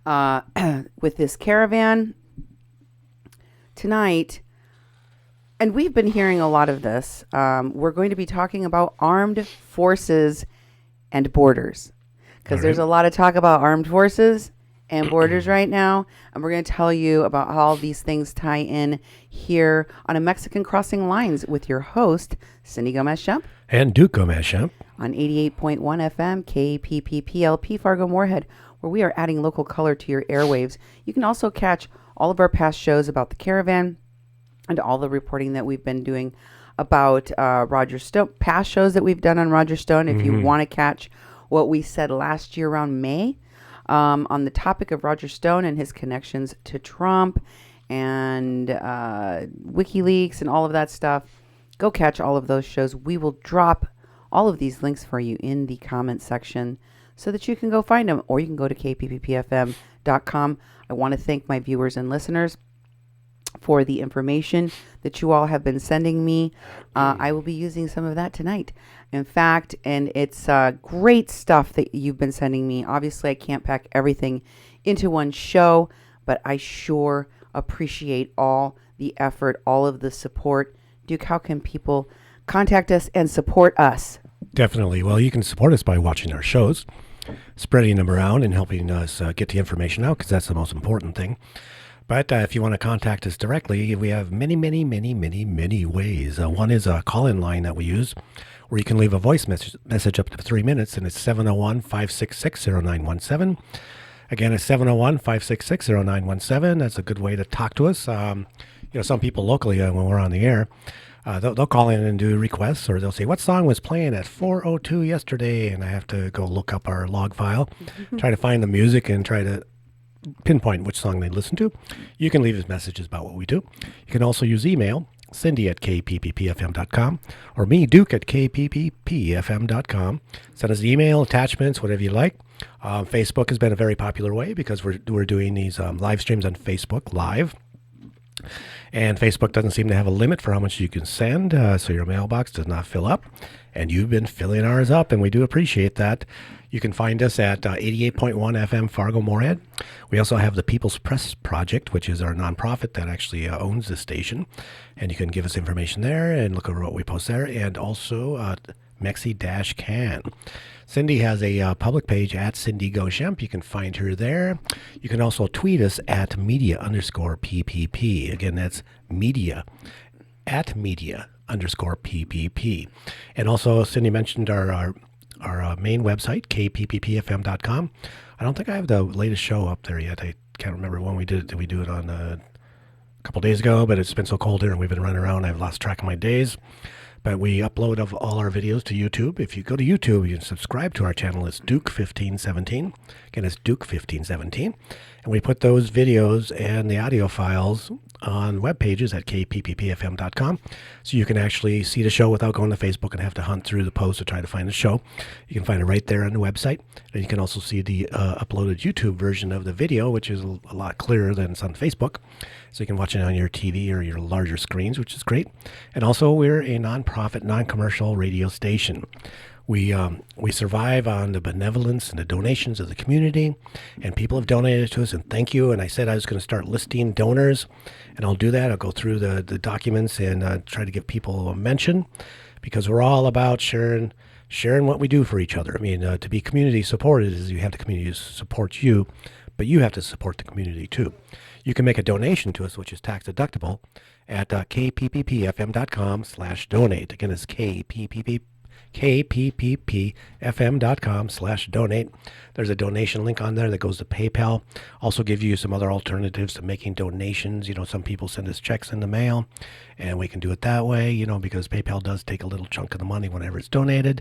with this caravan tonight. And we've been hearing a lot of this. We're going to be talking about armed forces and borders, because there's a lot of talk about armed forces and borders right now. And we're going to tell you about how all these things tie in here on a Mexican Crossing Lines with your host, Cindy Gomez-Schempp. And Duke Gomez-Schempp. On 88.1 FM, KPPPLP Fargo Moorhead, where we are adding local color to your airwaves. You can also catch all of our past shows about the caravan and all the reporting that we've been doing about Roger Stone, past shows that we've done on Roger Stone. If you want to catch what we said last year around May on the topic of Roger Stone and his connections to Trump and WikiLeaks and all of that stuff, go catch all of those shows. We will drop all of these links for you in the comment section so that you can go find them, or you can go to kpppfm.com. I want to thank my viewers and listeners for the information that you all have been sending me. I will be using some of that tonight. In fact, and it's great stuff that you've been sending me. Obviously, I can't pack everything into one show, but I sure appreciate all the effort, all of the support. Duke, how can people contact us and support us? Definitely. Well, you can support us by watching our shows, spreading them around and helping us get the information out, because that's the most important thing. But if you want to contact us directly, we have many ways. One is a call-in line that we use, where you can leave a voice message up to 3 minutes, and it's 701-566-0917. Again, it's 701-566-0917. That's a good way to talk to us. Some people locally, when we're on the air, they'll call in and do requests, or they'll say, what song was playing at 4:02 yesterday? And I have to go look up our log file, try to find the music and try to pinpoint which song they listen to. You can leave us messages about what we do. You can also use email, Cindy at kpppfm.com, or me, Duke at kpppfm.com. Send us email, attachments, whatever you like. Facebook has been a very popular way, because we're doing these live streams on Facebook Live. And Facebook doesn't seem to have a limit for how much you can send, so your mailbox does not fill up. And you've been filling ours up, and we do appreciate that. You can find us at 88.1 FM Fargo Moorhead. We also have the People's Press Project, which is our nonprofit that actually owns the station. And you can give us information there and look over what we post there. And also Mexi-Can. Cindy has a public page at Cindy Go-Schempp. You can find her there. You can also tweet us at media_PPP. Again, that's media @media_PPP. And also, Cindy mentioned our main website, kpppfm.com. I don't think I have the latest show up there yet. I can't remember when we did it. Did we do it on a couple days ago? But it's been so cold here, and we've been running around. I've lost track of my days. But we upload of all our videos to YouTube. If you go to YouTube, you can subscribe to our channel. It's Duke1517. Again, it's Duke1517. And we put those videos and the audio files on web pages at kpppfm.com. So you can actually see the show without going to Facebook and have to hunt through the post to try to find the show. You can find it right there on the website. And you can also see the uploaded YouTube version of the video, which is a lot clearer than it's on Facebook. So you can watch it on your TV or your larger screens, which is great. And also, we're a nonprofit, non-commercial radio station. We survive on the benevolence and the donations of the community, and people have donated to us, and thank you. And I said I was going to start listing donors, and I'll do that. I'll go through the documents and try to give people a mention, because we're all about sharing what we do for each other. I mean, to be community supported is you have the community support you, but you have to support the community too. You can make a donation to us, which is tax deductible, at kpppfm.com/donate. Again, it's kpppfm.com/donate. There's a donation link on there that goes to PayPal. Also give you some other alternatives to making donations. Some people send us checks in the mail, and we can do it that way, because PayPal does take a little chunk of the money whenever it's donated.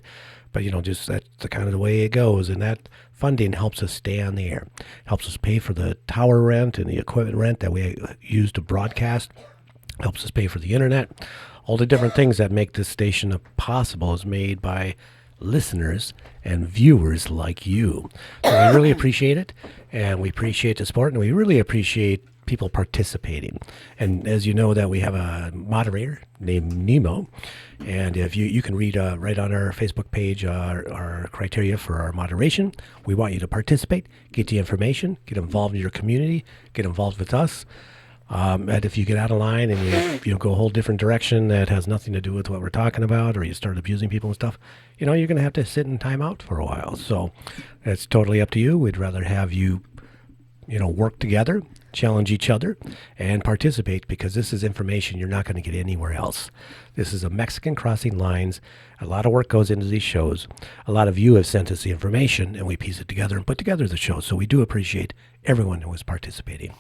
But, just that's the kind of the way it goes. And that funding helps us stay on the air, helps us pay for the tower rent and the equipment rent that we use to broadcast, helps us pay for the internet. All the different things that make this station possible is made by listeners and viewers like you. So we really appreciate it, and we appreciate the support, and we really appreciate people participating. And as you know, that we have a moderator named Nemo, and if you can read right on our Facebook page our criteria for our moderation. We want you to participate, get the information, get involved in your community, get involved with us. And if you get out of line and you go a whole different direction that has nothing to do with what we're talking about, or you start abusing people and stuff, you're going to have to sit in timeout for a while. So it's totally up to you. We'd rather have you, work together, challenge each other, and participate, because this is information you're not going to get anywhere else. This is a Mexican crossing lines. A lot of work goes into these shows. A lot of you have sent us the information, and we piece it together and put together the show. So we do appreciate everyone who is participating.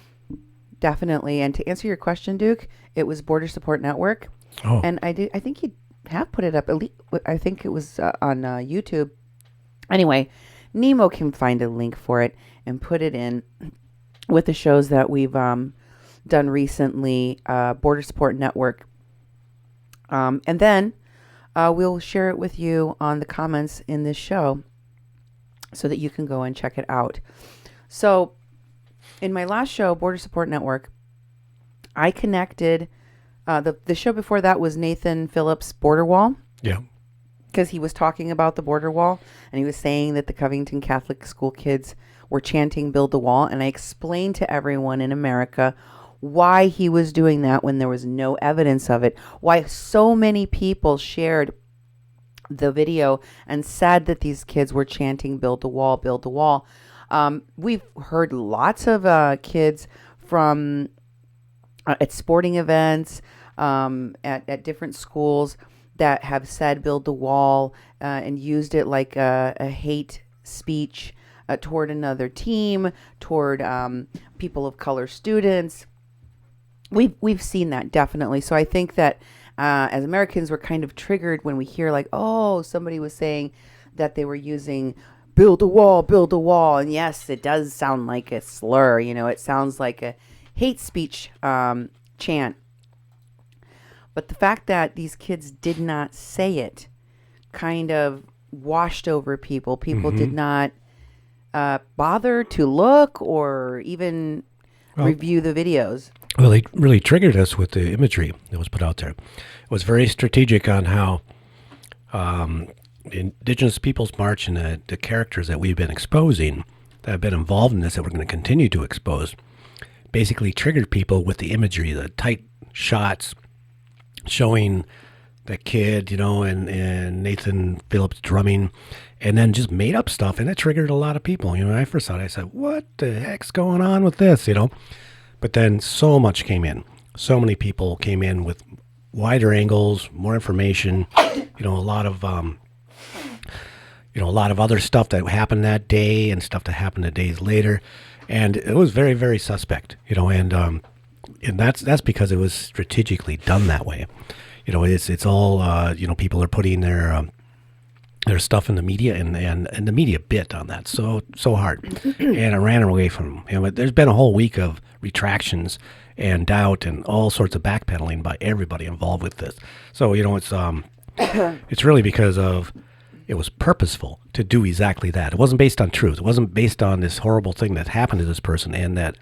Definitely. And to answer your question, Duke, it was Border Support Network. Oh. And I think you have put it up. I think it was on YouTube. Anyway, Nemo can find a link for it and put it in with the shows that we've done recently, Border Support Network. And then we'll share it with you on the comments in this show so that you can go and check it out. So in my last show, Border Support Network, I connected, the show before that was Nathan Phillips' Border Wall. Yeah. Because he was talking about the border wall, and he was saying that the Covington Catholic school kids were chanting "Build the Wall," and I explained to everyone in America why he was doing that when there was no evidence of it, why so many people shared the video and said that these kids were chanting "Build the Wall, build the wall." We've heard lots of kids from at sporting events, at different schools, that have said "build the wall" and used it like a hate speech toward another team, toward people of color students. We've seen that, definitely. So I think that as Americans, we're kind of triggered when we hear like, oh, somebody was saying that they were using build a wall. And yes, it does sound like a slur. It sounds like a hate speech chant. But the fact that these kids did not say it kind of washed over people. People did not bother to look or even review the videos. Well, they really triggered us with the imagery that was put out there. It was very strategic on how Indigenous Peoples March and the characters that we've been exposing, that have been involved in this, that we're going to continue to expose, basically triggered people with the imagery, the tight shots, showing that kid, and Nathan Phillips drumming, and then just made up stuff, and it triggered a lot of people. When I first saw it, I said, what the heck's going on with this, But then so much came in. So many people came in with wider angles, more information, a lot of other stuff that happened that day and stuff that happened the days later. And it was very, very suspect, and that's because it was strategically done that way. It's all, people are putting their stuff in the media, and the media bit on that so hard, and it ran away from them. There's been a whole week of retractions and doubt and all sorts of backpedaling by everybody involved with this. So it's really because of it was purposeful to do exactly that. It wasn't based on truth. It wasn't based on this horrible thing that happened to this person and that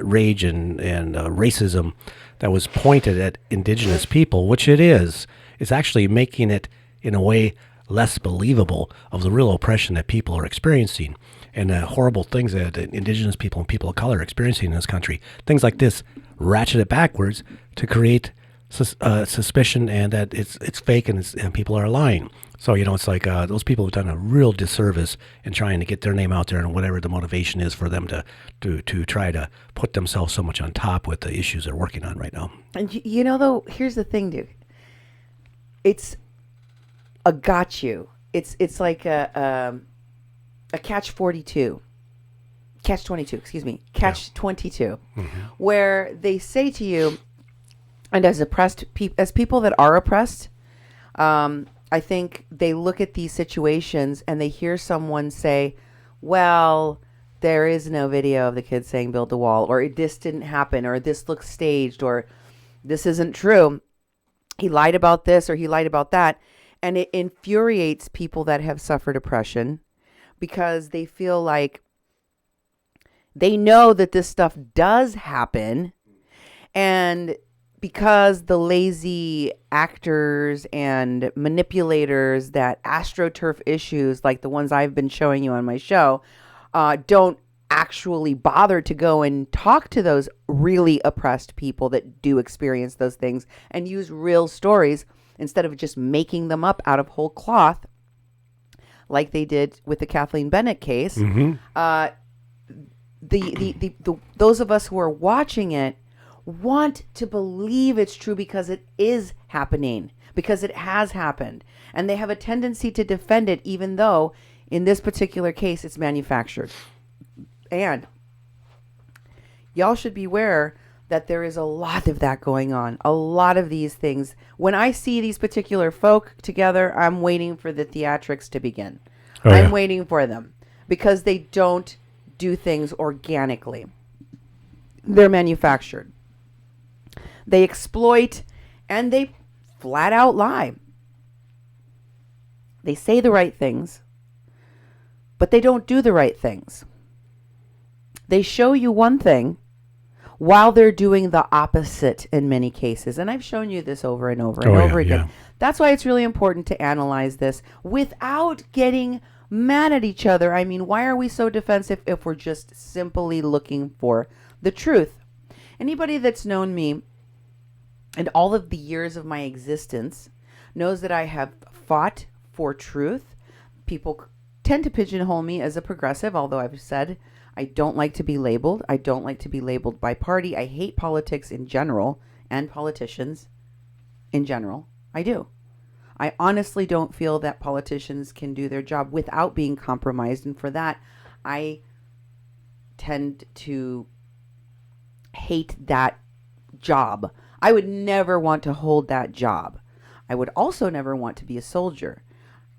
rage and racism that was pointed at Indigenous people, which it is. It's actually making it, in a way, less believable of the real oppression that people are experiencing and the horrible things that Indigenous people and people of color are experiencing in this country. Things like this ratchet it backwards to create suspicion and that it's fake and people are lying. So, it's like those people have done a real disservice in trying to get their name out there, and whatever the motivation is for them to try to put themselves so much on top with the issues they're working on right now. And though, here's the thing, dude. It's a got you. It's like a catch 22. Catch 22, excuse me. Catch 22. Mm-hmm. Where they say to you, and as people that are oppressed, I think they look at these situations and they hear someone say, well, there is no video of the kid saying "build the wall," or this didn't happen, or this looks staged, or this isn't true. He lied about this or he lied about that. And it infuriates people that have suffered oppression because they feel like They know that this stuff does happen, and because the lazy actors and manipulators that astroturf issues like the ones I've been showing you on my show don't actually bother to go and talk to those really oppressed people that do experience those things and use real stories instead of just making them up out of whole cloth like they did with the Kathleen Bennett case. Those of us who are watching it want to believe it's true because it is happening, because it has happened. And they have a tendency to defend it, even though in this particular case it's manufactured. And y'all should beware that there is a lot of that going on. A lot of these things. When I see these particular folk together, I'm waiting for the theatrics to begin. I'm waiting for them because they don't do things organically. They're manufactured. They exploit and they flat out lie. They say the right things, but they don't do the right things. They show you one thing while they're doing the opposite in many cases. And I've shown you this over and over and over again. Yeah. That's why it's really important to analyze this without getting mad at each other. I mean, why are we so defensive if we're just simply looking for the truth? Anybody that's known me and all of the years of my existence knows that I have fought for truth. People tend to pigeonhole me as a progressive, although I've said I don't like to be labeled. I don't like to be labeled by party. I hate politics in general and politicians in general. I do. I honestly don't feel that politicians can do their job without being compromised. And for that, I tend to hate that job. I would never want to hold that job. I would also never want to be a soldier.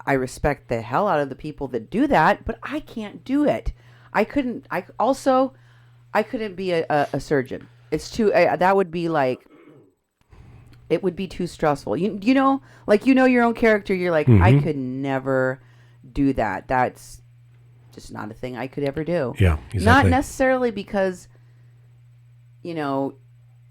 I respect the hell out of the people that do that, but I can't do it. I couldn't be a surgeon. It's too, that would be like, it would be too stressful. You know, like, you know, your own character, you're like, I could never do that. That's just not a thing I could ever do. Yeah, exactly. Not necessarily because, you know,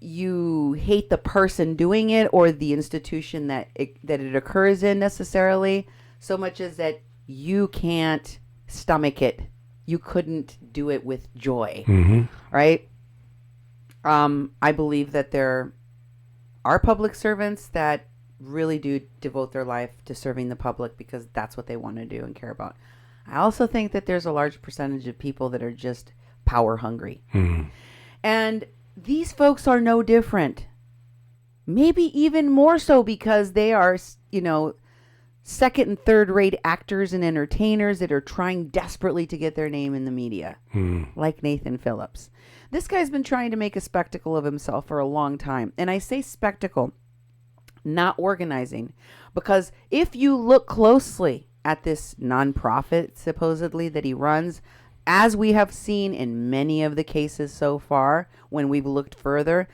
you hate the person doing it or the institution that it occurs in necessarily, so much as that you can't stomach it. You couldn't do it with joy, right? I believe that there are public servants that really do devote their life to serving the public because that's what they want to do and care about. I also think that there's a large percentage of people that are just power hungry. And these folks are no different. Maybe even more so because they are, you know, second and third rate actors and entertainers that are trying desperately to get their name in the media, like Nathan Phillips. This guy's been trying to make a spectacle of himself for a long time. And I say spectacle, not organizing, because if you look closely at this nonprofit, supposedly, that he runs, as we have seen in many of the cases so far, when we've looked further,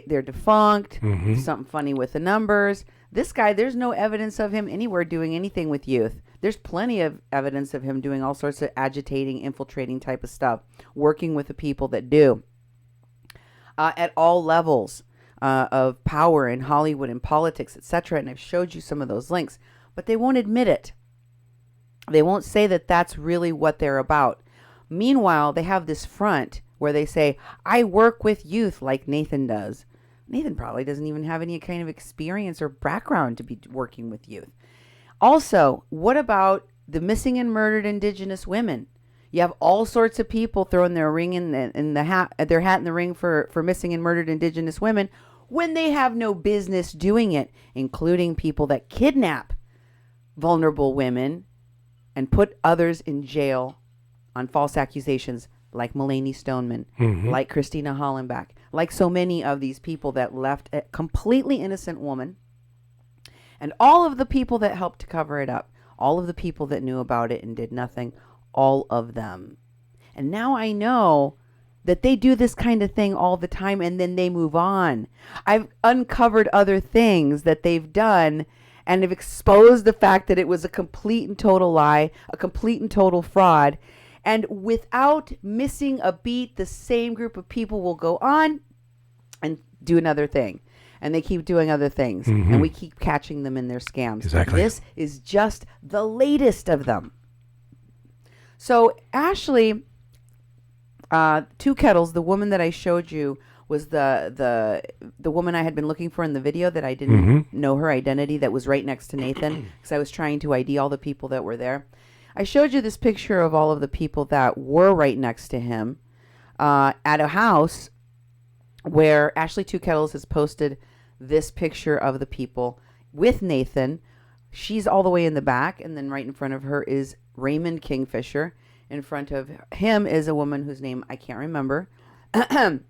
they're defunct, something funny with the numbers. This guy, there's no evidence of him anywhere doing anything with youth. There's plenty of evidence of him doing all sorts of agitating, infiltrating type of stuff, working with the people that do. At all levels of power in Hollywood and politics, etc. And I've showed you some of those links, but they won't admit it. They won't say that that's really what they're about. Meanwhile, they have this front where they say, I work with youth like Nathan does. Nathan probably doesn't even have any kind of experience or background to be working with youth. Also, what about the missing and murdered Indigenous women? You have all sorts of people throwing their ring their hat in the ring for missing and murdered Indigenous women when they have no business doing it, including people that kidnap vulnerable women and put others in jail on false accusations, like Mulaney Stoneman, like Christina Hollenbach, like so many of these people that left a completely innocent woman, and all of the people that helped to cover it up, all of the people that knew about it and did nothing, all of them. And now I know that they do this kind of thing all the time and then they move on. I've uncovered other things that they've done and have exposed the fact that it was a complete and total lie, a complete and total fraud. And without missing a beat, the same group of people will go on and do another thing. And they keep doing other things. And we keep catching them in their scams. Exactly. This is just the latest of them. So Ashley, Two Kettles, the woman that I showed you, was the woman I had been looking for in the video that I didn't know her identity, that was right next to Nathan, because I was trying to ID all the people that were there. I showed you this picture of all of the people that were right next to him at a house where Ashley Two Kettles has posted this picture of the people with Nathan. She's all the way in the back, and then right in front of her is Raymond Kingfisher. In front of him is a woman whose name I can't remember. And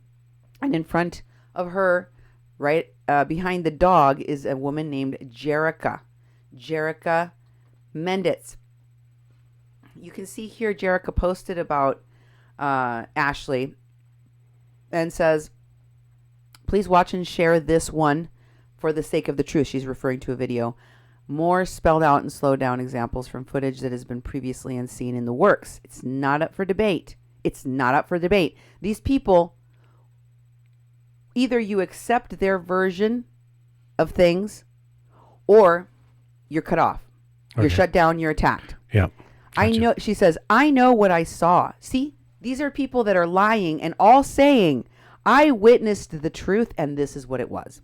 in front of her, right behind the dog, is a woman named Jerica Menditz. You can see here Jerica posted about Ashley and says, please watch and share this one for the sake of the truth. She's referring to a video. More spelled out and slowed down examples from footage that has been previously unseen in the works. It's not up for debate. It's not up for debate. These people, either you accept their version of things or you're cut off. You're shut down. You're attacked. Yeah. I know. She says, I know what I saw. See, these are people that are lying and all saying, I witnessed the truth and this is what it was.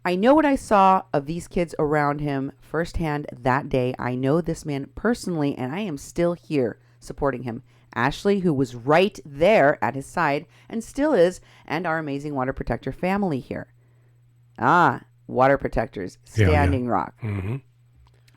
I know what I saw of these kids around him firsthand that day. I know this man personally, and I am still here supporting him. Ashley, who was right there at his side and still is, and our amazing water protector family here. Water protectors, Standing Rock.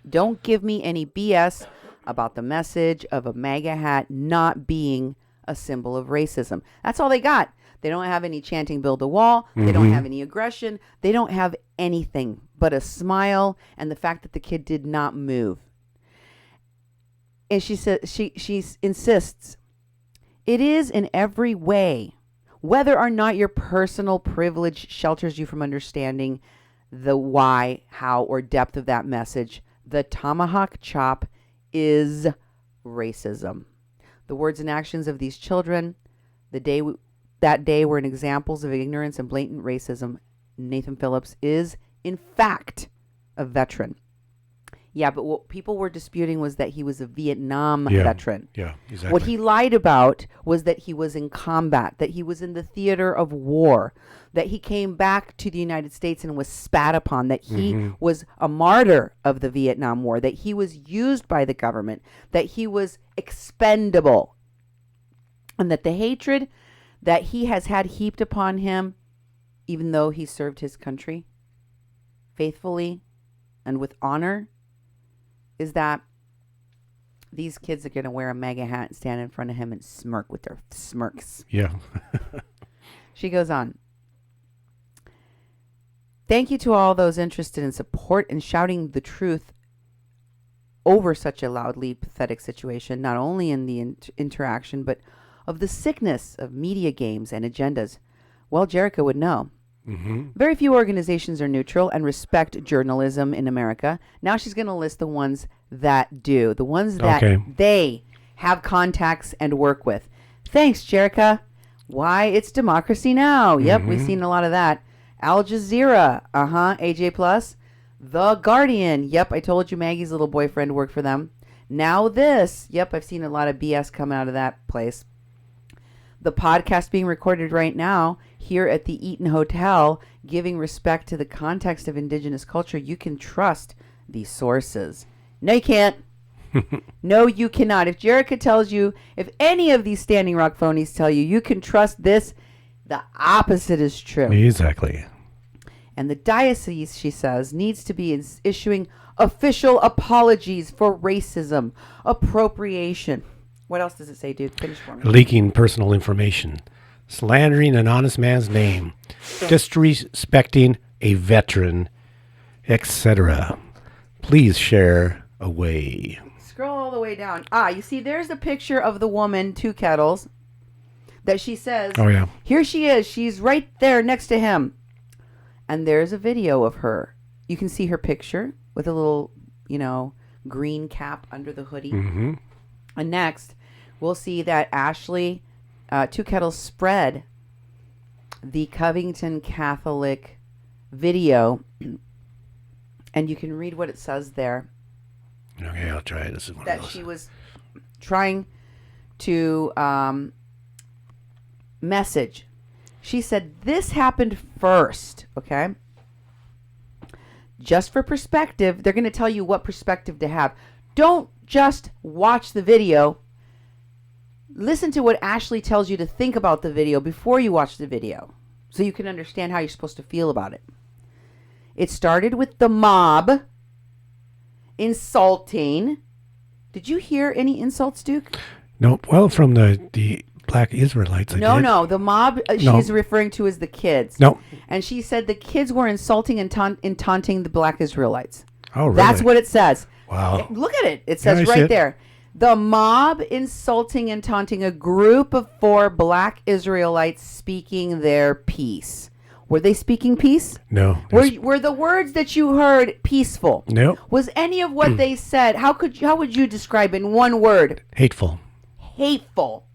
Don't give me any BS about the message of a MAGA hat not being a symbol of racism. That's all they got. They don't have any chanting build a wall. They don't have any aggression. They don't have anything but a smile and the fact that the kid did not move. And she says, she insists, it is in every way, whether or not your personal privilege shelters you from understanding the why, how, or depth of that message, the tomahawk chop is racism. The words and actions of these children, that day were examples of ignorance and blatant racism. Nathan Phillips is, in fact, a veteran. Yeah, but what people were disputing was that he was a Vietnam veteran. Yeah, exactly. What he lied about was that he was in combat, that he was in the theater of war, that he came back to the United States and was spat upon, that he was a martyr of the Vietnam War, that he was used by the government, that he was expendable, and that the hatred that he has had heaped upon him, even though he served his country faithfully and with honor, is that these kids are going to wear a MAGA hat and stand in front of him and smirk with their smirks. Yeah. She goes on. Thank you to all those interested in support and shouting the truth over such a loudly pathetic situation, not only in the interaction, but of the sickness of media games and agendas. Well, Jerica would know. Very few organizations are neutral and respect journalism in America. Now she's going to list the ones that do, the ones that they have contacts and work with. Thanks, Jerica. Why, it's Democracy Now! Yep, we've seen a lot of that. Al Jazeera, AJ Plus. The Guardian, yep, I told you Maggie's little boyfriend worked for them. Now This, yep, I've seen a lot of BS come out of that place. The podcast being recorded right now here at the Eaton Hotel, giving respect to the context of indigenous culture. You can trust these sources. No, you can't. No, you cannot. If Jerica tells you, if any of these Standing Rock phonies tell you, you can trust this, the opposite is true. Exactly. And the diocese, she says, needs to be issuing official apologies for racism, appropriation. What else does it say, dude? Finish for me. Leaking personal information, slandering an honest man's name, disrespecting a veteran, etc. Please share away. Scroll all the way down. You see, there's a picture of the woman, Two Kettles, that she says, oh, yeah. Here she is. She's right there next to him. And there's a video of her. You can see her picture with a little, green cap under the hoodie. And next, we'll see that Ashley Two Kettles spread the Covington Catholic video, and you can read what it says there. Okay, I'll try it. This is one That of those. she was trying to message. She said this happened first, okay? Just for perspective, they're going to tell you what perspective to have. Don't just watch the video. Listen to what Ashley tells you to think about the video before you watch the video, so you can understand how you're supposed to feel about it. It started with the mob insulting. Did you hear any insults, Duke? No, well, from the black Israelites. No. The mob she's referring to is the kids. No. And she said the kids were insulting and taunting the black Israelites. Oh, really? That's what it says. Wow. Look at it. It says I see right it. there. The mob insulting and taunting a group of 4 black Israelites speaking their piece. Were they speaking peace? No. Were the words that you heard peaceful? No. Was any of what they said, how would you describe in one word? Hateful. Hateful.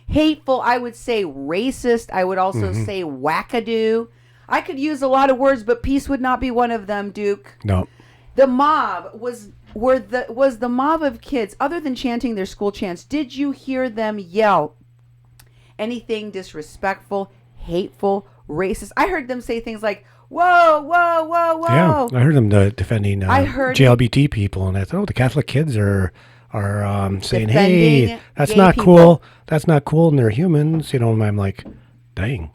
Hateful, I would say racist. I would also say wackadoo. I could use a lot of words, but peace would not be one of them, Duke. No. The mob was the mob of kids, other than chanting their school chants, did you hear them yell anything disrespectful, hateful, racist? I heard them say things like, whoa, whoa, whoa, whoa. Yeah, I heard them defending I heard GLBT people, and I thought, the Catholic kids are saying, defending hey, that's gay not people. cool. That's not cool, and they're humans, and I'm like, dang.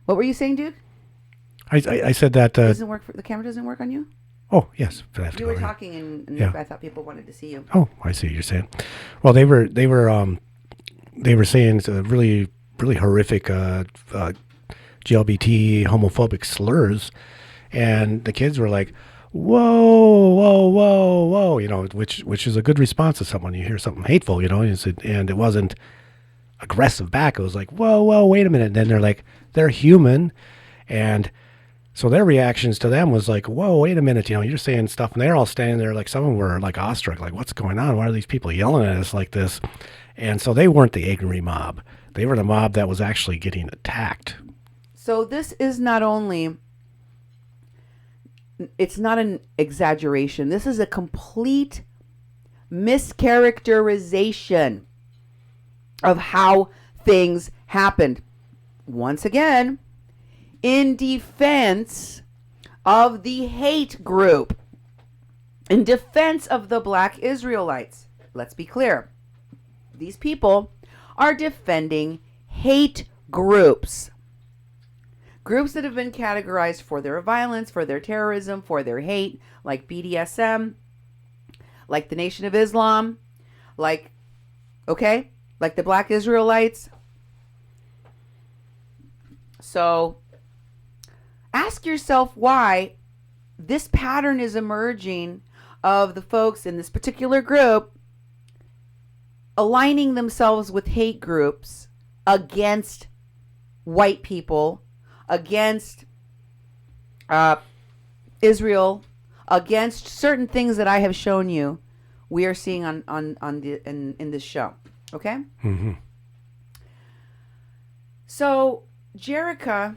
What were you saying, Duke? I said that. Doesn't work the camera doesn't work on you? Oh, yes. I have to You go were in. talking, and Yeah. I thought people wanted to see you. Oh, I see what you're saying. Well, they were saying really, really horrific GLBT homophobic slurs, and the kids were like, "Whoa, whoa, whoa, whoa!" Which is a good response to someone. You hear something hateful, and it wasn't aggressive back. It was like, "Whoa, whoa, wait a minute!" And then they're like, "They're human," and so their reactions to them was like, whoa, wait a minute, you're saying stuff, and they're all standing there like some of them were like awestruck, like, what's going on? Why are these people yelling at us like this? And so they weren't the angry mob. They were the mob that was actually getting attacked. So this is it's not an exaggeration. This is a complete mischaracterization of how things happened. Once again, in defense of the hate group, in defense of the black Israelites. Let's be clear. These people are defending hate groups. Groups that have been categorized for their violence, for their terrorism, for their hate, like BDSM, like the Nation of Islam, like the black Israelites. So ask yourself why this pattern is emerging of the folks in this particular group aligning themselves with hate groups against white people, against Israel, against certain things that I have shown you. We are seeing in this show. Okay. Mm-hmm. So Jerica,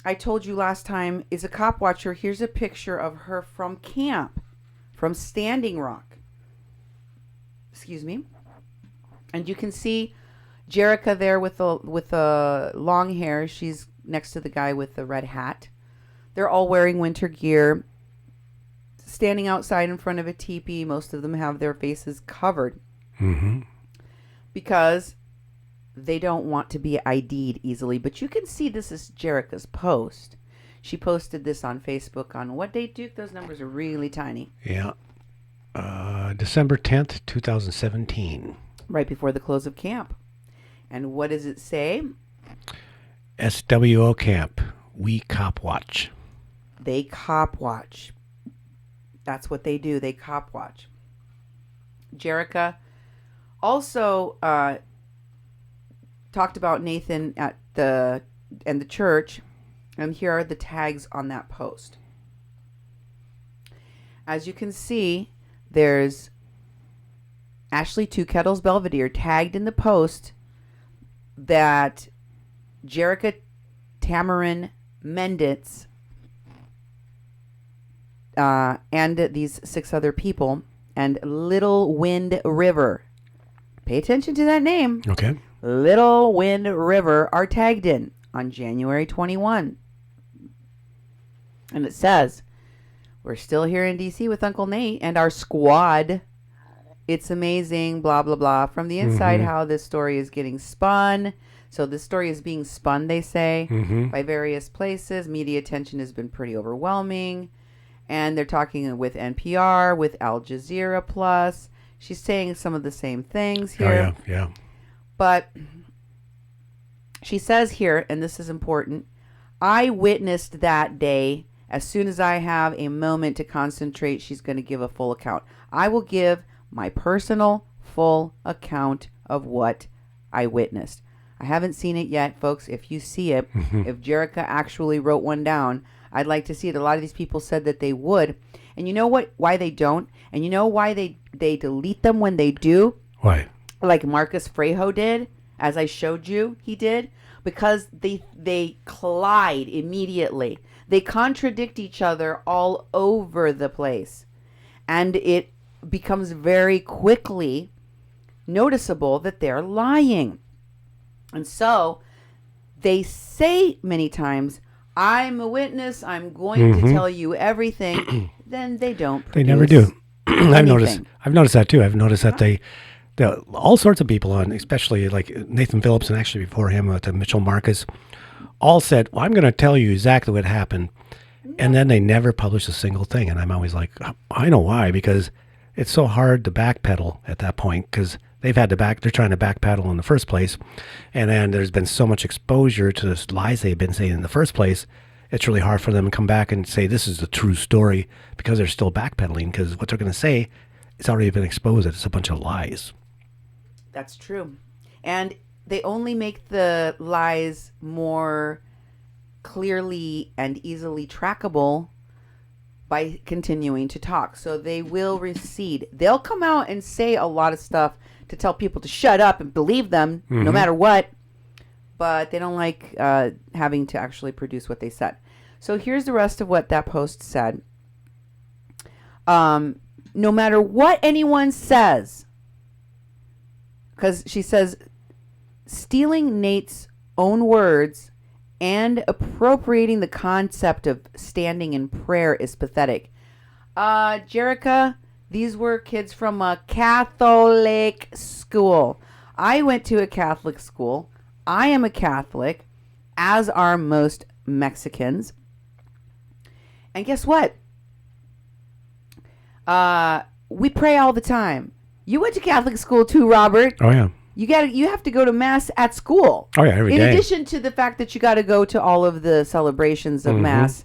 I told you last time, is a cop watcher. Here's a picture of her from camp, from Standing Rock. Excuse me. And you can see Jerica there with the long hair. She's next to the guy with the red hat. They're all wearing winter gear, standing outside in front of a teepee. Most of them have their faces covered because they don't want to be ID'd easily. But you can see this is Jerica's post. She posted this on Facebook on what date, Duke? Those numbers are really tiny. Yeah. December 10th, 2017. Right before the close of camp. And what does it say? SWO Camp. We cop watch. They cop watch. That's what they do. They cop watch. Jerica also talked about Nathan and the church, and here are the tags on that post. As you can see, there's Ashley Two Kettles Belvedere tagged in the post that Jerica Tamarin Menditz and these 6 other people and Little Wind River. Pay attention to that name. Okay. Little Wind River are tagged in on January 21. And it says, we're still here in D.C. with Uncle Nate and our squad. It's amazing, blah, blah, blah. From the inside, how this story is getting spun. So this story is being spun, they say, by various places. Media attention has been pretty overwhelming. And they're talking with NPR, with Al Jazeera Plus. She's saying some of the same things here. Yeah. But she says here, and this is important, I witnessed that day. As soon as I have a moment to concentrate, she's going to give a full account. I will give my personal full account of what I witnessed. I haven't seen it yet, folks. If you see it, if Jerica actually wrote one down, I'd like to see it. A lot of these people said that they would. And you know what? Why they don't? And you know why they delete them when they do? Why? Like Marcus Frejo did, as I showed you, he did. Because they collide immediately. They contradict each other all over the place. And it becomes very quickly noticeable that they're lying. And so they say many times, I'm a witness, I'm going to tell you everything. Then they don't They never do. I've anything. noticed that too. I've noticed that they all sorts of people on, especially like Nathan Phillips and actually before him, Mitchell Marcus, all said, well, I'm going to tell you exactly what happened. And then they never publish a single thing. And I'm always like, I know why, because it's so hard to backpedal at that point because they're trying to backpedal in the first place. And then there's been so much exposure to the lies they've been saying in the first place. It's really hard for them to come back and say, this is the true story because they're still backpedaling because what they're going to say, it's already been exposed that it's a bunch of lies. That's true. And they only make the lies more clearly and easily trackable by continuing to talk. So they will recede. They'll come out and say a lot of stuff to tell people to shut up and believe them no matter what. But they don't like having to actually produce what they said. So here's the rest of what that post said. No matter what anyone says, because she says, stealing Nate's own words and appropriating the concept of standing in prayer is pathetic. Jerica, these were kids from a Catholic school. I went to a Catholic school. I am a Catholic, as are most Mexicans. And guess what? We pray all the time. You went to Catholic school too, Robert. Oh, yeah. You have to go to Mass at school. Oh, yeah, every day. In addition to the fact that you got to go to all of the celebrations of Mass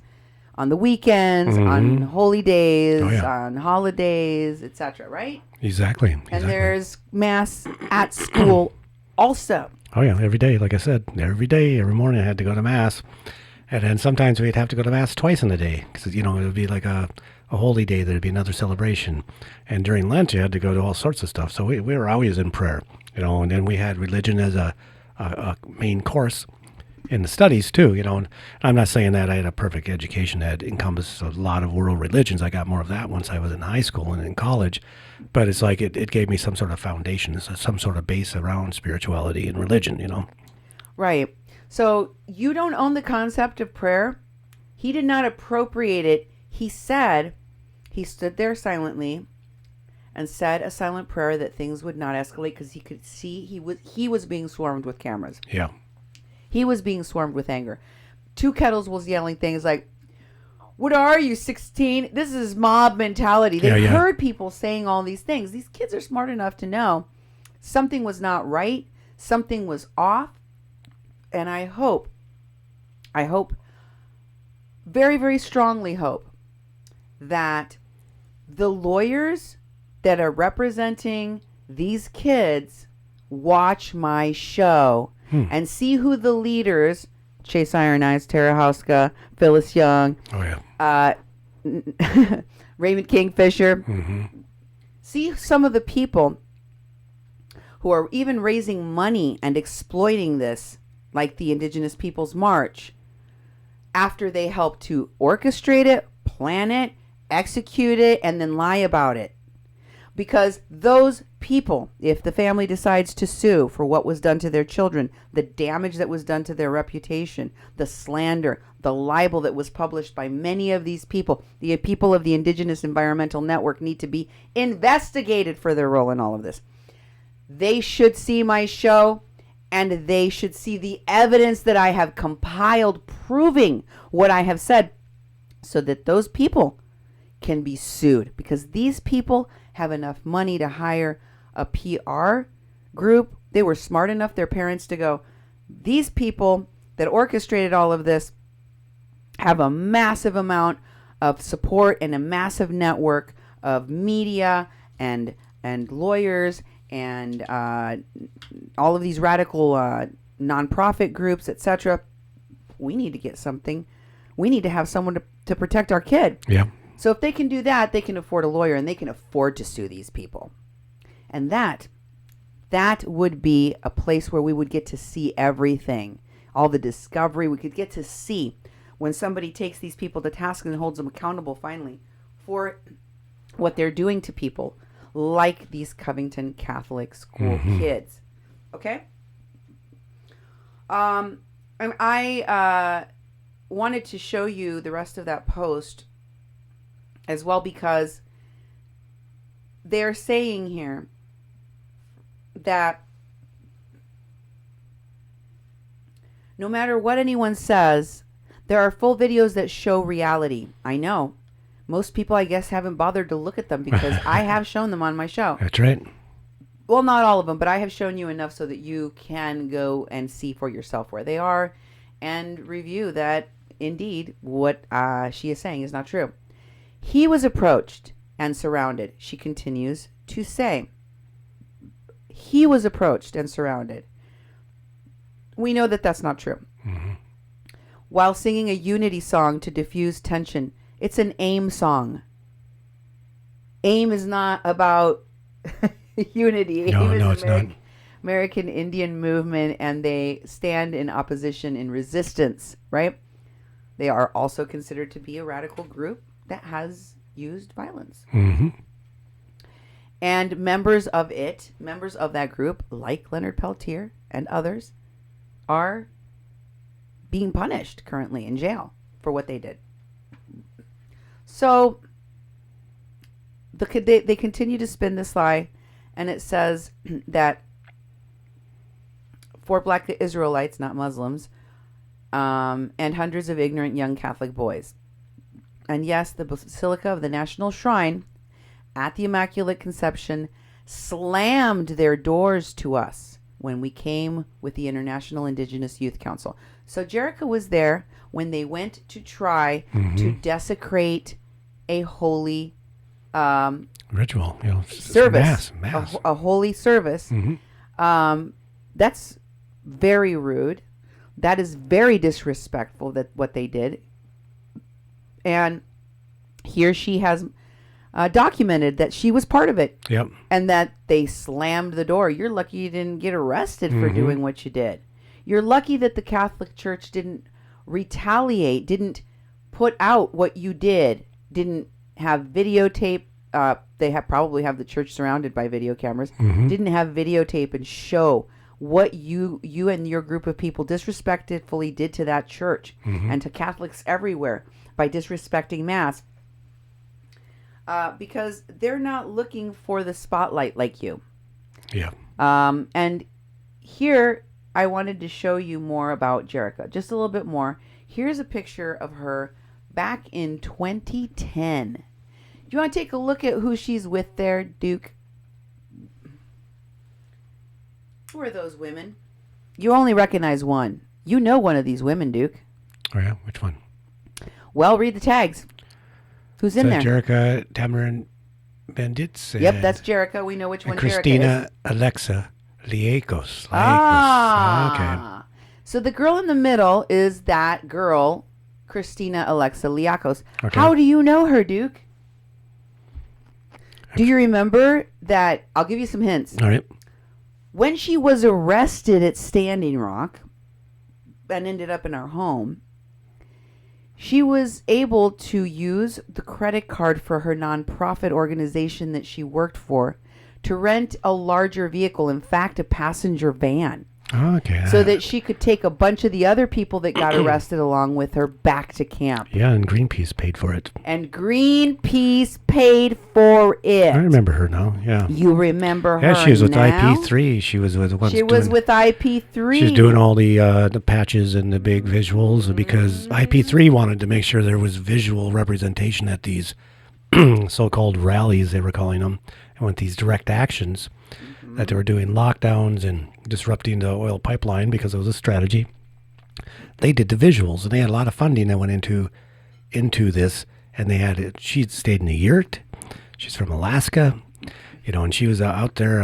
on the weekends, on holy days, on holidays, etc., right? Exactly. And there's Mass at school also. Oh, yeah, every day. Like I said, every day, every morning I had to go to Mass. And then sometimes we'd have to go to Mass twice in a day because, it would be like a holy day. There'd be another celebration. And during Lent, you had to go to all sorts of stuff. So we were always in prayer, and then we had religion as a main course in the studies too, and I'm not saying that I had a perfect education that encompassed a lot of world religions. I got more of that once I was in high school and in college, but it's like it gave me some sort of foundation, some sort of base around spirituality and religion, Right. So you don't own the concept of prayer. He did not appropriate it. He said, he stood there silently and said a silent prayer that things would not escalate because he could see he was being swarmed with cameras. Yeah. He was being swarmed with anger. Two Kettles was yelling things like, what are you, 16? This is mob mentality. They heard people saying all these things. These kids are smart enough to know something was not right. Something was off. And I hope, very, very strongly hope that the lawyers that are representing these kids watch my show and see who the leaders, Chase Iron Eyes, Tara Hauska, Phyllis Young, Raymond Kingfisher, see some of the people who are even raising money and exploiting this, like the Indigenous Peoples March, after they help to orchestrate it, plan it, execute it, and then lie about it. Because those people, if the family decides to sue for what was done to their children, the damage that was done to their reputation, the slander, the libel that was published by many of these people, the people of the Indigenous Environmental Network need to be investigated for their role in all of this. They should see my show, and they should see the evidence that I have compiled proving what I have said, so that those people can be sued, because these people have enough money to hire a PR group. They were smart enough, their parents, to go, these people that orchestrated all of this have a massive amount of support and a massive network of media and lawyers and all of these radical nonprofit groups, etc. We need to get something. We need to have someone to protect our kid. Yeah. So if they can do that, they can afford a lawyer, and they can afford to sue these people. And that would be a place where we would get to see everything, all the discovery. We could get to see when somebody takes these people to task and holds them accountable finally for what they're doing to people, like these Covington Catholic school kids. Okay? And I wanted to show you the rest of that post as well, because they're saying here that no matter what anyone says, there are full videos that show reality. I know. Most people, I guess, haven't bothered to look at them because I have shown them on my show. That's right. Well, not all of them, but I have shown you enough so that you can go and see for yourself where they are and review that indeed what she is saying is not true. He was approached and surrounded, she continues to say. He was approached and surrounded. We know that that's not true. Mm-hmm. While singing a unity song to diffuse tension. It's an AIM song. AIM is not about unity. No, AIM is it's not. American Indian movement, and they stand in opposition, in resistance, right? They are also considered to be a radical group that has used violence. Mm-hmm. And members of that group, like Leonard Peltier and others, are being punished currently in jail for what they did. So they continue to spin this lie, and it says that for Black Israelites, not Muslims, and hundreds of ignorant young Catholic boys. And yes, the Basilica of the National Shrine at the Immaculate Conception slammed their doors to us when we came with the International Indigenous Youth Council. So Jerica was there when they went to try to desecrate a holy ritual, service, mass. A holy service. Mm-hmm. That's very rude. That is very disrespectful, that what they did. And here she has documented that she was part of it. Yep. And that they slammed the door. You're lucky you didn't get arrested for doing what you did. You're lucky that the Catholic Church didn't retaliate, didn't put out what you did, didn't have videotape. They probably have the church surrounded by video cameras. Didn't have videotape and show what you and your group of people disrespectfully did to that church and to Catholics everywhere by disrespecting Mass. Because they're not looking for the spotlight like you. Yeah. And here I wanted to show you more about Jerica, just a little bit more. Here's a picture of her back in 2010. Do you want to take a look at who she's with there, Duke? Who are those women? You only recognize one. You know one of these women, Duke. Oh, yeah? Which one? Well, read the tags. Who's in there? Jerica Tamarin Benditz. Yep, that's Jerica. We know which one Christina Jerica is. Alexa Liekos. Ah. Okay. So the girl in the middle is that girl, Christina Alexa Liakos. Okay. How do you know her, Duke? Do you remember that? I'll give you some hints. All right. When she was arrested at Standing Rock and ended up in our home, she was able to use the credit card for her nonprofit organization that she worked for to rent a larger vehicle, in fact, a passenger van. Okay. So that she could take a bunch of the other people that got arrested along with her back to camp. Yeah, and Greenpeace paid for it. And Greenpeace paid for it. I remember her now. Yeah. You remember her? Yeah, she was with now? IP3. She was with the ones. She was with IP3. She was doing all the patches and the big visuals because IP3 wanted to make sure there was visual representation at these so-called rallies, they were calling them, and with these direct actions that they were doing lockdowns and disrupting the oil pipeline because it was a strategy. They did the visuals, and they had a lot of funding that went into this, and they had it. She stayed in a yurt. She's from Alaska, and she was out there,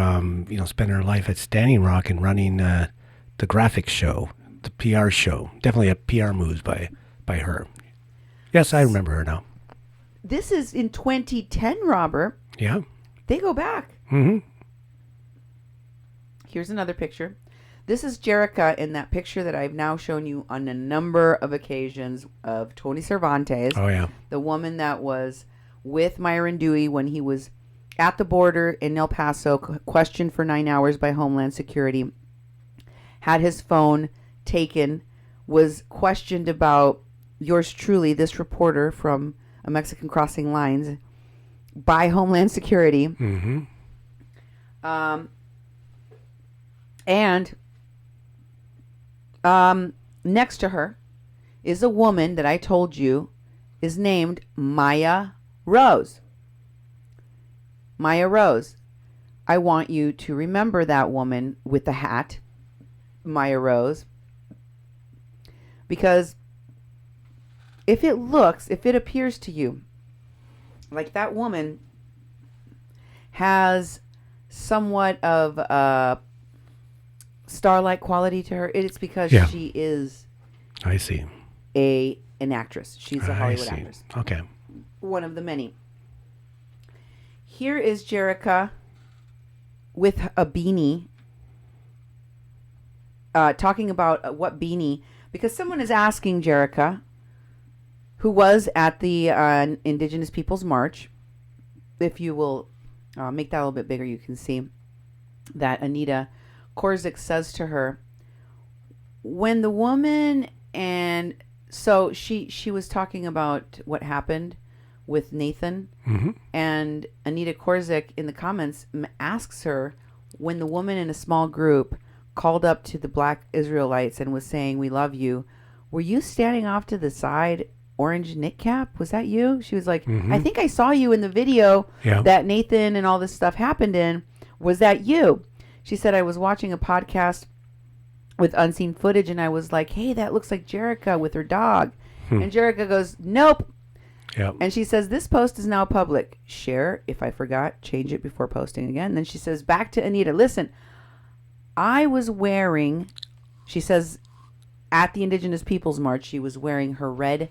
spending her life at Standing Rock and running the graphics show, the PR show. Definitely a PR move by her. Yes, I remember her now. This is in 2010, Robert. Yeah. They go back. Mm-hmm. Here's another picture. This is Jerica in that picture that I've now shown you on a number of occasions of Tony Cervantes. Oh, yeah. The woman that was with Myron Dewey when he was at the border in El Paso, questioned for 9 hours by Homeland Security, had his phone taken, was questioned about yours truly, this reporter from a Mexican Crossing Lines, by Homeland Security. Mm-hmm. And next to her is a woman that I told you is named Maya Rose. Maya Rose. I want you to remember that woman with the hat, Maya Rose, because if it appears to you like that woman has somewhat of a star-like quality to her, it's because she is I see. an actress. She's a Hollywood actress. Okay. One of the many. Here is Jerica with a beanie, talking about what beanie, because someone is asking Jerica, who was at the Indigenous Peoples March. If you will make that a little bit bigger, you can see that Anita Korzik says to her, when the woman, and so she was talking about what happened with Nathan, and Anita Korzik in the comments asks her, when the woman in a small group called up to the Black Israelites and was saying, we love you, were you standing off to the side, orange knit cap? Was that you? She was like, I think I saw you in the video that Nathan and all this stuff happened in. Was that you? She said, I was watching a podcast with unseen footage and I was like, hey, that looks like Jerica with her dog. And Jerica goes, nope. Yep. And she says, this post is now public. Share. If I forgot, change it before posting again. And then she says, back to Anita. Listen, I was wearing, she says, at the Indigenous Peoples March, she was wearing her red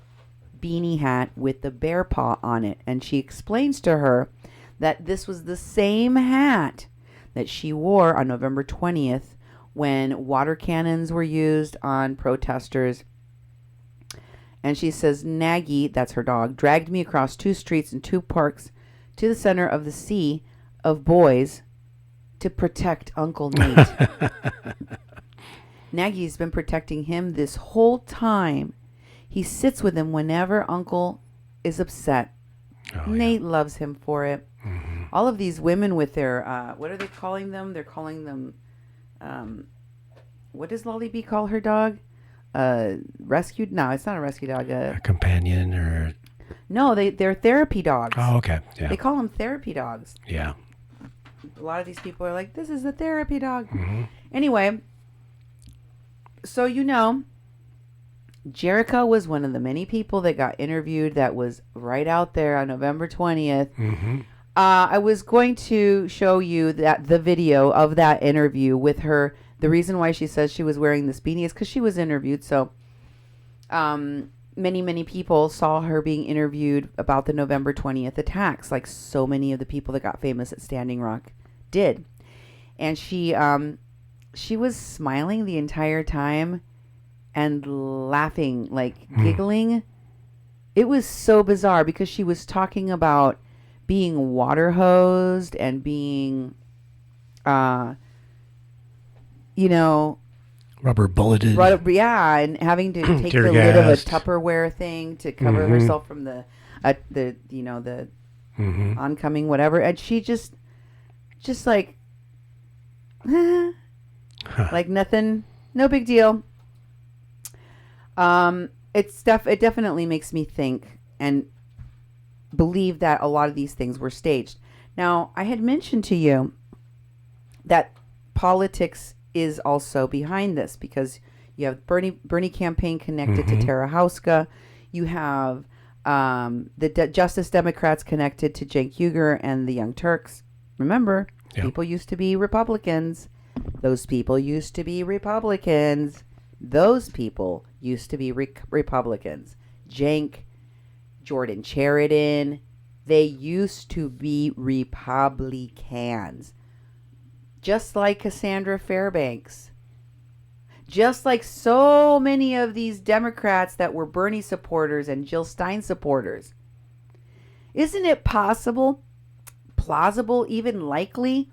beanie hat with the bear paw on it. And she explains to her that this was the same hat that she wore on November 20th when water cannons were used on protesters. And she says, Nagy, that's her dog, dragged me across 2 streets and 2 parks to the center of the sea of boys to protect Uncle Nate. Nagy's been protecting him this whole time. He sits with him whenever Uncle is upset. Nate loves him for it. All of these women with their, what are they calling them? They're calling them, what does Lolly B call her dog? Rescued? No, it's not a rescue dog. A companion or... No, they're therapy dogs. Oh, okay. Yeah. They call them therapy dogs. Yeah. A lot of these people are like, this is a therapy dog. Anyway, so Jerica was one of the many people that got interviewed that was right out there on November 20th. I was going to show you the video of that interview with her. The reason why she says she was wearing this beanie is because she was interviewed. So many people saw her being interviewed about the November 20th attacks, like so many of the people that got famous at Standing Rock did. And she she was smiling the entire time and laughing, like giggling. It was so bizarre because she was talking about being water hosed and being, uh, you know, Rubber bulleted. yeah, and having to take Tear the lid of a gassed. Tupperware thing to cover herself from the the oncoming whatever, and she just like, like nothing, no big deal. It definitely makes me think and believe that a lot of these things were staged. Now, I had mentioned to you that politics is also behind this because you have Bernie campaign connected to Tara Houska. You have the Justice Democrats connected to Cenk Uygur and the Young Turks. Remember, people used to be Republicans. Those people used to be Republicans. Those people used to be Republicans. Cenk, Jordan Sheridan, they used to be Republicans. Just like Cassandra Fairbanks. Just like so many of these Democrats that were Bernie supporters and Jill Stein supporters. Isn't it possible, plausible, even likely,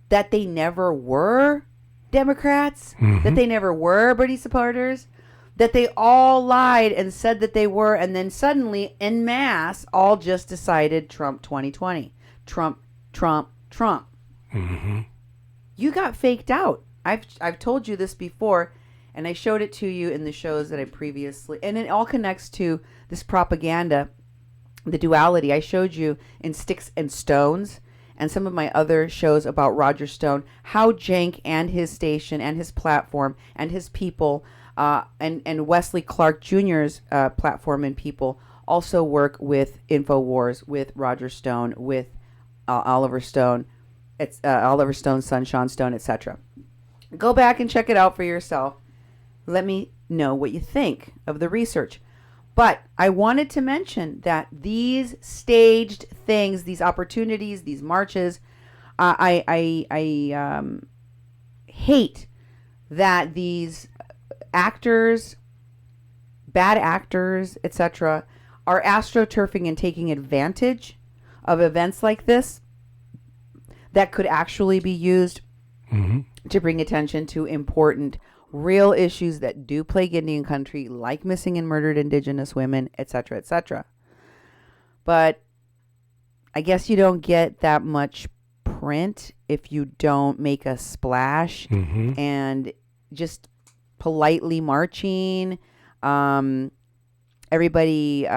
that they never were Democrats? That they never were Bernie supporters? That they all lied and said that they were, and then suddenly, en masse, all just decided Trump 2020. Trump, Trump, Trump. You got faked out. I've told you this before, and I showed it to you in the shows that I previously, and it all connects to this propaganda, the duality. I showed you in Sticks and Stones and some of my other shows about Roger Stone, how Cenk and his station and his platform and his people, and Wesley Clark Jr.'s platform and people also work with InfoWars, with Roger Stone, with Oliver Stone, Oliver Stone's son, Sean Stone, etc. Go back and check it out for yourself. Let me know what you think of the research. But I wanted to mention that these staged things, these opportunities, these marches, I hate that these actors, bad actors, etc., are astroturfing and taking advantage of events like this that could actually be used to bring attention to important, real issues that do plague Indian country, like missing and murdered Indigenous women, etc., etc. But I guess you don't get that much print if you don't make a splash and just politely marching, everybody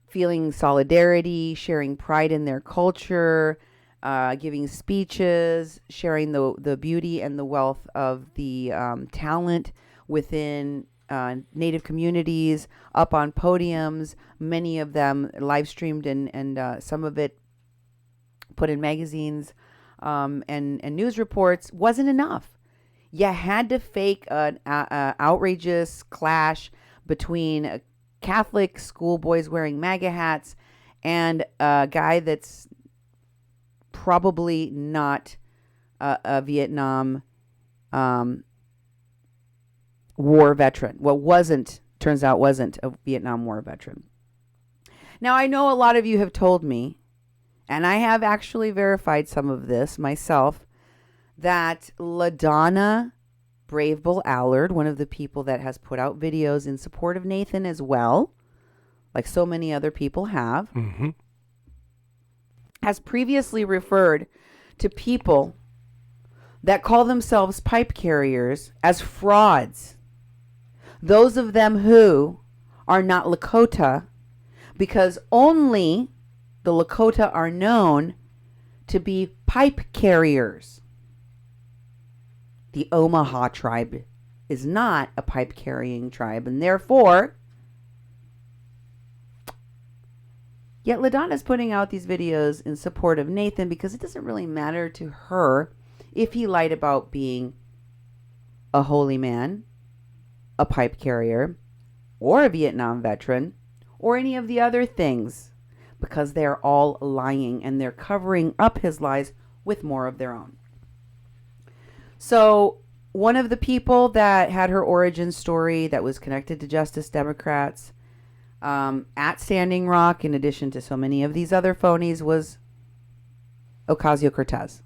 feeling solidarity, sharing pride in their culture, giving speeches, sharing the beauty and the wealth of the talent within Native communities, up on podiums, many of them live streamed and some of it put in magazines and news reports, wasn't enough. You had to fake an outrageous clash between Catholic schoolboys wearing MAGA hats and a guy that's probably not a Vietnam War veteran. Turns out wasn't a Vietnam War veteran. Now, I know a lot of you have told me, and I have actually verified some of this myself, that LaDonna Brave Bull Allard, one of the people that has put out videos in support of Nathan as well, like so many other people have, has previously referred to people that call themselves pipe carriers as frauds. Those of them who are not Lakota, because only the Lakota are known to be pipe carriers. The Omaha tribe is not a pipe carrying tribe, and therefore, yet LaDonna's putting out these videos in support of Nathan because it doesn't really matter to her if he lied about being a holy man, a pipe carrier, or a Vietnam veteran, or any of the other things, because they're all lying and they're covering up his lies with more of their own. So one of the people that had her origin story that was connected to Justice Democrats at Standing Rock, in addition to so many of these other phonies, was Ocasio-Cortez.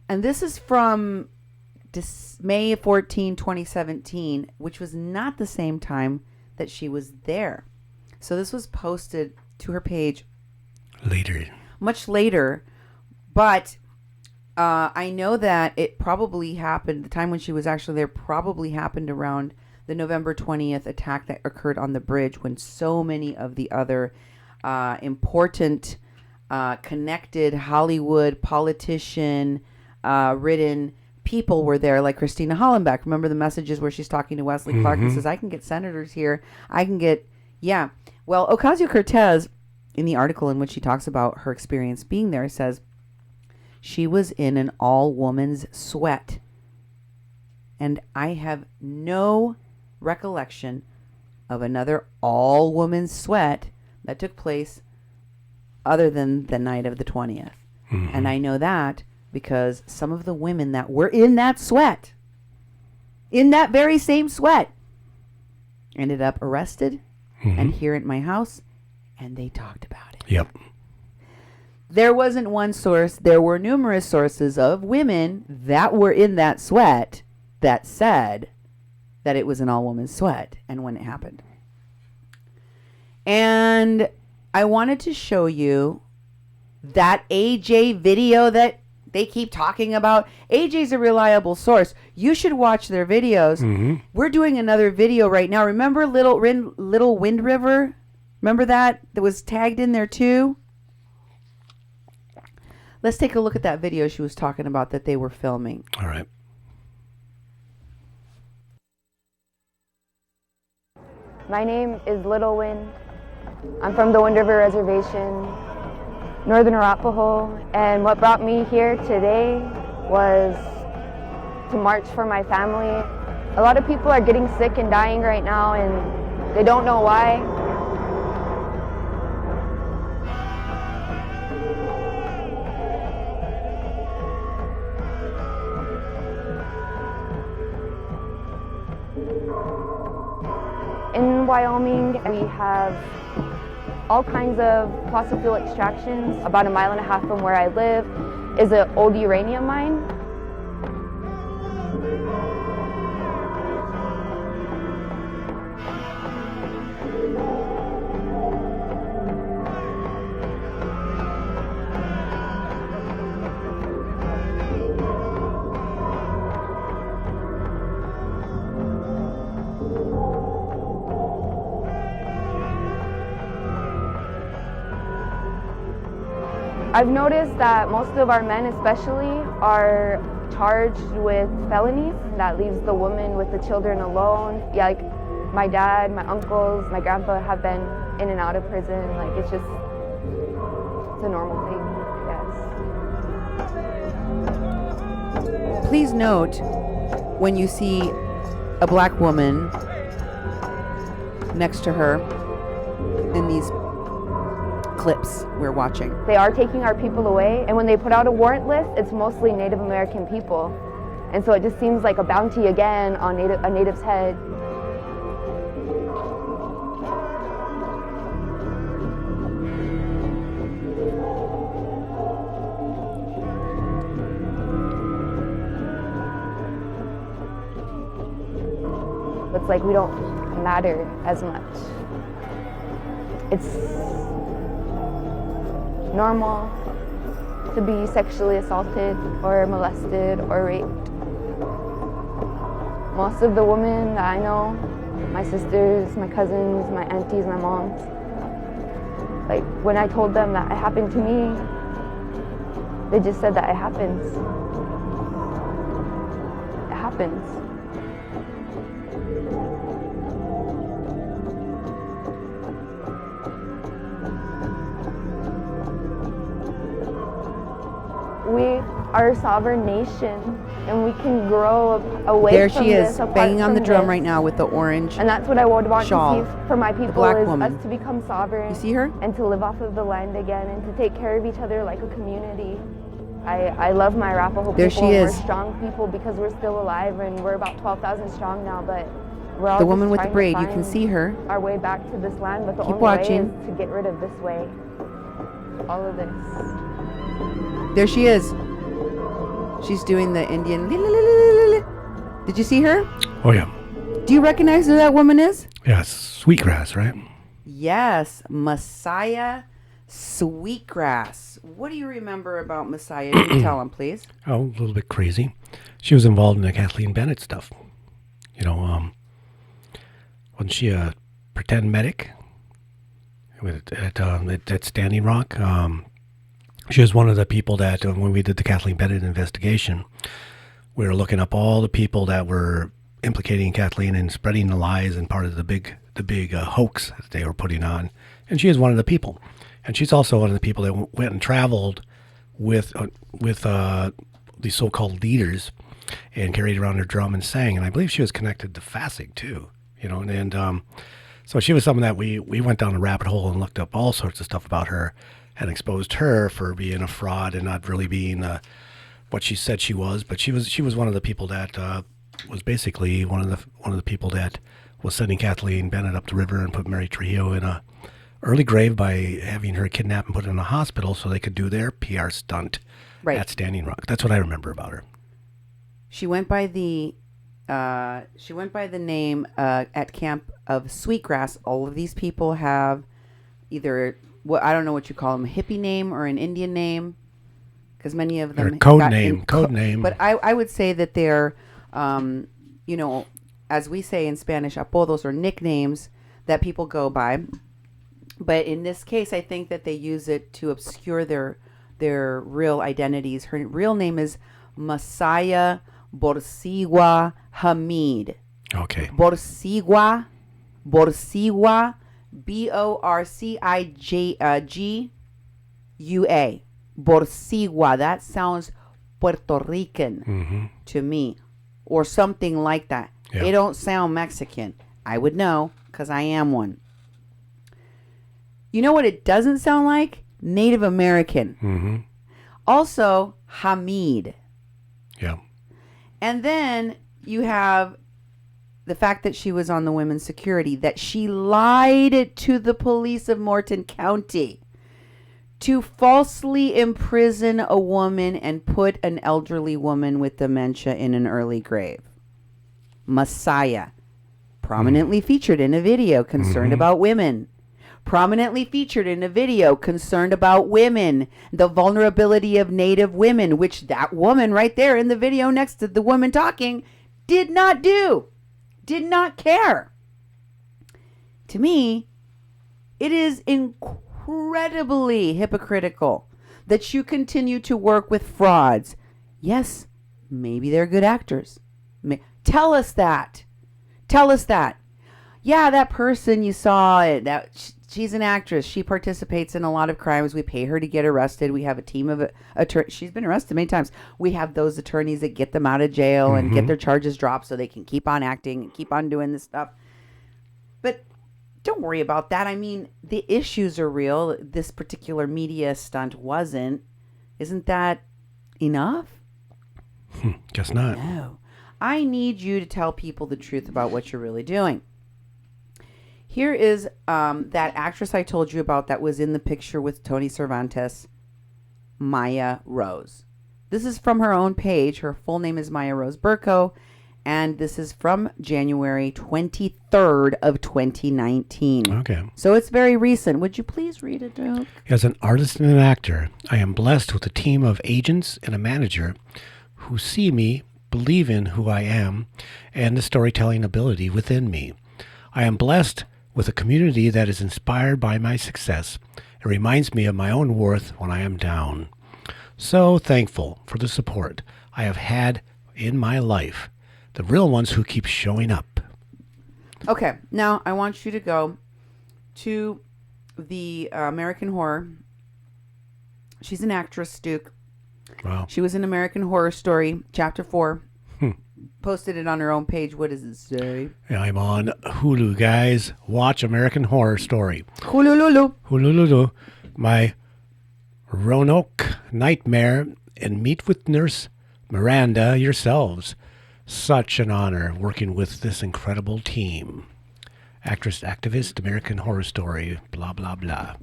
And this is from May 14, 2017, which was not the same time that she was there. So this was posted to her page much later, but I know that it probably happened, the time when she was actually there probably happened around the November 20th attack that occurred on the bridge, when so many of the other important, connected Hollywood politician ridden people were there, like Christina Hollenbeck. Remember the messages where she's talking to Wesley Clark and says, I can get senators here. I can get, yeah. Well, Ocasio-Cortez, in the article in which she talks about her experience being there, says she was in an all-woman's sweat. And I have no recollection of another all-woman's sweat that took place other than the night of the 20th. And I know that because some of the women that were in that sweat, in that very same sweat, ended up arrested and here at my house, and they talked about it. Yep. There wasn't one source. There were numerous sources of women that were in that sweat that said that it was an all-woman sweat and when it happened. And I wanted to show you that AJ video that they keep talking about. AJ's a reliable source. You should watch their videos. We're doing another video right now. Remember Little Wind River? Remember that was tagged in there too? Let's take a look at that video she was talking about that they were filming. All right. My name is Little Wind. I'm from the Wind River Reservation, Northern Arapaho, and what brought me here today was to march for my family. A lot of people are getting sick and dying right now, and they don't know why. In Wyoming, we have all kinds of fossil fuel extractions. About 1.5 miles from where I live is an old uranium mine. I've noticed that most of our men especially are charged with felonies. That leaves the woman with the children alone. Yeah, like my dad, my uncles, my grandpa have been in and out of prison. Like it's a normal thing, I guess. Please note when you see a black woman next to her in these clips we're watching. They are taking our people away, and when they put out a warrant list, it's mostly Native American people. And so it just seems like a bounty again on a native's head. It's like we don't matter as much. It's normal to be sexually assaulted or molested or raped. Most of the women that I know, my sisters, my cousins, my aunties, my moms, like when I told them that it happened to me, they just said that it happens. It happens. We are a sovereign nation, and we can grow away There from she this, is, apart banging on the from drum this. right now with the orange And that's what I would want shawl. to see for my people, black is woman. us to become sovereign. You see her? And to live off of the land again, and to take care of each other like a community. I love my Arapaho There people. she is. We're strong people because we're still alive, and we're about 12,000 strong now, but we're all The just woman with the trying to braid, you can find see her. our way back to this land, but the Keep only watching. way is to get rid of this way. All of this. There she is. She's doing the Indian. Did you see her? Oh, yeah. Do you recognize who that woman is? Yeah, sweetgrass, right? Yes, Messiah Sweetgrass. What do you remember about Messiah? You tell him, please. Oh, a little bit crazy. She was involved in the Kathleen Bennett stuff. You know, wasn't she a pretend medic at Standing Rock? She was one of the people that, when we did the Kathleen Bennett investigation, we were looking up all the people that were implicating Kathleen and spreading the lies and part of the big hoax that they were putting on. And she is one of the people. And she's also one of the people that went and traveled with these so-called leaders and carried around her drum and sang. And I believe she was connected to Fasig too, you know. And so she was someone that we went down a rabbit hole and looked up all sorts of stuff about her and exposed her for being a fraud and not really being what she said she was. But she was one of the people that was basically one of the people that was sending Kathleen Bennett up the river and put Mary Trujillo in a early grave by having her kidnapped and put in a hospital so they could do their PR stunt at Standing Rock. That's what I remember about her. She went by the name at camp of Sweetgrass. All of these people have either I don't know what you call them, a hippie name or an Indian name, because many of them or code name. But I would say that they're as we say in Spanish, apodos or nicknames that people go by. But in this case, I think that they use it to obscure their real identities. Her real name is Messiah Borsigua Hamid. Okay. Borsigua, Borsigua, Borsigua. That sounds Puerto Rican to me, or something like that. Yeah. It don't sound Mexican. I would know because I am one. You know what it doesn't sound like? Native American. Mm-hmm. Also, Hamid. Yeah. And then you have the fact that she was on the women's security, that she lied to the police of Morton County to falsely imprison a woman and put an elderly woman with dementia in an early grave. Messiah, prominently featured in a video concerned about women. Prominently featured in a video concerned about women, the vulnerability of Native women, which that woman right there in the video next to the woman talking did not do, did not care. To me, it is incredibly hypocritical that you continue to work with frauds. Yes, maybe they're good actors. Tell us that. Tell us that. Yeah, that person you saw, she's an actress. She participates in a lot of crimes. We pay her to get arrested. We have a team of attorneys. She's been arrested many times. We have those attorneys that get them out of jail and get their charges dropped so they can keep on acting and keep on doing this stuff. But don't worry about that. I mean, the issues are real. This particular media stunt wasn't. Isn't that enough? Guess not. No. I need you to tell people the truth about what you're really doing. Here is that actress I told you about that was in the picture with Tony Cervantes, Maya Rose. This is from her own page. Her full name is Maya Rose Burko, and this is from January 23rd of 2019. Okay. So it's very recent. Would you please read it, Duke? As an artist and an actor, I am blessed with a team of agents and a manager who see me, believe in who I am, and the storytelling ability within me. I am blessed with a community that is inspired by my success. It reminds me of my own worth when I am down. So thankful for the support I have had in my life, the real ones who keep showing up. Okay, now I want you to go to the American Horror. She's an actress, Duke. Wow. She was in American Horror Story, Chapter 4. Posted it on her own page. What does it say? I'm on Hulu, guys. Watch American Horror Story. Hulululu. Hululu. My Roanoke nightmare and meet with Nurse Miranda yourselves. Such an honor working with this incredible team. Actress, activist, American Horror Story, blah, blah, blah.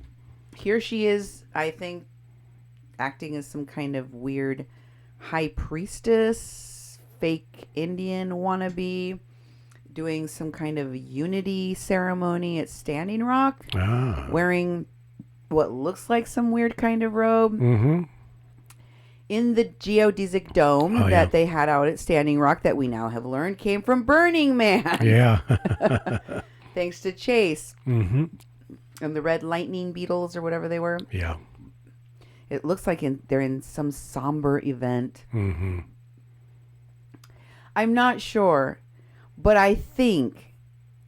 Here she is, I think, acting as some kind of weird high priestess, fake Indian wannabe, doing some kind of unity ceremony at Standing Rock, wearing what looks like some weird kind of robe. Mm-hmm. In the geodesic dome that they had out at Standing Rock that we now have learned came from Burning Man. Yeah. Thanks to Chase. Mm-hmm. And the red lightning beetles or whatever they were. Yeah. It looks like they're in some somber event. Mm-hmm. I'm not sure, but I think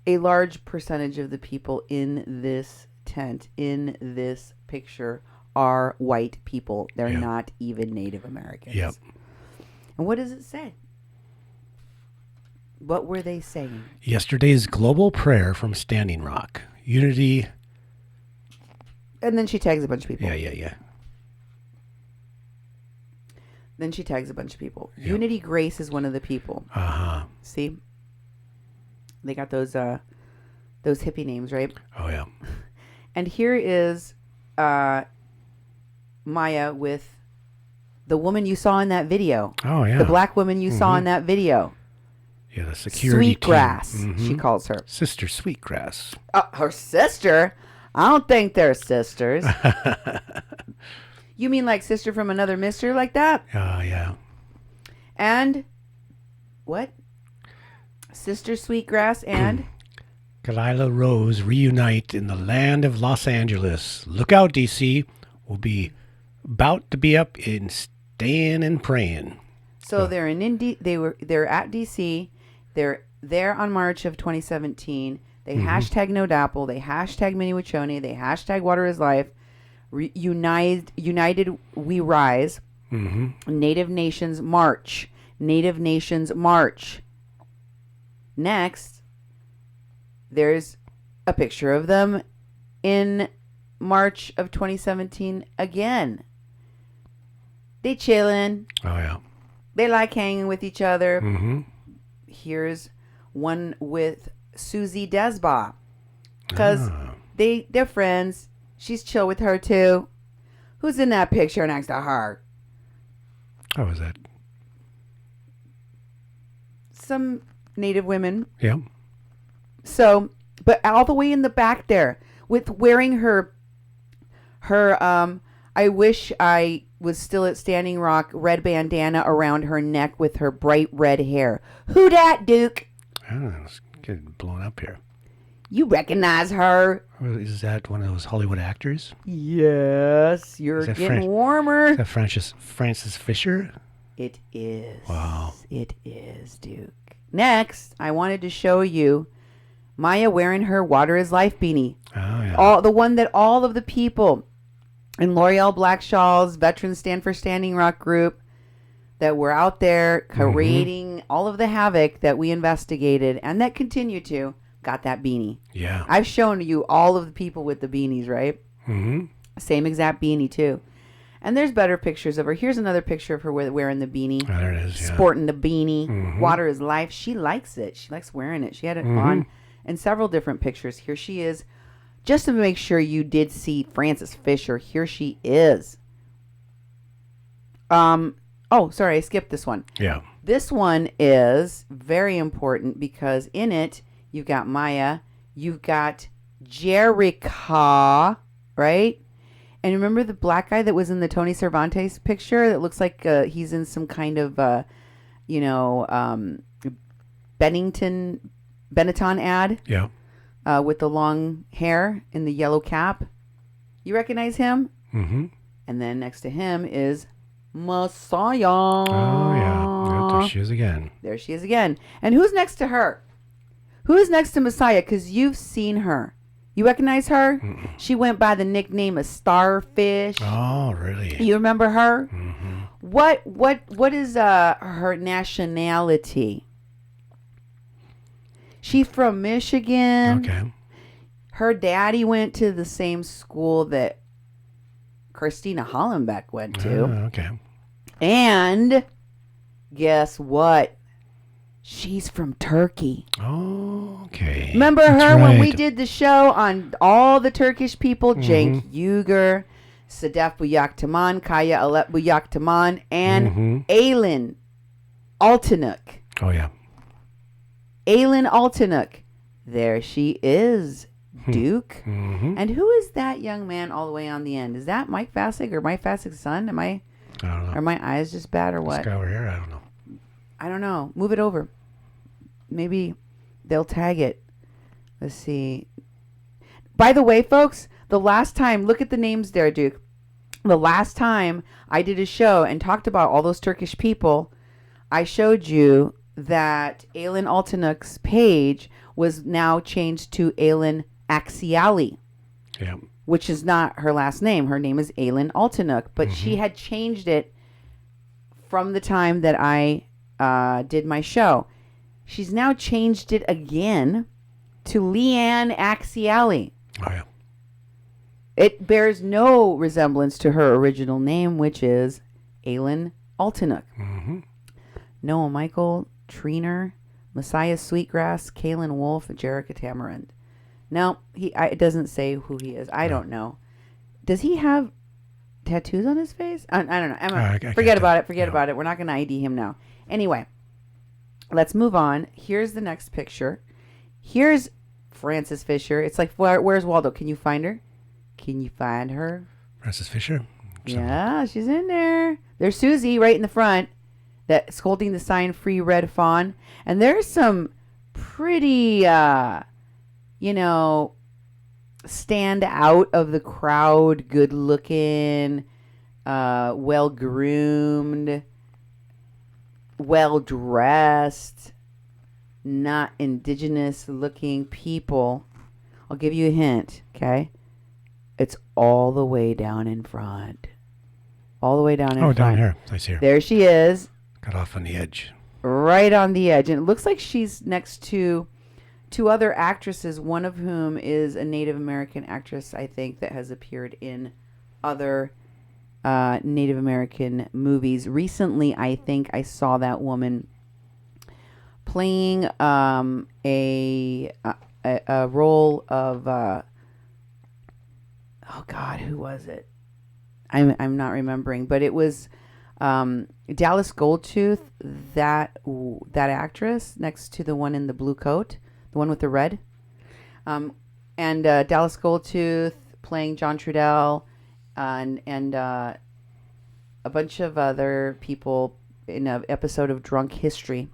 a large percentage of the people in this tent, in this picture, are white people. They're not even Native Americans. Yep. And what does it say? What were they saying? Yesterday's global prayer from Standing Rock. Unity. And then she tags a bunch of people. Yeah. Then she tags a bunch of people. Yep. Unity Grace is one of the people. Uh-huh. See? They got those hippie names, right? Oh, yeah. And here is Maya with the woman you saw in that video. Oh, yeah. The black woman you saw in that video. Yeah, the security Sweetgrass, team. she calls her. Sister Sweetgrass. Her sister? I don't think they're sisters. You mean like sister from another mister like that? Oh, yeah. And what? Sister Sweetgrass and? Kalila Rose reunite in the land of Los Angeles. Look out, DC. We'll be about to be up in staying and praying. So they're in they're at DC. They're there on March of 2017. They hashtag No Dapple. They hashtag Minnie Wachoni. They hashtag Water is Life. United We Rise. Native Nations March. Native Nations March. Next, there's a picture of them in March of 2017 again. They chillin'. Oh, yeah. They like hanging with each other. Mm-hmm. Here's one with Susie Desba. Because they're friends. She's chill with her, too. Who's in that picture next to her? How was that? Some Native women. Yeah. So, but all the way in the back there, with wearing her I wish I was still at Standing Rock red bandana around her neck with her bright red hair. Who dat, Duke? Oh, it's getting blown up here. You recognize her? Is that one of those Hollywood actors? Yes, you're getting warmer. Is that Francis Fisher? It is. Wow. It is, Duke. Next, I wanted to show you Maya wearing her Water is Life beanie. Oh, yeah. The one that all of the people in L'Oreal Black Shawls, Veterans Stand for Standing Rock group that were out there creating all of the havoc that we investigated and that continue to, got that beanie. Yeah. I've shown you all of the people with the beanies, right? Mm-hmm. Same exact beanie, too. And there's better pictures of her. Here's another picture of her wearing the beanie. Oh, there it is, yeah. Sporting the beanie. Water is Life. She likes it. She likes wearing it. She had it on in several different pictures. Here she is. Just to make sure you did see Frances Fisher, here she is. Oh, sorry, I skipped this one. Yeah. This one is very important because in it, you've got Maya, you've got Jerica, right? And remember the black guy that was in the Tony Cervantes picture that looks like he's in some kind of, Benetton ad? Yeah. With the long hair and the yellow cap. You recognize him? Mm-hmm. And then next to him is Messiah. Oh, yeah. Yep, there she is again. There she is again. And who's next to her? Who is next to Messiah? Because you've seen her. You recognize her? Mm-mm. She went by the nickname of Starfish. Oh, really? You remember her? Mm-hmm. What is her nationality? She's from Michigan. Okay. Her daddy went to the same school that Christina Hollenbeck went to. Oh, okay. And guess what? She's from Turkey. Oh, okay. Remember That's her when we right. did the show on all the Turkish people? Cenk Uygur, Sedef Buyaktaman, Kaya Alep Buyaktaman, and Aylin Altanuk. Oh, yeah. Aylin Altanuk. There she is, Duke. And who is that young man all the way on the end? Is that Mike Fasig or Mike Fasig's son? I don't know. Are my eyes just bad or This what? guy over here, I don't know. I don't know. Move it over. Maybe they'll tag it. Let's see. By the way, folks, the last time, look at the names there, Duke. The last time I did a show and talked about all those Turkish people, I showed you that Aylin Altanuk's page was now changed to Aylin Axiali, Yeah. which is not her last name. Her name is Aylin Altanuk, but she had changed it from the time that I did my show. She's now changed it again to Leanne Axiali. Oh, yeah. It bears no resemblance to her original name, which is Aylin Altanuk. Noah Michael, Treener, Messiah Sweetgrass, Kaylin Wolf, Jerica Tamarind. No, it doesn't say who he is. I don't know. Does he have tattoos on his face? I don't know. Emma, forget about it. Forget about it. We're not going to ID him now. Anyway, let's move on. Here's the next picture. Here's Frances Fisher. It's like, where's Waldo? Can you find her? Can you find her? Frances Fisher? Yeah, she's in there. There's Susie right in the front that's holding the sign Free Red Fawn. And there's some pretty, stand out of the crowd, good looking, well groomed, well dressed, not indigenous looking people. I'll give you a hint, okay? It's all the way down in front. All the way down in front. Oh, down here. I see her. There she is. Got off on the edge. Right on the edge. And it looks like she's next to two other actresses, one of whom is a Native American actress, I think, that has appeared in other Native American movies. Recently, I think I saw that woman playing a role of oh God, who was it? I'm not remembering, but it was Dallas Goldtooth, that actress next to the one in the blue coat, the one with the red, and Dallas Goldtooth playing John Trudell, and a bunch of other people in an episode of Drunk History,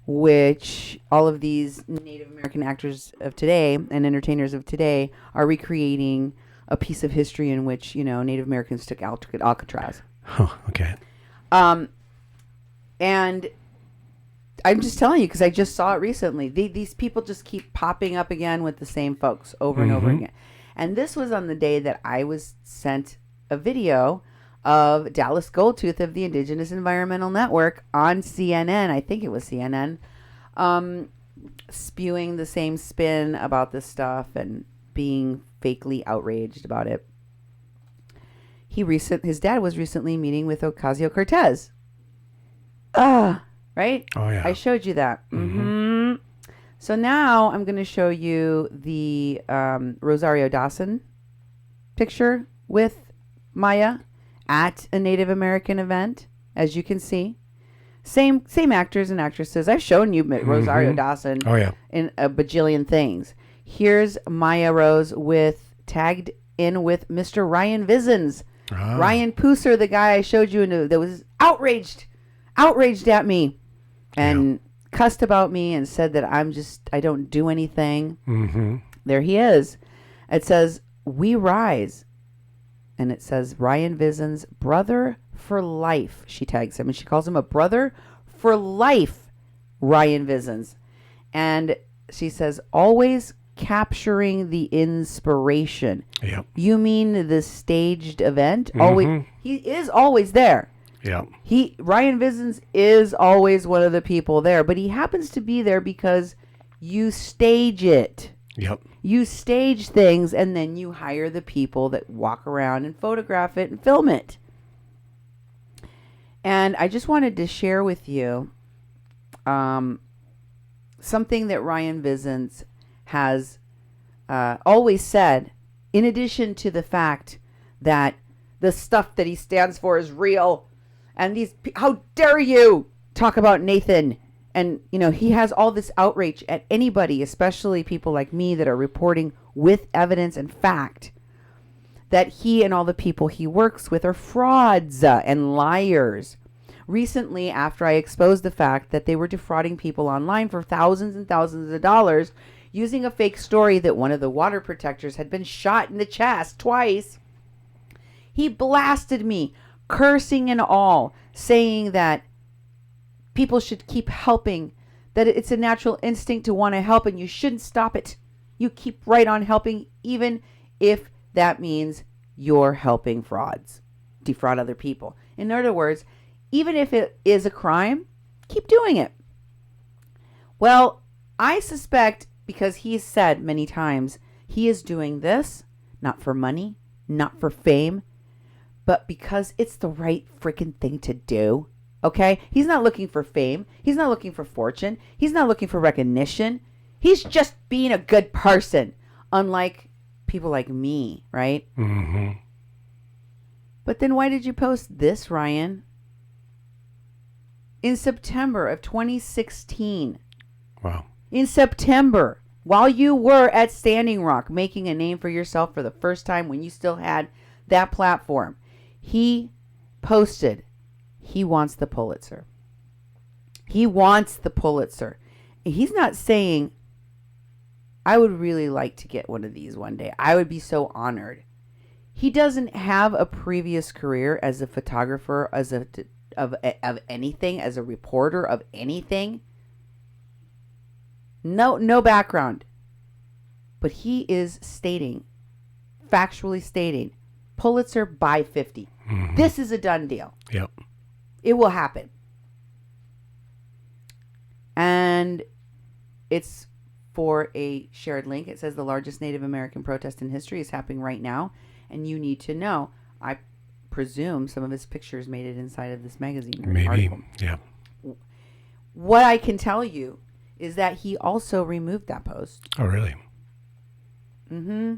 which all of these Native American actors of today and entertainers of today are recreating a piece of history in which, Native Americans took Alcatraz. Oh, okay. And I'm just telling you because I just saw it recently. These people just keep popping up again with the same folks over and over again. And this was on the day that I was sent a video of Dallas Goldtooth of the Indigenous Environmental Network on CNN. I think it was CNN, spewing the same spin about this stuff and being fakely outraged about it. His dad was recently meeting with Ocasio-Cortez. Right? Oh, yeah. I showed you that. So now I'm going to show you the Rosario Dawson picture with Maya at a Native American event, as you can see. Same actors and actresses. I've shown you Rosario Dawson in a bajillion things. Here's Maya Rose tagged in with Mr. Ryan Vizens. Ryan Pooser, the guy I showed you that was outraged at me and cussed about me and said that I don't do anything. There he is. It says, "We rise." And it says, Ryan Vizens, brother for life. She tags him and she calls him a brother for life, Ryan Vizens. And she says, always capturing the inspiration. Yep. You mean the staged event? Always, he is always there. Yeah. Ryan Vizens is always one of the people there, but he happens to be there because you stage it. Yep. You stage things and then you hire the people that walk around and photograph it and film it. And I just wanted to share with you something that Ryan Vizens has always said, in addition to the fact that the stuff that he stands for is real. And how dare you talk about Nathan? And, he has all this outrage at anybody, especially people like me that are reporting with evidence and fact that he and all the people he works with are frauds and liars. Recently, after I exposed the fact that they were defrauding people online for thousands and thousands of dollars using a fake story that one of the water protectors had been shot in the chest twice, he blasted me, cursing and all, saying that people should keep helping, that it's a natural instinct to want to help and you shouldn't stop it. You keep right on helping, even if that means you're helping defraud other people. In other words, even if it is a crime, keep doing it. Well, I suspect, because he's said many times, he is doing this not for money, not for fame, but because it's the right freaking thing to do. Okay? He's not looking for fame. He's not looking for fortune. He's not looking for recognition. He's just being a good person, unlike people like me, right? Mm-hmm. But then why did you post this, Ryan? In September of 2016. Wow. In September, while you were at Standing Rock making a name for yourself for the first time when you still had that platform, he posted, he wants the Pulitzer. He wants the Pulitzer. And he's not saying, I would really like to get one of these one day. I would be so honored. He doesn't have a previous career as a photographer, of anything, as a reporter of anything. No background. But he is factually stating, Pulitzer by 50. Mm-hmm. This is a done deal. Yep. It will happen. And it's for a shared link. It says the largest Native American protest in history is happening right now. And you need to know, I presume some of his pictures made it inside of this magazine. Maybe, article. Yeah. What I can tell you is that he also removed that post. Oh, really? Mm-hmm.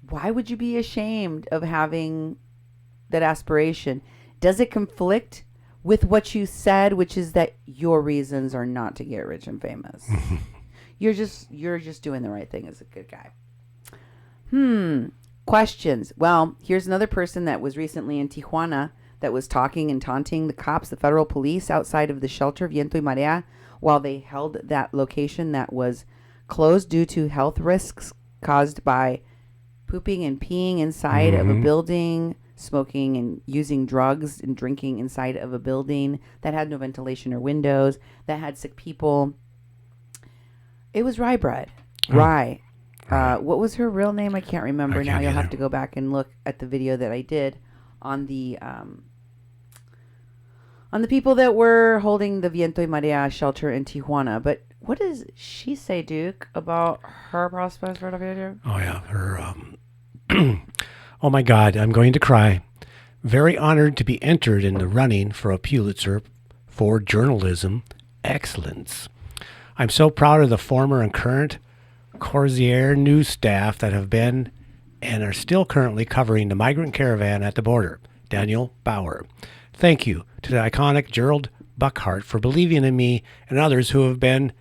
Why would you be ashamed of having that aspiration? Does it conflict with what you said, which is that your reasons are not to get rich and famous? You're just doing the right thing as a good guy. Questions. Well, here's another person that was recently in Tijuana that was talking and taunting the cops, the federal police, outside of the shelter Viento y Marea, while they held that location that was closed due to health risks caused by pooping and peeing inside of a building, smoking and using drugs and drinking inside of a building that had no ventilation or windows, that had sick people. It was Rye Bread. Rye. What was her real name? I can't remember now. You'll have to go back and look at the video that I did on the people that were holding the Viento y Marea shelter in Tijuana. But what does she say, Duke, about her prospects for the future? Oh, yeah. Her, oh, my God. I'm going to cry. Very honored to be entered in the running for a Pulitzer for journalism excellence. I'm so proud of the former and current Corsair news staff that have been and are still currently covering the migrant caravan at the border. Daniel Bauer. Thank you to the iconic Gerald Buckhart for believing in me and others who have been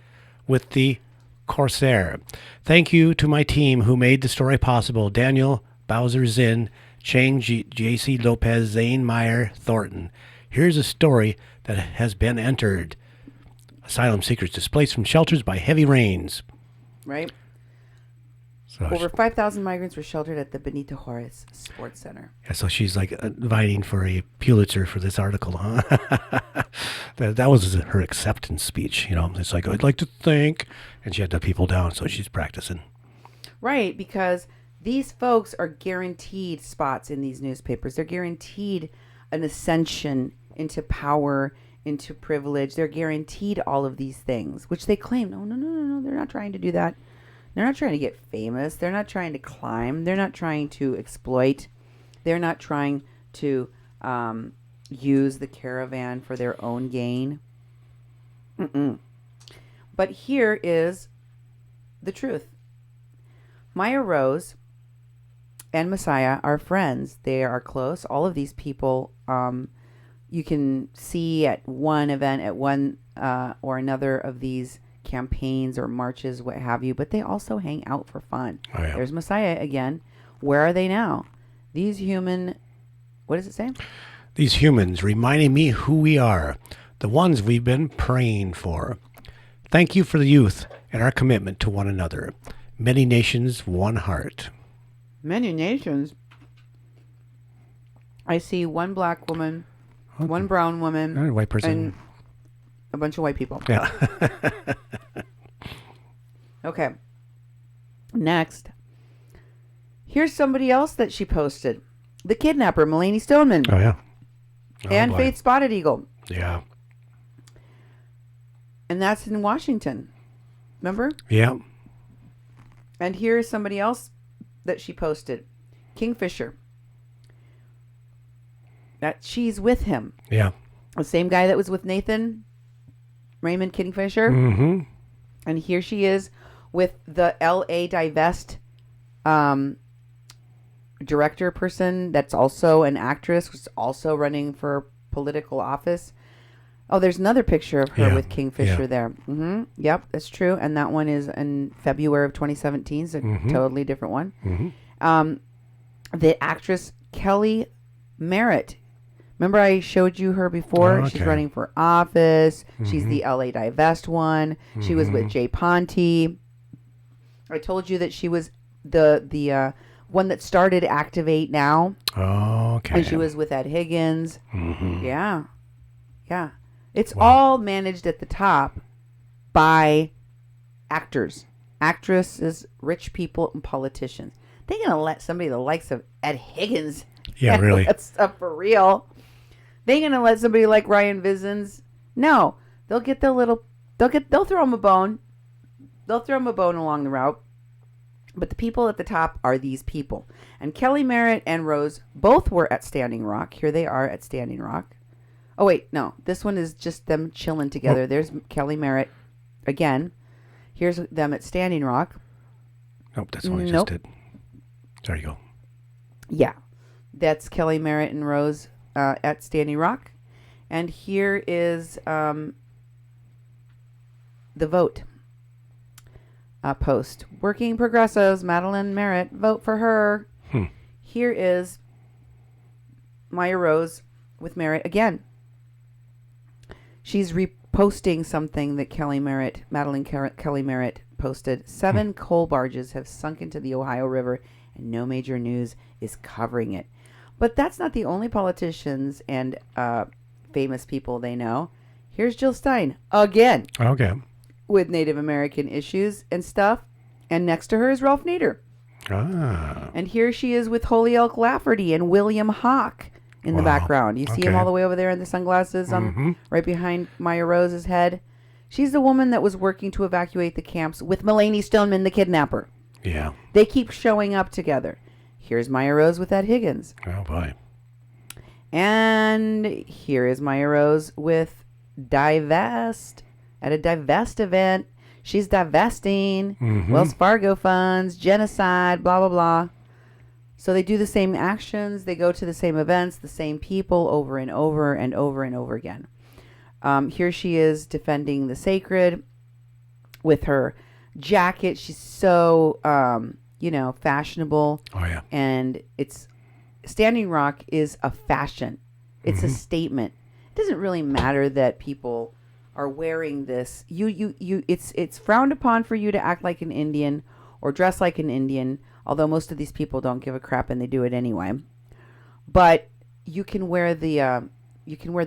with the Corsair. Thank you to my team who made the story possible. Daniel, Bowser Zinn, Chang, J.C. Lopez, Zane Meyer, Thornton. Here's a story that has been entered. Asylum seekers displaced from shelters by heavy rains. Right. So over 5,000 migrants were sheltered at the Benito Juarez Sports Center. Yeah, so she's like vying for a Pulitzer for this article, huh? that was her acceptance speech. It's like, I'd like to thank, and she had the people down, so she's practicing. Right, because these folks are guaranteed spots in these newspapers. They're guaranteed an ascension into power, into privilege. They're guaranteed all of these things, which they claim, no, they're not trying to do that. They're not trying to get famous. They're not trying to climb. They're not trying to exploit. They're not trying to use the caravan for their own gain. But here is the truth. Maya Rose and Messiah are friends. They are close. All of these people you can see at one event, at one or another of these campaigns or marches, what have you, but they also hang out for fun. Oh, yeah. There's Messiah again. Where are they now? These human, what does it say? These humans reminding me who we are, the ones we've been praying for. Thank you for the youth and our commitment to one another. Many nations, one heart. Many nations. I see one black woman, one brown woman, A white person. and a bunch of white people. Yeah. Okay. Next. Here's somebody else that she posted. The kidnapper, Mulaney Stoneman. Oh, yeah. Oh, and boy. Faith Spotted Eagle. Yeah. And that's in Washington. Remember? Yeah. And here's somebody else that she posted. Kingfisher. That she's with him. Yeah. The same guy that was with Nathan Raymond Kingfisher. Mm-hmm. And here she is with the LA Divest director person that's also an actress, who's also running for political office. Oh, there's another picture of her with Kingfisher there. Yep, that's true. And that one is in February of 2017. It's a totally different one. The actress Kelly Merritt. Remember I showed you her before? Oh, okay. She's running for office. She's the LA Divest one. She was with Jay Ponte. I told you that she was the one that started Activate Now. Oh, okay. And she was with Ed Higgins. Yeah. Yeah. It's all managed at the top by actors, actresses, rich people, and politicians. They're going to let somebody the likes of Ed Higgins Yeah, really. that stuff for real. They're going to let somebody like Ryan Vizens. No. They'll get they'll throw him a bone. They'll throw him a bone along the route. But the people at the top are these people. And Kelly Merritt and Rose both were at Standing Rock. Here they are at Standing Rock. Oh, wait, no. This one is just them chilling together. There's Kelly Merritt again. Here's them at Standing Rock. Nope, that's the one I Nope. just did. There you go. Yeah. That's Kelly Merritt and Rose at Standing Rock. And here is the vote post. Working progressives, Madeline Merritt, vote for her. Here is Maya Rose with Merritt again. She's reposting something that Madeline Kelly Merritt posted. 7 coal barges have sunk into the Ohio River, and no major news is covering it. But that's not the only politicians and famous people they know. Here's Jill Stein again Okay. with Native American issues and stuff. And next to her is Ralph Nader. Ah. And here she is with Holyoke Lafferty and William Hawk in the background. You see him Okay. all the way over there in the sunglasses right behind Maya Rose's head. She's the woman that was working to evacuate the camps with Mulaney Stoneman, the kidnapper. Yeah. They keep showing up together. Here's Maya Rose with Ed Higgins. Oh, boy. And here is Maya Rose with Divest at a Divest event. She's divesting Wells Fargo funds, genocide, blah, blah, blah. So they do the same actions. They go to the same events, the same people over and over and over and over again. Here she is defending the sacred with her jacket. She's so, fashionable. Oh, yeah. And Standing Rock is a fashion. It's a statement. It doesn't really matter that people are wearing this. It's frowned upon for you to act like an Indian or dress like an Indian, although most of these people don't give a crap and they do it anyway. But you can wear the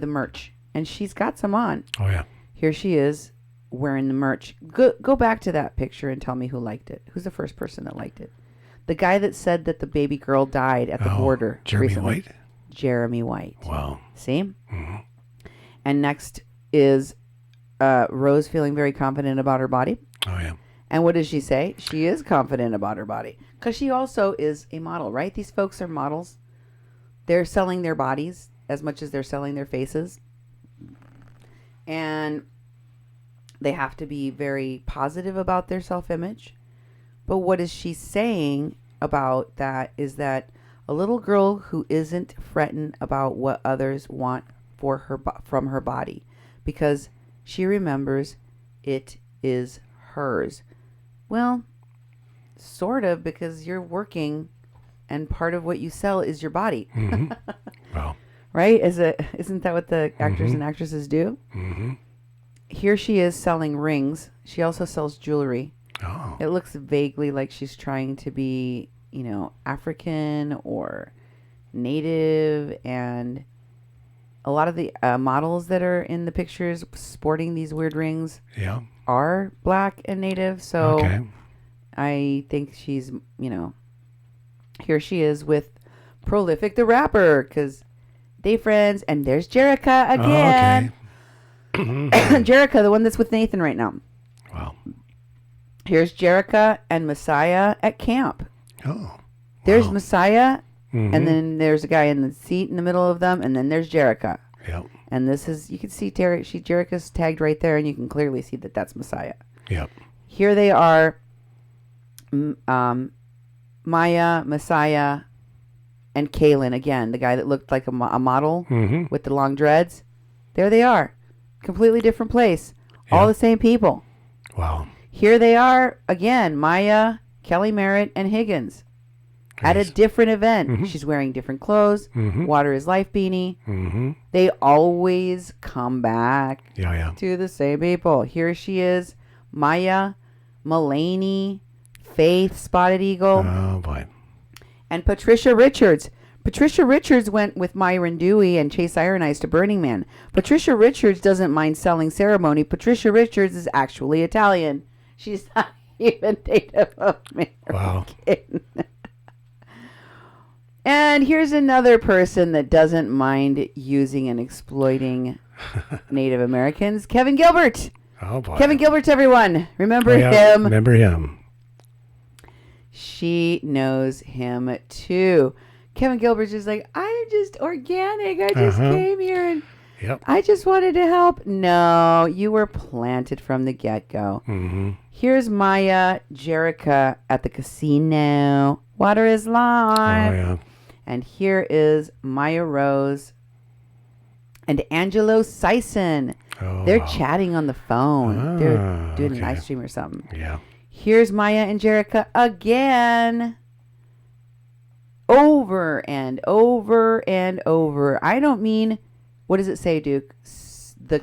merch, and she's got some on. Oh, yeah. Here she is wearing the merch. Go back to that picture and tell me who liked it. Who's the first person that liked it? The guy that said that the baby girl died at the border. Jeremy recently. White? Jeremy White. Wow. See? And next is Rose feeling very confident about her body. Oh, yeah. And what does she say? She is confident about her body. Because she also is a model, right? These folks are models. They're selling their bodies. as much as they're selling their faces. And they have to be very positive about their self-image. But what is she saying about that is that a little girl who isn't fretting about what others want for her from her body, because she remembers it is hers. Well, sort of, because you're working and part of what you sell is your body. Mm-hmm. Wow. Right? Isn't that what the actors and actresses do? Mm-hmm. Here she is selling rings. She also sells jewelry. Oh. It looks vaguely like she's trying to be, African or native. And a lot of the models that are in the pictures sporting these weird rings are black and native. So Okay. I think she's, here she is with Prolific the Rapper, because they friends. And there's Jerica again. Oh, okay. Jerica, the one that's with Nathan right now. Wow. Here's Jerica and Messiah at camp. Oh. There's Wow. Messiah, Mm-hmm. and then there's a guy in the seat in the middle of them, and then there's Jerica. Yep. And this is, you can see Jerica's tagged right there, and you can clearly see that that's Messiah. Yep. Here they are, Maya, Messiah, and Kaylin again, the guy that looked like a model Mm-hmm. with the long dreads. There they are. Completely different place. All the same people. Wow. Here they are again, Maya, Kelly Merritt, and Higgins at a Nice. different event. Mhm. She's wearing different clothes. Mhm. Water is life beanie. Mm-hmm. They always come back Yeah. to the same people. Here she is, Maya, Mulaney, Faith, Spotted Eagle, Oh boy. and Patricia Richards. Patricia Richards went with Myron Dewey and Chase Iron Eyes to Burning Man. Patricia Richards doesn't mind selling ceremony. Patricia Richards is actually Italian. She's not even Native American. Wow. And here's another person that doesn't mind using and exploiting Native Americans. Kevin Gilbert. Oh boy. Kevin Gilbert, everyone. Remember Oh, yeah. him? Remember him. She knows him too. Kevin Gilbert's just like, I'm just organic. I just came here and Yep. I just wanted to help. No, you were planted from the get-go. Mm-hmm. Here's Maya Jerica at the casino. Water is Oh life. yeah. And here is Maya Rose and Angelo Sison. Oh. They're wow. chatting on the phone. They're Ah, doing a okay. live stream or something. Yeah. Here's Maya and Jerica again. Over and over and over. I don't mean, what does it say, Duke? The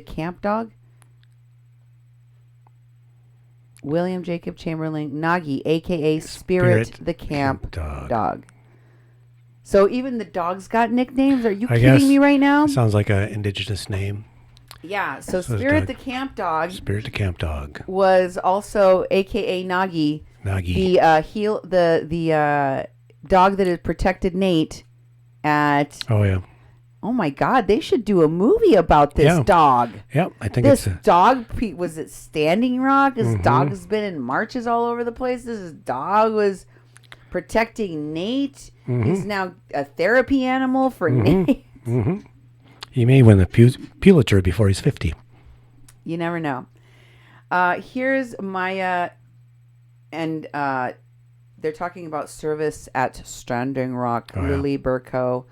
camp dog? William Jacob Chamberlain Nagy, a.k.a. Spirit the camp dog. So even the dogs got nicknames? Are you kidding me right now? Sounds like an indigenous name. Yeah, so So Spirit dog. the camp dog Spirit the camp dog. was also a.k.a. Nagy. Nagi. The dog that had protected Nate at, Oh yeah. oh my God, they should do a movie about this Yeah. dog. Yep. I think This it's. dog, was it Standing Rock? This Mhm. dog has been in marches all over the place. This dog was protecting Nate. Mhm. He's now a therapy animal for Nate. Mm-hmm. He may win the Pulitzer before he's 50. You never know. Here's Maya, and they're talking about service at Standing Rock. Oh, yeah. Lily Burko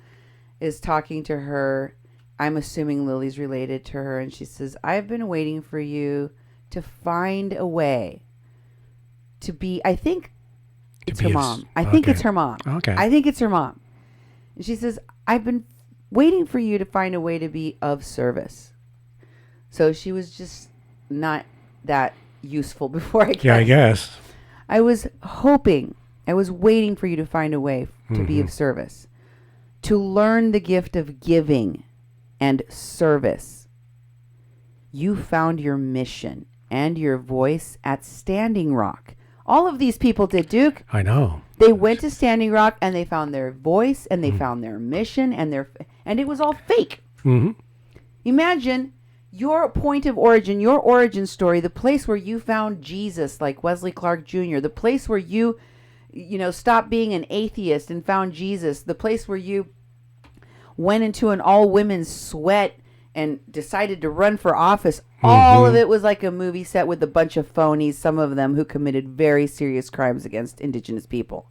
is talking to her. I'm assuming Lily's related to her, and she says, I've been waiting for you to find a way to be, I think it's her mom. I think it's her mom. Okay. I think it's her mom. And she says, I've been waiting for you to find a way to be of service. So she was just not that useful before, I guess. Yeah, I guess. I was hoping, I was waiting for you to find a way to be of service, to learn the gift of giving and service. You found your mission and your voice at Standing Rock. All of these people did, Duke. I know. They went to Standing Rock and they found their voice and they found their mission and it was all fake. Mm-hmm. Imagine your point of origin, your origin story, the place where you found Jesus, like Wesley Clark Jr., the place where you stopped being an atheist and found Jesus, the place where you went into an all-women's sweat and decided to run for office. All of it was like a movie set with a bunch of phonies, some of them who committed very serious crimes against indigenous people.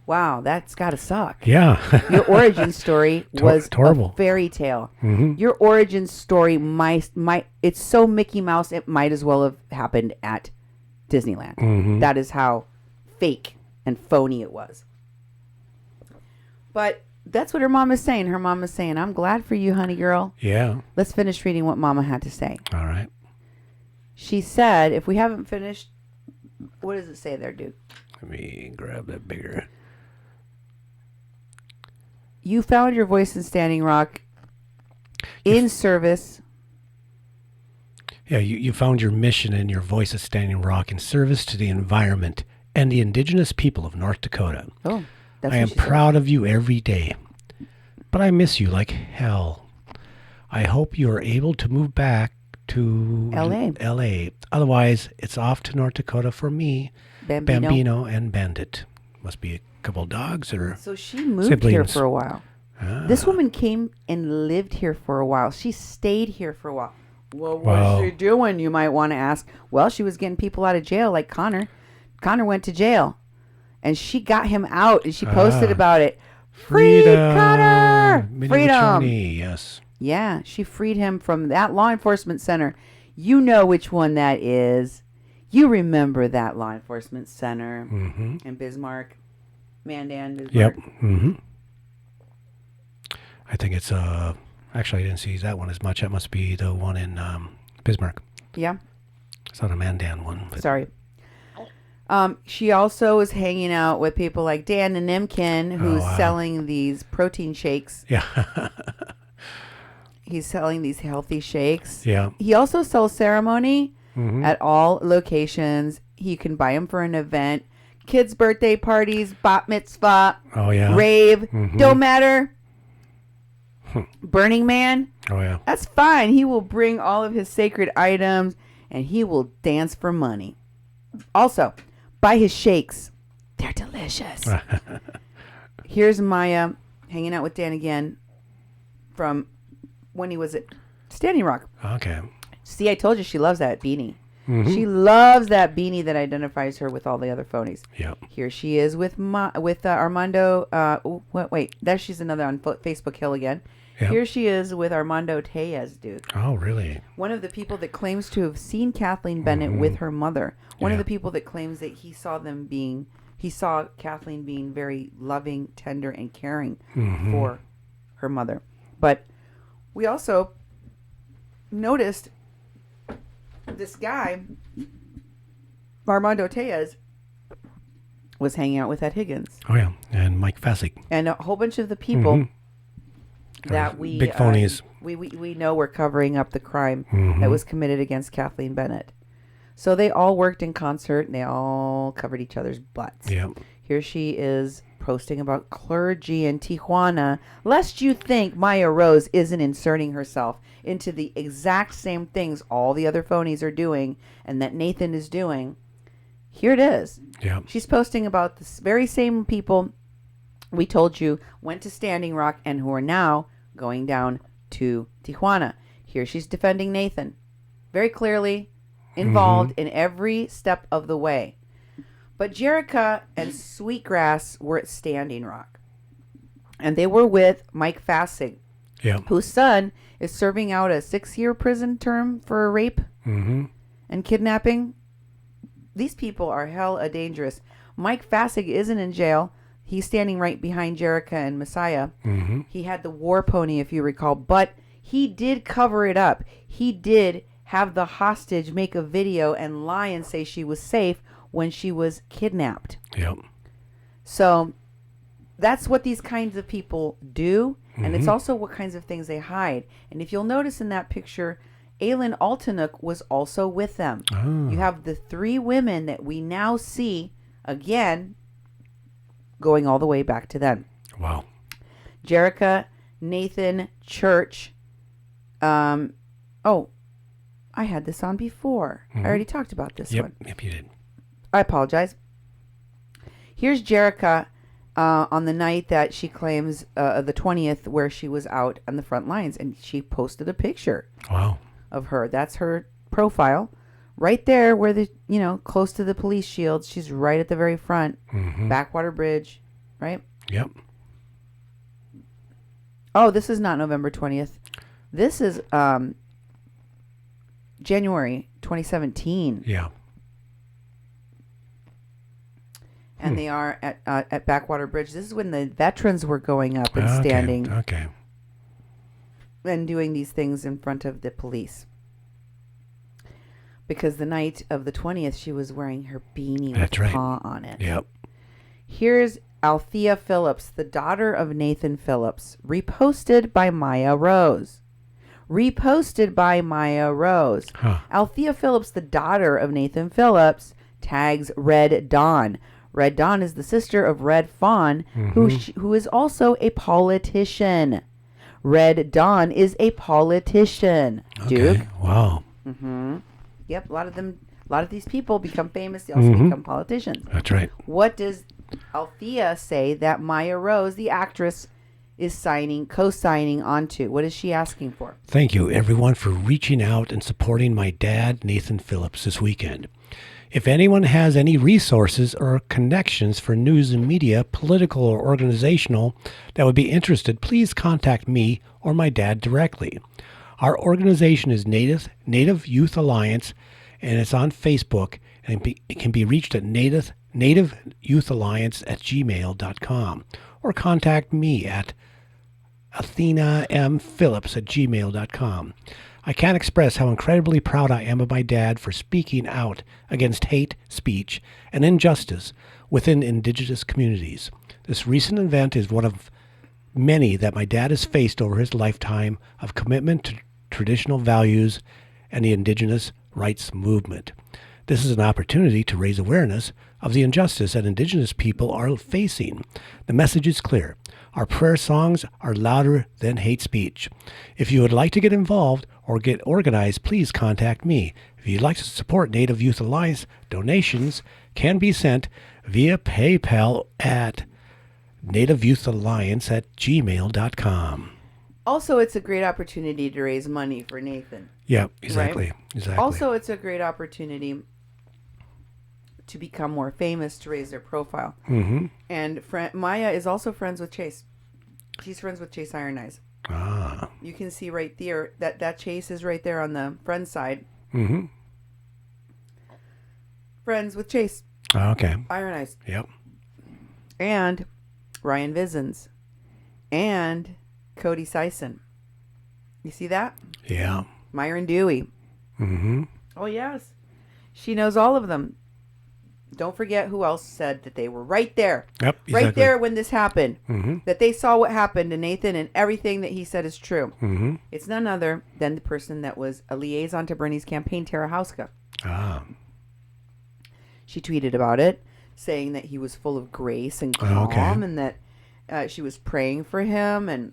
Wow, that's got to suck. Yeah. Your origin story was horrible. a fairy tale. Your origin story might it's so Mickey Mouse, it might as well have happened at Disneyland. That is how fake and phony it was. But that's what her mom is saying. Her mom is saying, I'm glad for you, honey girl. Yeah. Let's finish reading what Mama had to say. All right. She said, if we haven't finished, what does it say there, Duke? Let me grab that bigger. You found your voice in Standing Rock in service. Yeah, you found your mission and your voice at Standing Rock in service to the environment and the indigenous people of North Dakota. Oh, that's I what am she said. proud of you every day, but I miss you like hell. I hope you are able to move back to LA. Otherwise, it's off to North Dakota for me, Bambino and Bandit. Must be a couple dogs or So she moved siblings. here for a while. This woman came and lived here for a while. She stayed here for a while. Well, what's she doing, you might want to ask. Well, she was getting people out of jail like Connor. Connor went to jail. And she got him out, and she posted about it. Free Connor! Freedom! Yes. Yeah, she freed him from that law enforcement center. You know which one that is. You remember that law enforcement center in Bismarck. Mandan, Bismarck. Yep. I think it's, actually I didn't see that one as much. That must be the one in Bismarck. Yeah. It's not a Mandan one. But Sorry. She also was hanging out with people like Dan and Nimkin, who's selling these protein shakes. Yeah. He's selling these healthy shakes. Yeah. He also sells ceremony at all locations. You can buy them for an event. Kids' birthday parties, bat mitzvah, rave, don't matter. Burning Man. Oh, yeah. That's fine. He will bring all of his sacred items and he will dance for money. Also, buy his shakes. They're delicious. Here's Maya hanging out with Dan again from when he was at Standing Rock. Okay. See, I told you she loves that beanie. She loves that beanie that identifies her with all the other phonies. Yep. Here she is with Armando. Wait, there she's another on Facebook Hill again. Yep. Here she is with Armando Tellez, dude. Oh, really? One of the people that claims to have seen Kathleen Bennett with her mother. One of the people that claims that he saw Kathleen being very loving, tender, and caring for her mother. But we also noticed this guy, Armando Tellez, was hanging out with Ed Higgins. Oh, yeah. And Mike Fassig. And a whole bunch of the people that we big phonies. We know were covering up the crime that was committed against Kathleen Bennett. So they all worked in concert and they all covered each other's butts. Yeah. Here she is posting about clergy in Tijuana, lest you think Maya Rose isn't inserting herself into the exact same things all the other phonies are doing and that Nathan is doing. Here it is. Yeah. She's posting about the very same people we told you went to Standing Rock and who are now going down to Tijuana. Here she's defending Nathan. Very clearly involved in every step of the way. But Jerica and Sweetgrass were at Standing Rock. And they were with Mike Fassig, whose son is serving out a 6-year prison term for rape and kidnapping. These people are hella dangerous. Mike Fassig isn't in jail. He's standing right behind Jerica and Messiah. He had the war pony, if you recall, but he did cover it up. He did have the hostage make a video and lie and say she was safe when she was kidnapped. Yep. So that's what these kinds of people do, and it's also what kinds of things they hide. And if you'll notice in that picture, Aylin Altanuk was also with them. You have the 3 women that we now see again going all the way back to them. Wow. Jerica, Nathan, Church. I had this on before. I already talked about this one. Yep, you did. I apologize. Here's Jerica on the night that she claims the 20th, where she was out on the front lines, and she posted a picture Wow. of her. That's her profile, right there where close to the police shields. She's right at the very front, Backwater Bridge, right? Yep. Oh, this is not November 20th. This is January 2017. Yeah. And they are at Backwater Bridge. This is when the veterans were going up and standing Okay. and doing these things in front of the police. Because the night of the 20th, she was wearing her beanie with That's right. paw on it. Yep. Here's Althea Phillips, the daughter of Nathan Phillips, reposted by Maya Rose. Reposted by Maya Rose. Huh. Althea Phillips, the daughter of Nathan Phillips, tags Red Dawn. Red Dawn is the sister of Red Fawn, who is also a politician. Red Dawn is a politician. Okay. Duke. Wow. Yep, a lot of these people become famous. They also become politicians. That's right. What does Althea say that Maya Rose, the actress, is co-signing onto? What is she asking for? Thank you, everyone, for reaching out and supporting my dad, Nathan Phillips, this weekend. If anyone has any resources or connections for news and media, political or organizational, that would be interested, please contact me or my dad directly. Our organization is Native Youth Alliance, and it's on Facebook, and it can be reached at nativeyouthAlliance@gmail.com, or contact me at athenamphillips@gmail.com. I can't express how incredibly proud I am of my dad for speaking out against hate speech and injustice within Indigenous communities. This recent event is one of many that my dad has faced over his lifetime of commitment to traditional values and the Indigenous rights movement. This is an opportunity to raise awareness of the injustice that Indigenous people are facing. The message is clear. Our prayer songs are louder than hate speech. If you would like to get involved or get organized, please contact me. If you'd like to support Native Youth Alliance, donations can be sent via PayPal at nativeyouthAlliance@gmail.com. Also, it's a great opportunity to raise money for Nathan. Yeah, exactly. Right? Exactly. Also, it's a great opportunity to become more famous, to raise their profile. And Maya is also friends with Chase. She's friends with Chase Iron Eyes. Ah. You can see right there that Chase is right there on the friend side. Friends with Chase. Okay. Iron Eyes. Yep. And Ryan Vizens. And Cody Sison. You see that? Yeah. Myron Dewey. Oh, yes. She knows all of them. Don't forget who else said that they were right there. Yep. Exactly. Right there when this happened. That they saw what happened to Nathan, and everything that he said is true. It's none other than the person that was a liaison to Bernie's campaign, Tara Houska. Ah. She tweeted about it, saying that he was full of grace and calm, and that she was praying for him, and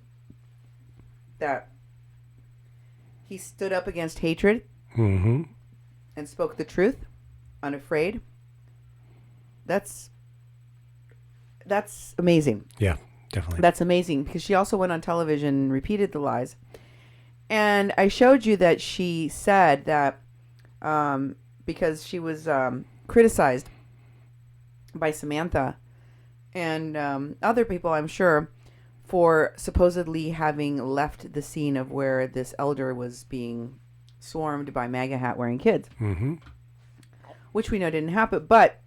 that he stood up against hatred and spoke the truth, unafraid. That's amazing. Yeah, definitely. That's amazing, because she also went on television and repeated the lies. And I showed you that she said that because she was criticized by Samantha and other people, I'm sure, for supposedly having left the scene of where this elder was being swarmed by MAGA hat wearing kids, which we know didn't happen. But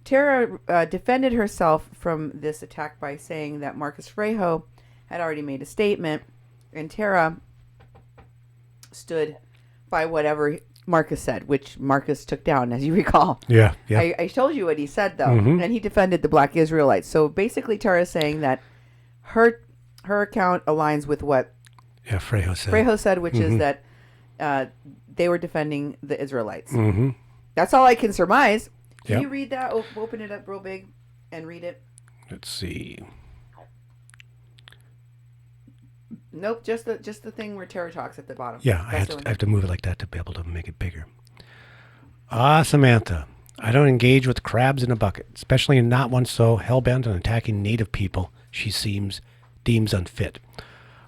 Tara defended herself from this attack by saying that Marcus Frejo had already made a statement, and Tara stood by whatever Marcus said, which Marcus took down, as you recall. Yeah. I told you what he said, though, and he defended the Black Israelites. So basically, Tara is saying that her account aligns with what Frejo said. which is that they were defending the Israelites. That's all I can surmise. Can you read that? Open it up real big and read it. Let's see. Nope, just the thing where Tara talks at the bottom. Yeah, I have to move it like that to be able to make it bigger. Ah, Samantha, I don't engage with crabs in a bucket, especially not one so hell-bent on attacking native people she deems unfit.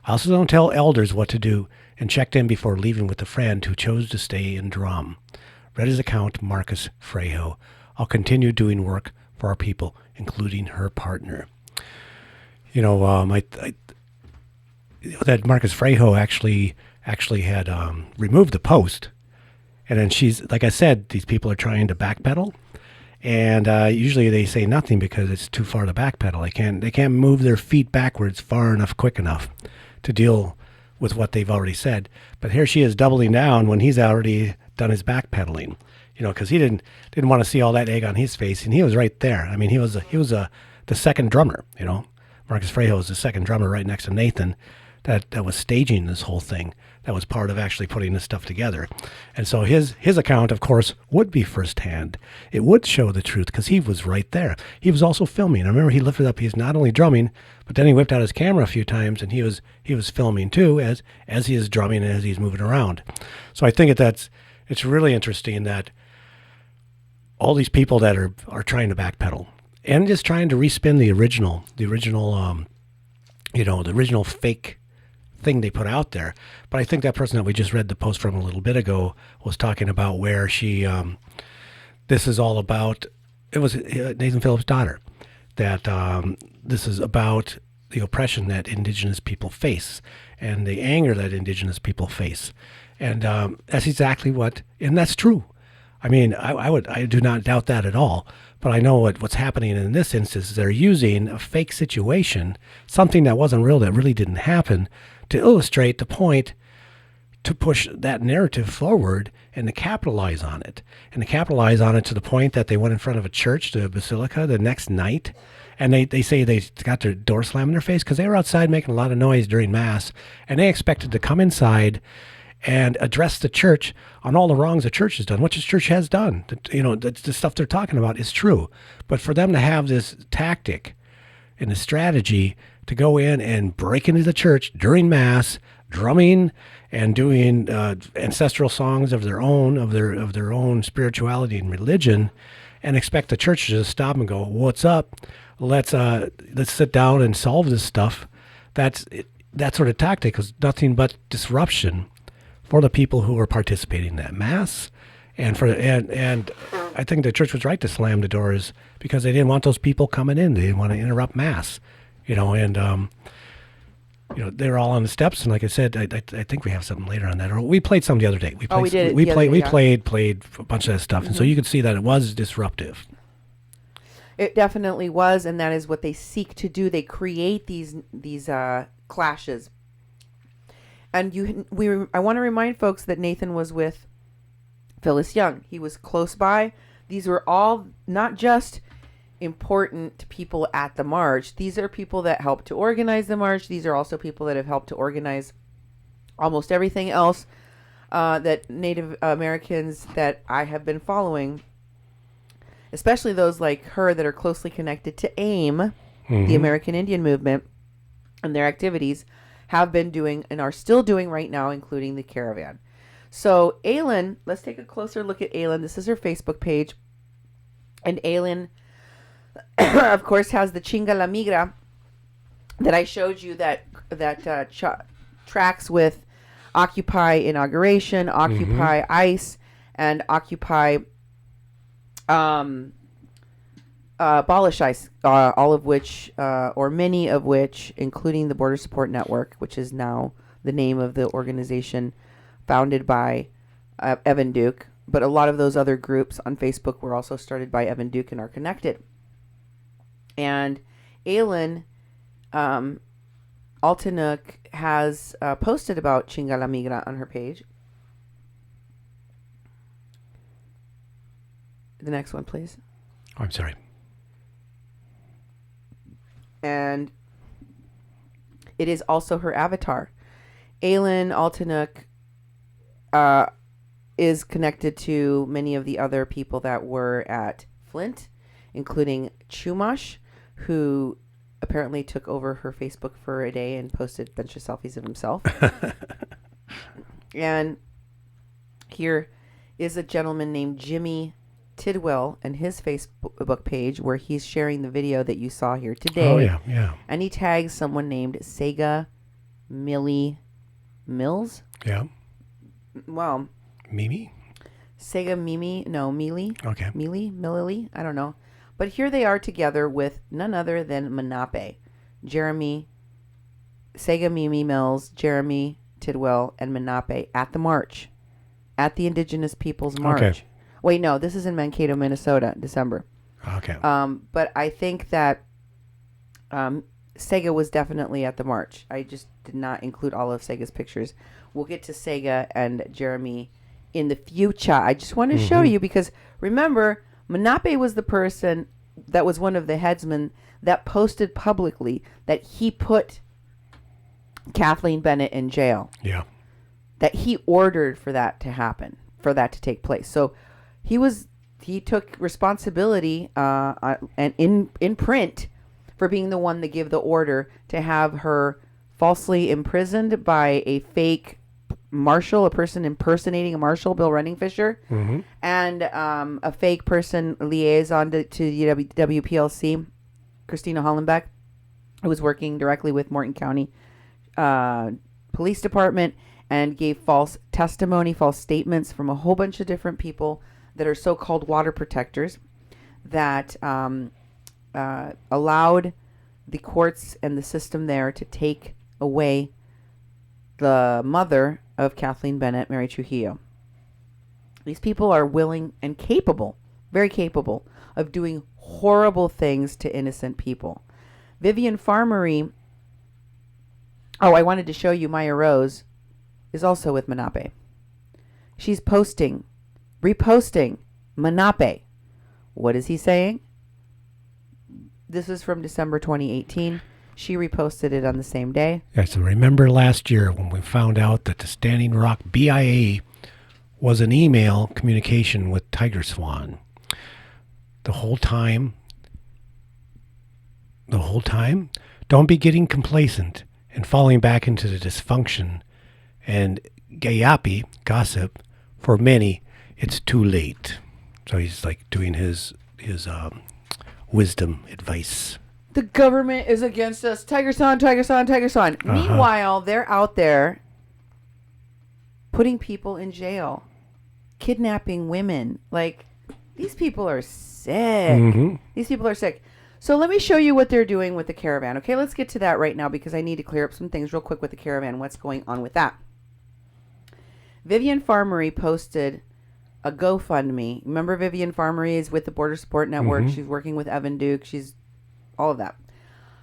I also don't tell elders what to do and checked in before leaving with a friend who chose to stay in Drum. Read his account, Marcus Frejo. I'll continue doing work for our people, including her partner. You know, that Marcus Frejo actually had removed the post. And then she's, like I said, these people are trying to backpedal. And usually they say nothing because it's too far to backpedal. They can't move their feet backwards far enough, quick enough to deal with what they've already said. But here she is doubling down when he's already done his backpedaling. You know, because he didn't want to see all that egg on his face, and he was right there. I mean, he was the second drummer. You know, Marcus Frejo was the second drummer right next to Nathan, that was staging this whole thing. That was part of actually putting this stuff together. And so his account, of course, would be firsthand. It would show the truth because he was right there. He was also filming. I remember he lifted up. He's not only drumming, but then he whipped out his camera a few times, and he was filming too as he is drumming and as he's moving around. So I think it's really interesting that all these people that are trying to backpedal and just trying to respin the original fake thing they put out there. But I think that person that we just read the post from a little bit ago was talking about where she, this is all about, it was Nathan Phillips' daughter, that this is about the oppression that Indigenous people face and the anger that Indigenous people face. And that's exactly and that's true. I mean, I do not doubt that at all. But I know what's happening in this instance is they're using a fake situation, something that wasn't real, that really didn't happen, to illustrate the point, to push that narrative forward and to capitalize on it. And to capitalize on it to the point that they went in front of a church, the basilica, the next night, and they say they got their door slammed in their face because they were outside making a lot of noise during Mass, and they expected to come inside and address the church on all the wrongs the church has done, which the church has done. The stuff they're talking about is true. But for them to have this tactic and the strategy to go in and break into the church during Mass, drumming and doing ancestral songs of their own spirituality and religion, and expect the church to just stop and go, "What's up? Let's sit down and solve this stuff." That sort of tactic was nothing but disruption for the people who were participating in that Mass, and I think the church was right to slam the doors because they didn't want those people coming in. They didn't want to interrupt Mass, and they're all on the steps. And like I said, I think we have something later on that. Or we played some the other day. We played a bunch of that stuff, and so you could see that it was disruptive. It definitely was, and that is what they seek to do. They create these clashes. And I want to remind folks that Nathan was with Phyllis Young. He was close by. These were all not just important people at the march. These are people that helped to organize the march. These are also people that have helped to organize almost everything else that Native Americans that I have been following, especially those like her that are closely connected to AIM, the American Indian Movement, and their activities have been doing and are still doing right now, including the caravan. So Aylin, let's take a closer look at Aylin. This is her Facebook page. And Aylin, of course, has the Chinga la Migra that I showed you that tracks with Occupy Inauguration, Occupy ICE, and Occupy Abolish ICE, all of which, or many of which, including the Border Support Network, which is now the name of the organization founded by Evan Duke. But a lot of those other groups on Facebook were also started by Evan Duke and are connected. And Aylin Altanuk has posted about Chinga la Migra on her page. The next one, please. Oh, I'm sorry. And it is also her avatar. Aylin Altanuk is connected to many of the other people that were at Flint, including Chumash, who apparently took over her Facebook for a day and posted a bunch of selfies of himself. And here is a gentleman named Jimmy Tidwell and his Facebook page where he's sharing the video that you saw here today. Oh, yeah, yeah. And he tags someone named Sega Millie Mills. Yeah. Well, Mimi? Sega Mimi, no, Mealy. Okay. Millie, I don't know. But here they are together with none other than Manape, Jeremy, Sega Mimi Mills, Jeremy Tidwell, and Manape at the march, at the Indigenous Peoples March. Okay. Wait, no, this is in Mankato, Minnesota, December. Okay. But I think that Sega was definitely at the march. I just did not include all of Sega's pictures. We'll get to Sega and Jeremy in the future. I just want to show you because remember, Manape was the person that was one of the headsmen that posted publicly that he put Kathleen Bennett in jail. Yeah. That he ordered for that to happen, for that to take place. So he took responsibility and in print for being the one that gave the order to have her falsely imprisoned by a fake marshal, a person impersonating a marshal, Bill Renningfisher, and a fake person liaison to the WPLC, Christina Hollenbeck, who was working directly with Morton County Police Department and gave false testimony, false statements from a whole bunch of different people that are so-called water protectors that allowed the courts and the system there to take away the mother of Kathleen Bennett, Mary Trujillo. These people are willing and capable, very capable, of doing horrible things to innocent people. Vivian Farmery, I wanted to show you Maya Rose, is also with Manape. She's reposting Manape. What is he saying? This is from December 2018. She reposted it on the same day. Yeah, so remember last year when we found out that the Standing Rock BIA was an email communication with Tiger Swan. The whole time, don't be getting complacent and falling back into the dysfunction and gayapi, gossip. For many, it's too late. So he's like doing his wisdom advice. The government is against us. Tiger Son, Tiger Son, Tiger Son. Meanwhile, they're out there putting people in jail, kidnapping women. Like, these people are sick. These people are sick. So let me show you what they're doing with the caravan. Okay, let's get to that right now because I need to clear up some things real quick with the caravan. What's going on with that? Vivian Farmery posted a GoFundMe. Remember Vivian Farmery is with the Border Support Network. She's working with Evan Duke. She's all of that.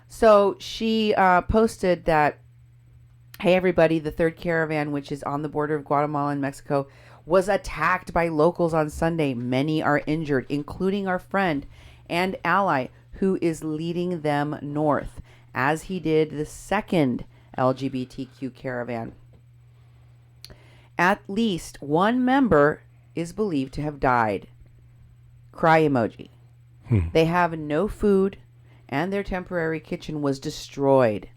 So she posted that, hey, everybody, the third caravan, which is on the border of Guatemala and Mexico, was attacked by locals on Sunday. Many are injured, including our friend and ally who is leading them north, as he did the second LGBTQ caravan. At least one member is believed to have died. Cry emoji. They have no food, and their temporary kitchen was destroyed.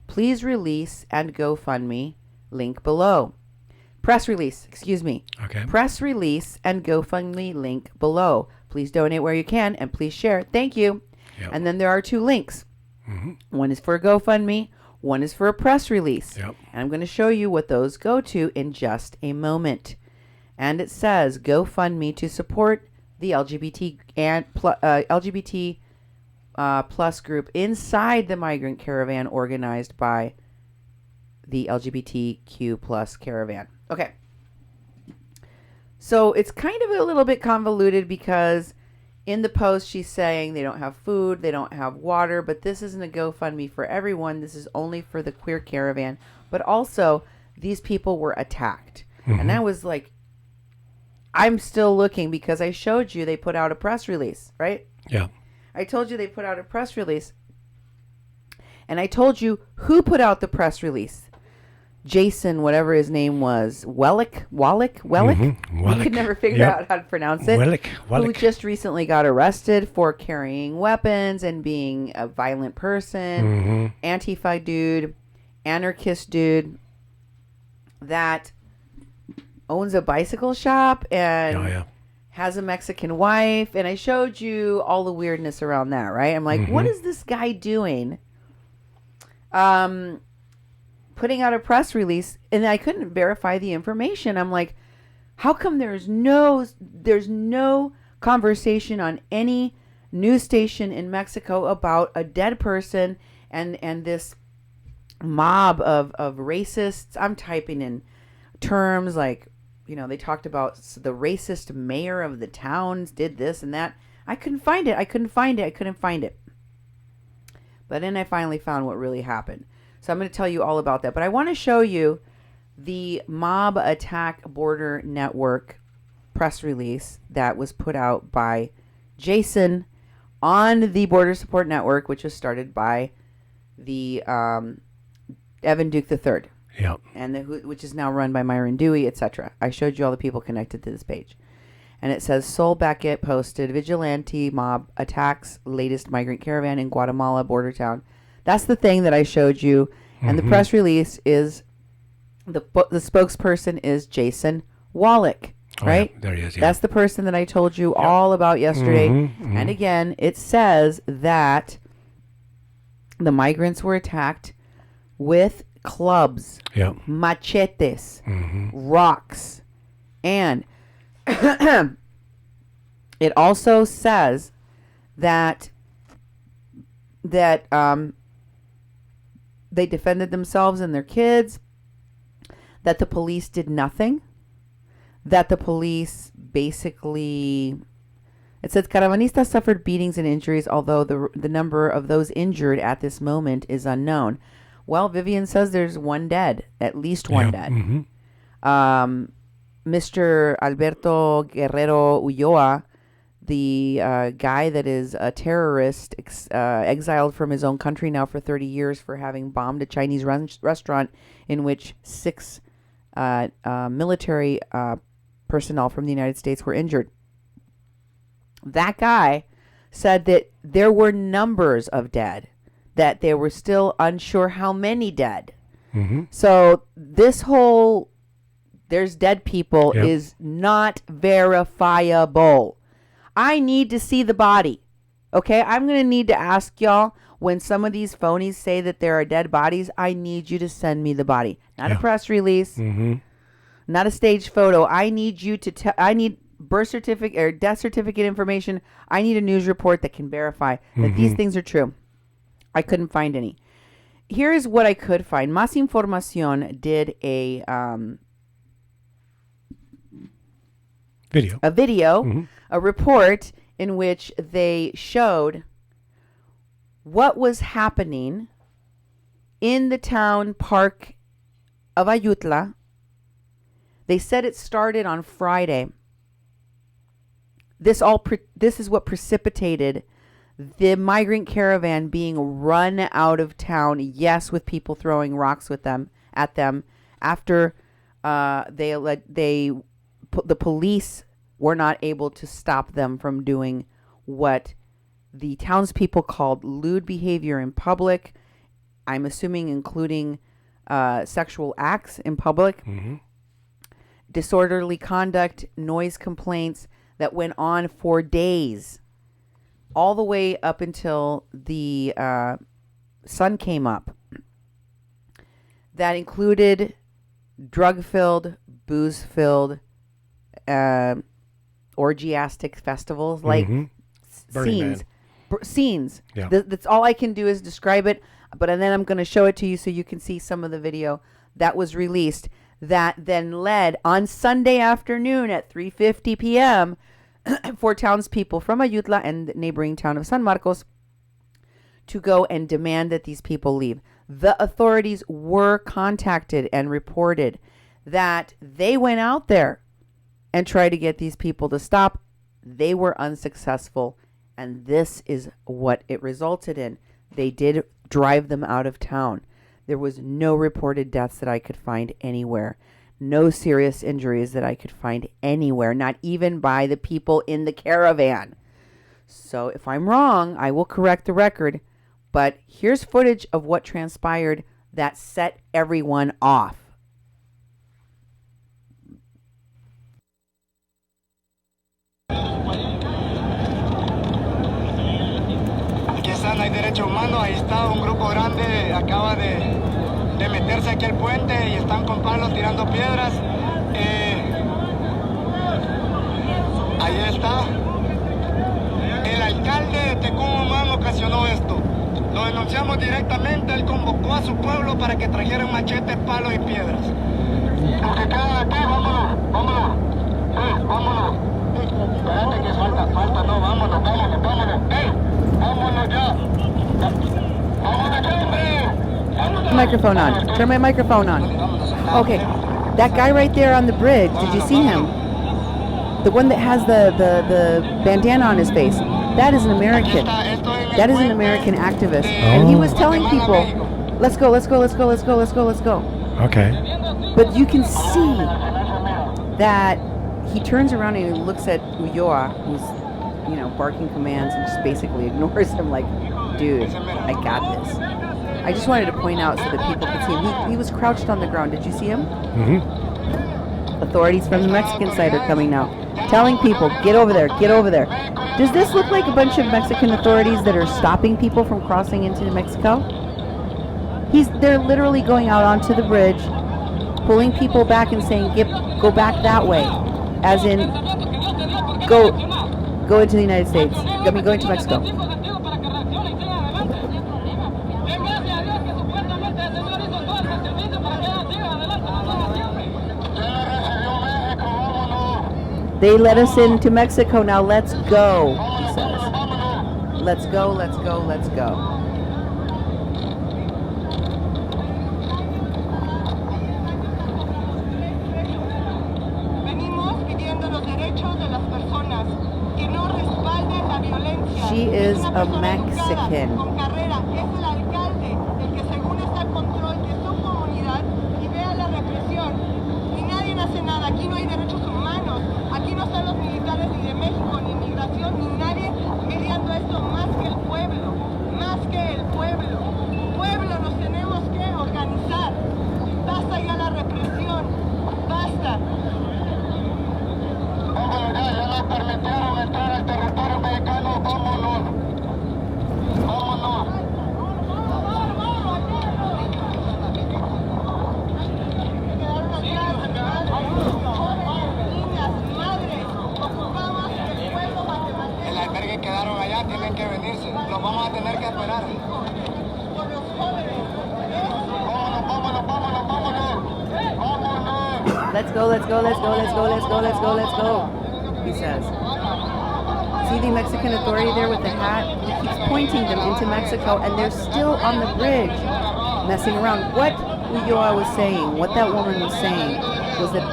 Please release and GoFundMe, link below. Press release, excuse me. Okay. Press release and GoFundMe link below. Please donate where you can and please share. Thank you. Yep. And then there are two links. One is for a GoFundMe. One is for a press release. Yep. And I'm going to show you what those go to in just a moment. And it says GoFundMe to support the LGBT and LGBT plus group inside the migrant caravan organized by the LGBTQ plus caravan. Okay. So it's kind of a little bit convoluted because in the post she's saying they don't have food, they don't have water, but this isn't a GoFundMe for everyone. This is only for the queer caravan. But also, these people were attacked. And I was like, I'm still looking because I showed you they put out a press release, right? Yeah. I told you they put out a press release. And I told you who put out the press release. Jason, whatever his name was, Wellick. We could never figure out how to pronounce it. Wellick. Who just recently got arrested for carrying weapons and being a violent person. Antifa dude, anarchist dude that owns a bicycle shop and has a Mexican wife, and I showed you all the weirdness around that, right? I'm like, what is this guy doing? Putting out a press release, and I couldn't verify the information. I'm like, how come there's no conversation on any news station in Mexico about a dead person and this mob of racists? I'm typing in terms like, they talked about the racist mayor of the towns did this and that. I couldn't find it. But then I finally found what really happened. So I'm going to tell you all about that. But I want to show you the Mob Attack Border Network press release that was put out by Jason on the Border Support Network, which was started by the Evan Duke III. Yeah. And which is now run by Myron Dewey, etc. I showed you all the people connected to this page. And it says, Sol Beckett posted, vigilante mob attacks latest migrant caravan in Guatemala border town. That's the thing that I showed you. And the press release is, the spokesperson is Jason Wallach, right? Yeah, there he is, yeah. That's the person that I told you all about yesterday. And again, it says that the migrants were attacked with clubs, machetes, rocks, and it also says that they defended themselves and their kids, that the police did nothing, that the police basically, it says Caravanistas suffered beatings and injuries, although the number of those injured at this moment is unknown. Well, Vivian says there's one dead, at least one dead. Mr. Alberto Guerrero Ulloa, the guy that is a terrorist, exiled from his own country now for 30 years for having bombed a Chinese restaurant in which 6 military personnel from the United States were injured. That guy said that there were numbers of dead, that they were still unsure how many dead. So this whole there's dead people is not verifiable. I need to see the body. Okay, I'm going to need to ask y'all, when some of these phonies say that there are dead bodies, I need you to send me the body. Not a press release, not a staged photo. I need you to I need birth certificate or death certificate information. I need a news report that can verify that these things are true. I couldn't find any. Here is what I could find. Más Información did a video, a report in which they showed what was happening in the town park of Ayutla. They said it started on Friday. This is what precipitated the migrant caravan being run out of town. Yes, with people throwing rocks at them after the police were not able to stop them from doing what the townspeople called lewd behavior in public. I'm assuming including sexual acts in public, disorderly conduct, noise complaints that went on for days, all the way up until the sun came up. That included drug-filled, booze-filled, orgiastic festivals, like scenes. Yeah. That's all I can do is describe it, but then I'm going to show it to you so you can see some of the video that was released that then led on Sunday afternoon at 3:50 p.m. for townspeople from Ayutla and the neighboring town of San Marcos to go and demand that these people leave. The authorities were contacted and reported that they went out there and tried to get these people to stop. They were unsuccessful, and this is what it resulted in. They did drive them out of town. There was no reported deaths that I could find anywhere. No serious injuries that I could find anywhere, not even by the people in the caravan. So if I'm wrong, I will correct the record. But here's footage of what transpired that set everyone off. hay derechos humanos. Ahí está un grupo grande, acaba de meterse aquí al puente y están con palos tirando piedras. Ahí está. El alcalde de Tecumumán ocasionó esto. Lo denunciamos directamente, él convocó a su pueblo para que trajeran machetes, palos y piedras. Los que quedan aquí, vámonos, vámonos. Vámonos. Espérate que falta, no, vámonos. Vámonos ya. Vámonos ya, hombre. Microphone on. Turn my microphone on. Okay. That guy right there on the bridge, did you see him? The one that has the bandana on his face. That is an American. That is an American activist. And he was telling people, let's go, let's go, let's go, let's go, let's go, let's go. Okay. But you can see that he turns around and he looks at Ulloa, who's, barking commands, and just basically ignores him like, dude, I got this. I just wanted to point out so that people could see him. He was crouched on the ground. Did you see him? Mm-hmm. Authorities from the Mexican side are coming now, telling people, get over there, get over there. Does this look like a bunch of Mexican authorities that are stopping people from crossing into Mexico? They're literally going out onto the bridge, pulling people back and saying, go back that way. As in, go into the United States. I mean, go into Mexico. They let us into Mexico, now let's go, he says. Let's go, let's go, let's go. She is a Mexican. Let's go, let's go, let's go, let's go, let's go, let's go, let's go, he says. See the Mexican authority there with the hat? He keeps pointing them into Mexico, and they're still on the bridge messing around. What Ulloa was saying, what that woman was saying, was that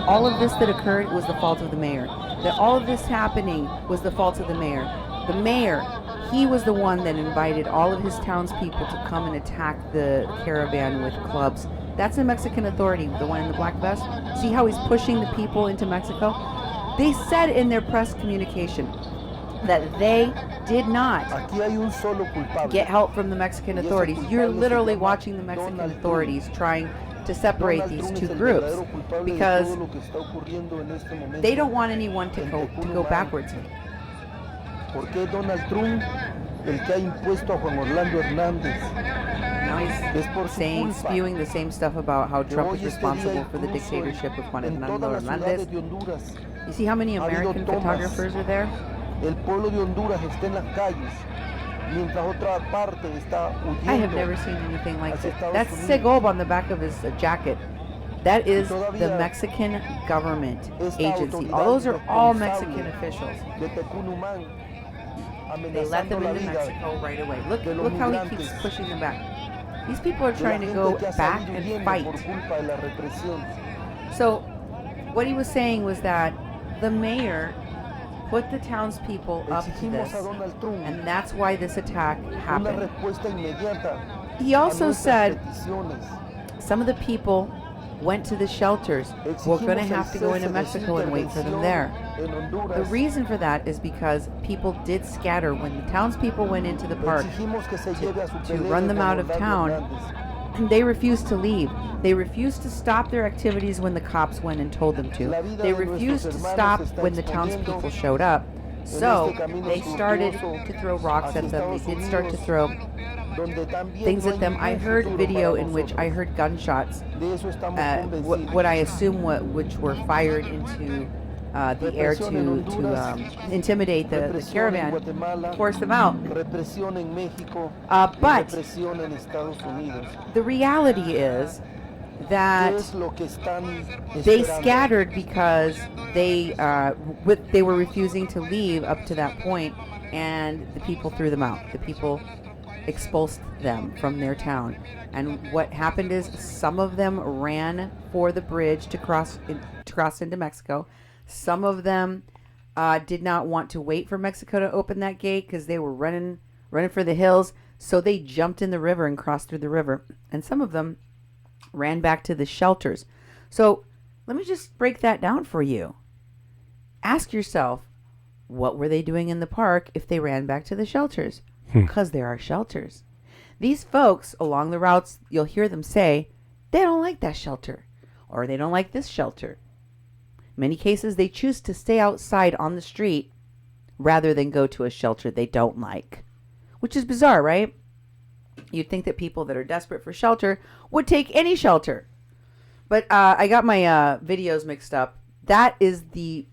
all of this that occurred was the fault of the mayor. That all of this happening was the fault of the mayor. The mayor, he was the one that invited all of his townspeople to come and attack the caravan with clubs. That's the Mexican authority, the one in the black vest. See how he's pushing the people into Mexico? They said in their press communication that they did not get help from the Mexican authorities. You're literally watching the Mexican authorities trying to separate these two groups because they don't want anyone to go backwards. Now he's spewing the same stuff about how Trump is responsible for the dictatorship of Juan Hernando Hernandez. You see how many American photographers are there? I have never seen anything like this. That's Segob on the back of his jacket. That is the Mexican government agency. All those are all Mexican officials. They let them into Mexico right away. Look how he keeps pushing them back. These people are trying to go back and fight. So what he was saying was that the mayor put the townspeople up to this, and that's why this attack happened. He also said some of the people went to the shelters. We're going to have to go into Mexico and wait for them there. The reason for that is because people did scatter when the townspeople went into the park to run them out of town. They refused to leave. They refused to stop their activities when the cops went and told them to. They refused to stop when the townspeople showed up. So they started to throw rocks at them. They did start to throw things at them. I heard video in which I heard gunshots, what I assume which were fired into the air to intimidate the caravan, force them out. But the reality is that they scattered because they were refusing to leave up to that point, and the people threw them out. The people expulsed them from their town. And what happened is some of them ran for the bridge to cross into Mexico. Some of them did not want to wait for Mexico to open that gate because they were running for the hills. So they jumped in the river and crossed through the river. And some of them ran back to the shelters. So let me just break that down for you. Ask yourself, what were they doing in the park if they ran back to the shelters? Because there are shelters. These folks along the routes, you'll hear them say, they don't like that shelter, or they don't like this shelter. In many cases, they choose to stay outside on the street rather than go to a shelter they don't like, which is bizarre, right? You'd think that people that are desperate for shelter would take any shelter. But I got my videos mixed up. That is the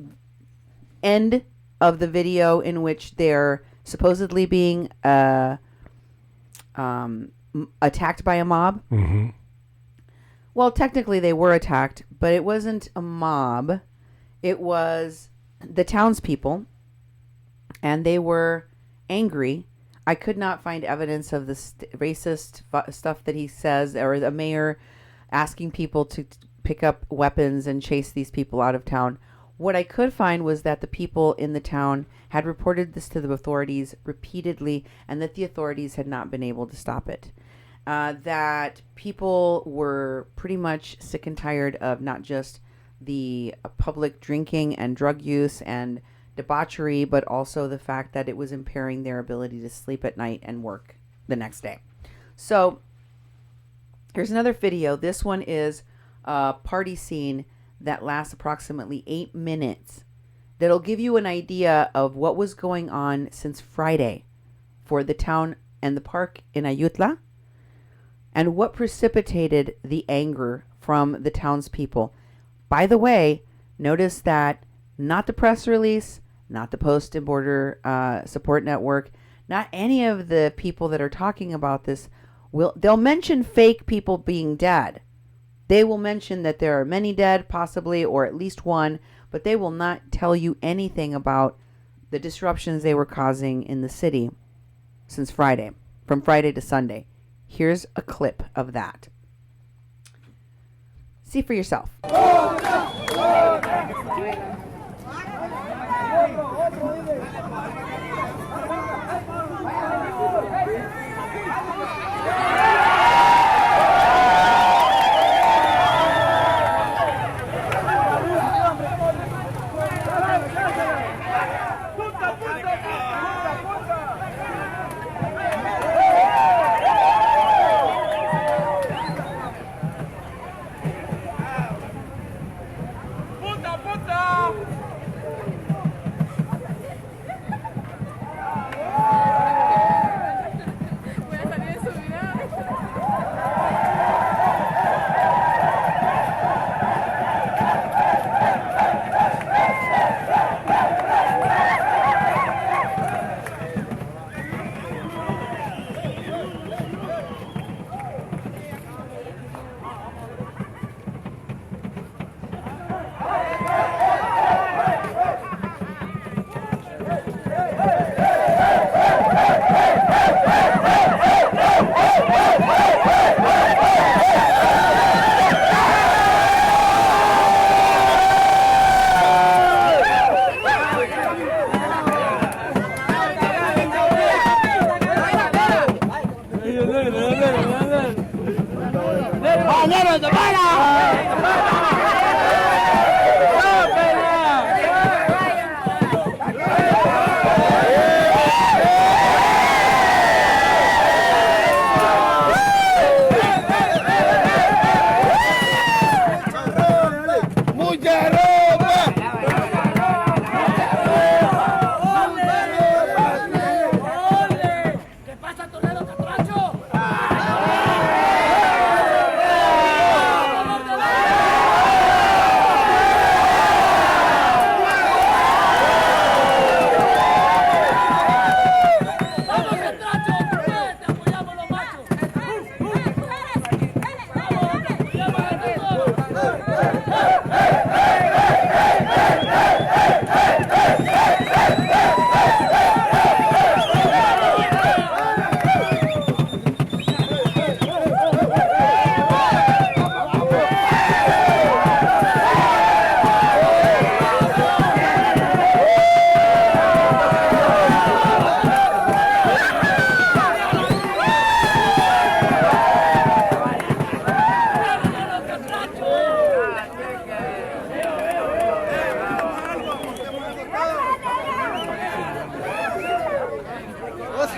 end of the video in which they're supposedly being attacked by a mob. Mm-hmm. Well, technically they were attacked, but it wasn't a mob. It was the townspeople, and they were angry. I could not find evidence of the racist stuff that he says, or the mayor asking people to pick up weapons and chase these people out of town. What I could find was that the people in the town had reported this to the authorities repeatedly, and that the authorities had not been able to stop it. That people were pretty much sick and tired of not just the public drinking and drug use and debauchery, but also the fact that it was impairing their ability to sleep at night and work the next day. So here's another video. This one is a party scene that lasts approximately 8 minutes. That'll give you an idea of what was going on since Friday for the town and the park in Ayutla, and what precipitated the anger from the townspeople. By the way, notice that not the press release, not the Post and Border Support Network, not any of the people that are talking about this, they'll mention fake people being dead. They will mention that there are many dead, possibly, or at least one, but they will not tell you anything about the disruptions they were causing in the city since Friday, from Friday to Sunday. Here's a clip of that. See for yourself.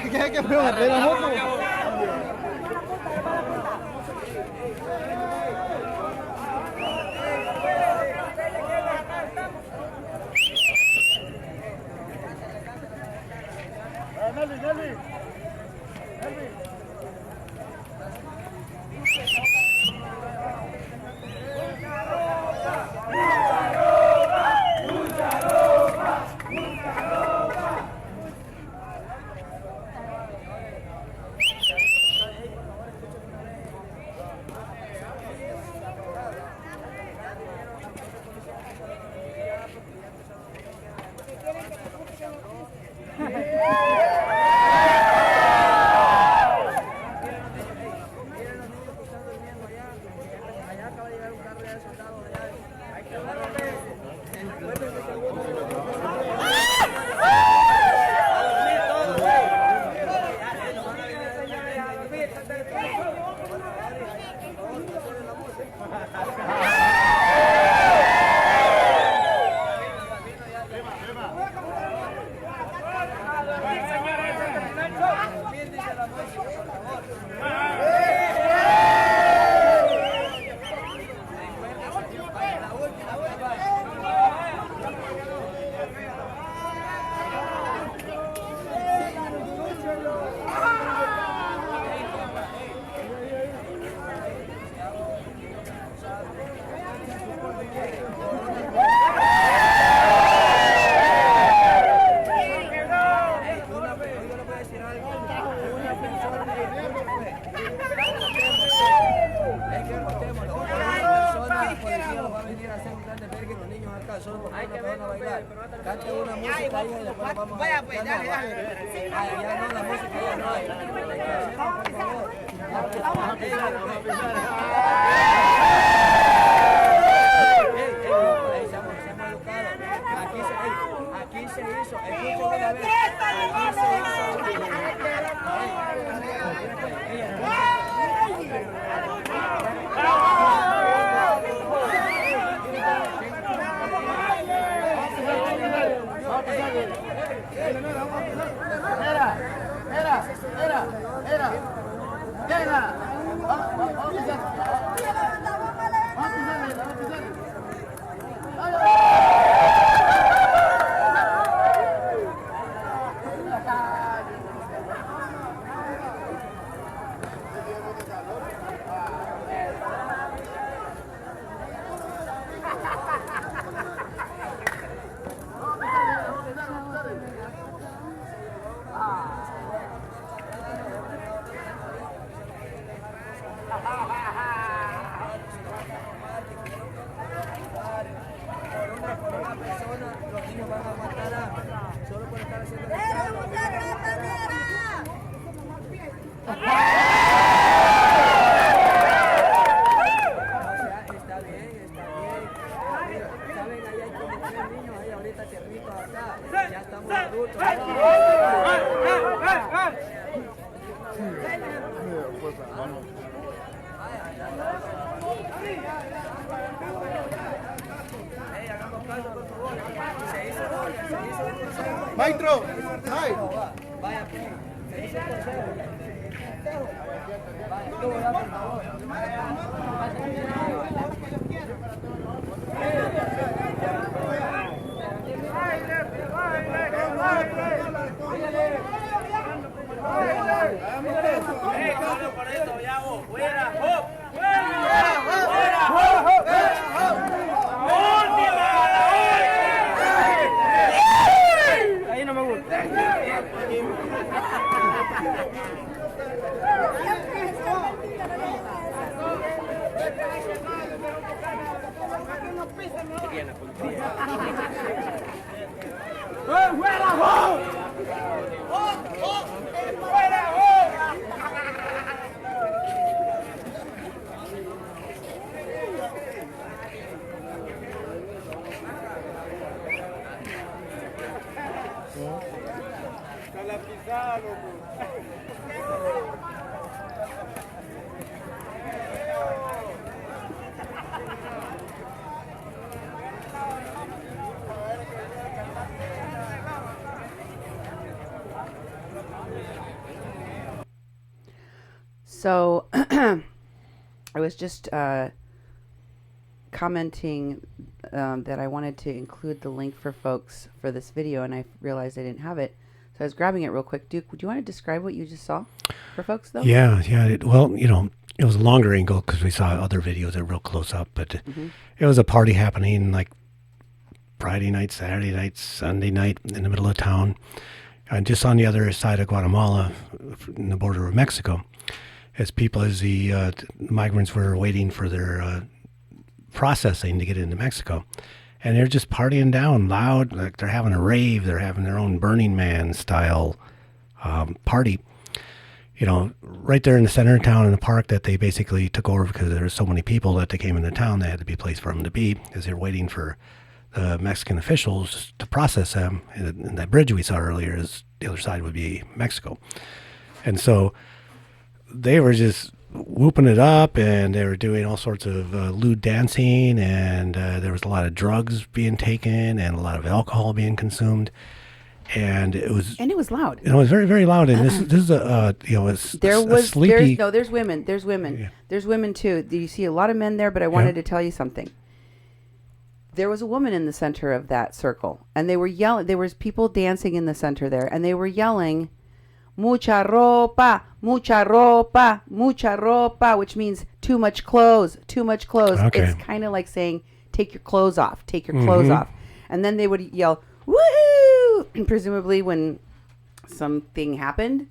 ¿Qué pregunté la moto? Vaya, pues, dale, dale. Ya no, la música ya no hay. Aquí se hizo, escuchen una vez, aquí se hizo. Los niños van a aguantar solo por estar haciendo está bien. Saben, ahí hay como 3 niños ahí ahorita tiernitos acá. Ya estamos adultos. Hagamos caso, por favor. Se hizo el consejo. Maestro, Vaya, se hizo el consejo. Vaya, tú, por favor. Ahí no me gusta. la pisada, loco. So I was just commenting that I wanted to include the link for folks for this video, and I realized I didn't have it. So I was grabbing it real quick. Duke, would you want to describe what you just saw for folks, though? Yeah. Well, it was a longer angle because we saw other videos that were real close up, but it was a party happening like Friday night, Saturday night, Sunday night in the middle of town, and just on the other side of Guatemala, in the border of Mexico, as the migrants were waiting for their processing to get into Mexico. And they're just partying down loud, like they're having a rave. They're having their own Burning Man style party, right there in the center of town in the park that they basically took over because there were so many people that they came into town. They had to be a place for them to be as they're waiting for the Mexican officials to process them. And that bridge we saw earlier is the other side would be Mexico. And so they were just whooping it up, and they were doing all sorts of lewd dancing, and there was a lot of drugs being taken and a lot of alcohol being consumed, and it was loud. It was very, very loud. And this is a sleepy. There's women. Yeah. There's women too. You see a lot of men there, but I wanted to tell you something. There was a woman in the center of that circle, and they were yelling. There was people dancing in the center there, and they were yelling, "Mucha ropa, mucha ropa, mucha ropa," which means too much clothes, too much clothes. Okay. It's kind of like saying, "Take your clothes off, take your clothes off," and then they would yell, "Woohoo!" And presumably, when something happened,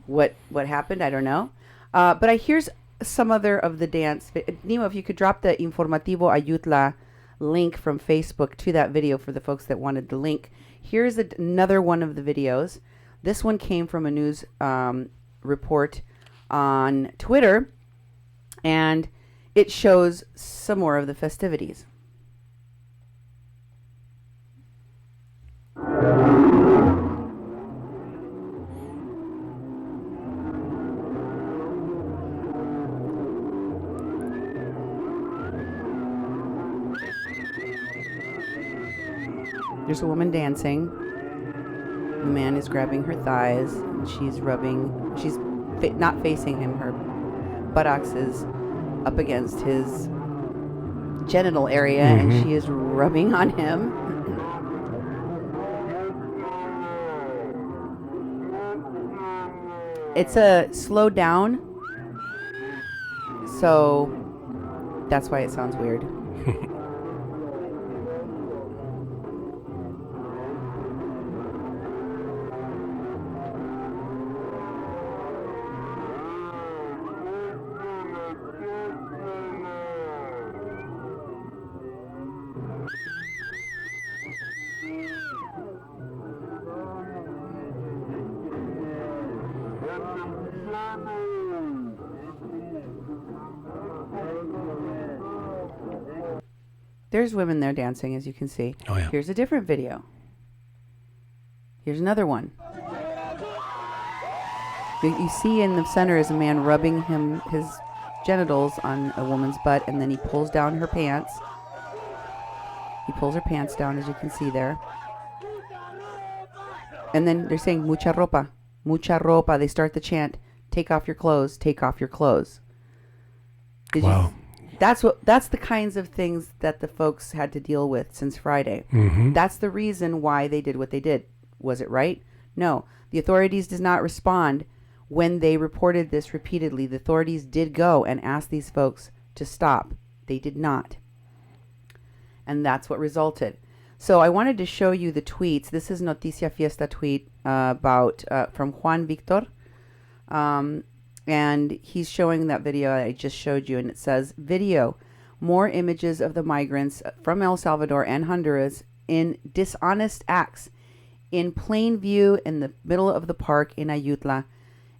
what happened? I don't know. But here's some other of the dance. Nemo, if you could drop the Informativo Ayutla link from Facebook to that video for the folks that wanted the link. Here's another one of the videos. This one came from a news report on Twitter, and it shows some more of the festivities. There's a woman dancing. The man is grabbing her thighs, and she's not facing him. Her buttocks is up against his genital area, and she is rubbing on him. It's a slow down, so that's why it sounds weird. There's women there dancing, as you can see. Oh, yeah. Here's a different video. Here's another one. You see in the center is a man rubbing his genitals on a woman's butt, and then he pulls down her pants. He pulls her pants down, as you can see there. And then they're saying, "Mucha ropa, mucha ropa." They start the chant, "Take off your clothes, take off your clothes." Wow. That's the kinds of things that the folks had to deal with since Friday. That's the reason why they did what they did. Was it right? No. The authorities did not respond when they reported this repeatedly. The authorities did go and ask these folks to stop. They did not. And that's what resulted. So I wanted to show you the tweets. This is Noticia Fiesta tweet about from Juan Victor. And he's showing that video I just showed you, and it says, "Video, more images of the migrants from El Salvador and Honduras in dishonest acts in plain view in the middle of the park in Ayutla."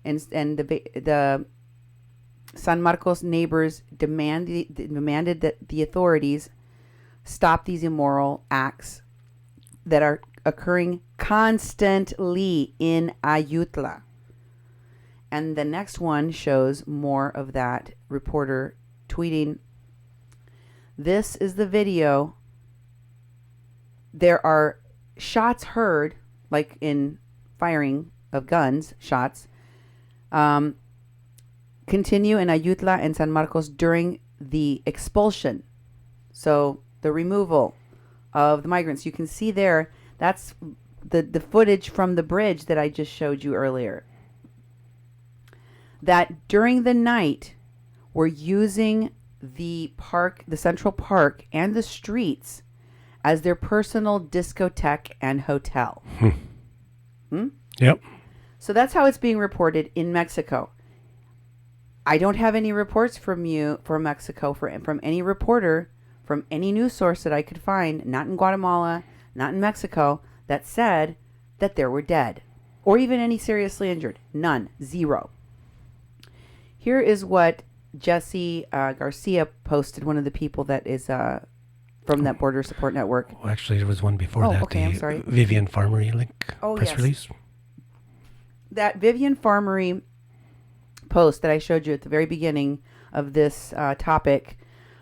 And the San Marcos neighbors demanded that the authorities stop these immoral acts that are occurring constantly in Ayutla. And the next one shows more of that reporter tweeting, "This is the video. There are shots heard, like in firing of guns, shots, continue in Ayutla and San Marcos during the expulsion. So the removal of the migrants. You can see there, that's the footage from the bridge that I just showed you earlier. That during the night, we're using the park, the Central Park, and the streets as their personal discotheque and hotel. Yep. So that's how it's being reported in Mexico. I don't have any reports from Mexico, from any reporter, from any news source that I could find, not in Guatemala, not in Mexico, that said that there were dead or even any seriously injured. None. Zero. Here is what Jesse Garcia posted, one of the people that is from that Border Support Network. Well, actually, there was one before that. Okay, I'm sorry. Vivian Farmery link press release. That Vivian Farmery post that I showed you at the very beginning of this topic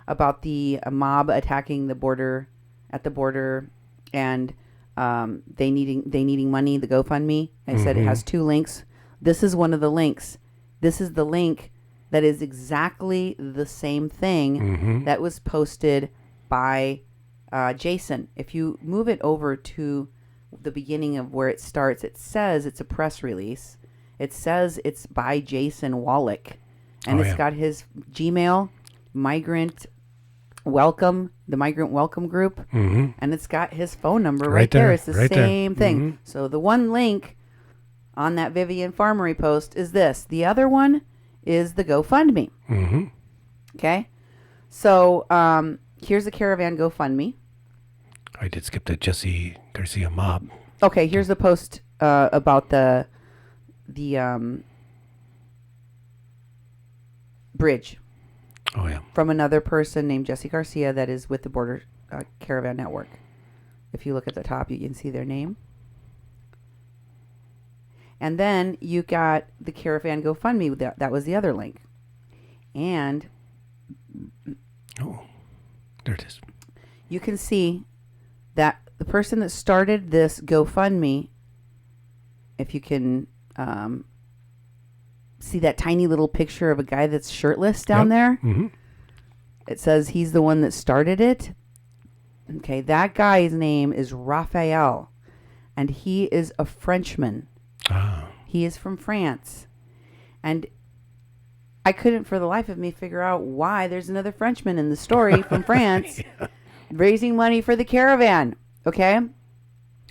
about the mob attacking the border, and they needing money, the GoFundMe. I said it has 2 links. This is one of the links. This is the link that is exactly the same thing that was posted by Jason. If you move it over to the beginning of where it starts, it says it's a press release. It says it's by Jason Wallach, and it's got his Gmail, migrant welcome, the migrant welcome group, and it's got his phone number right there. It's the same thing. So the one link on that Vivian Farmery post is this. The other one is the GoFundMe. Okay, so here's the Caravan GoFundMe. I did skip the Jesse Garcia mob. Okay, here's the post about the bridge. Oh, yeah. From another person named Jesse Garcia that is with the Border Caravan Network. If you look at the top, you can see their name. And then you got the Caravan GoFundMe. That was the other link. And oh, there it is. You can see that the person that started this GoFundMe, if you can see that tiny little picture of a guy that's shirtless down there, it says he's the one that started it. Okay, that guy's name is Raphael, and he is a Frenchman. He is from France. And I couldn't for the life of me figure out why there's another Frenchman in the story from France raising money for the caravan. Okay?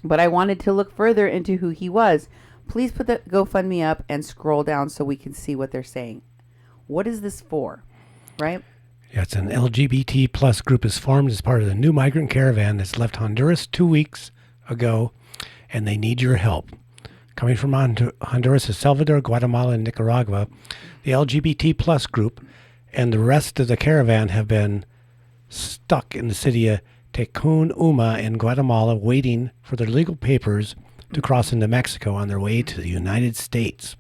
But I wanted to look further into who he was. Please put the GoFundMe up and scroll down so we can see what they're saying. What is this for? Right? Yeah, it's an LGBT plus group is formed as part of the new migrant caravan that's left Honduras 2 weeks ago, and they need your help. Coming from Honduras, El Salvador, Guatemala, and Nicaragua, the LGBT plus group and the rest of the caravan have been stuck in the city of Tecún in Guatemala, waiting for their legal papers to cross into Mexico on their way to the United States.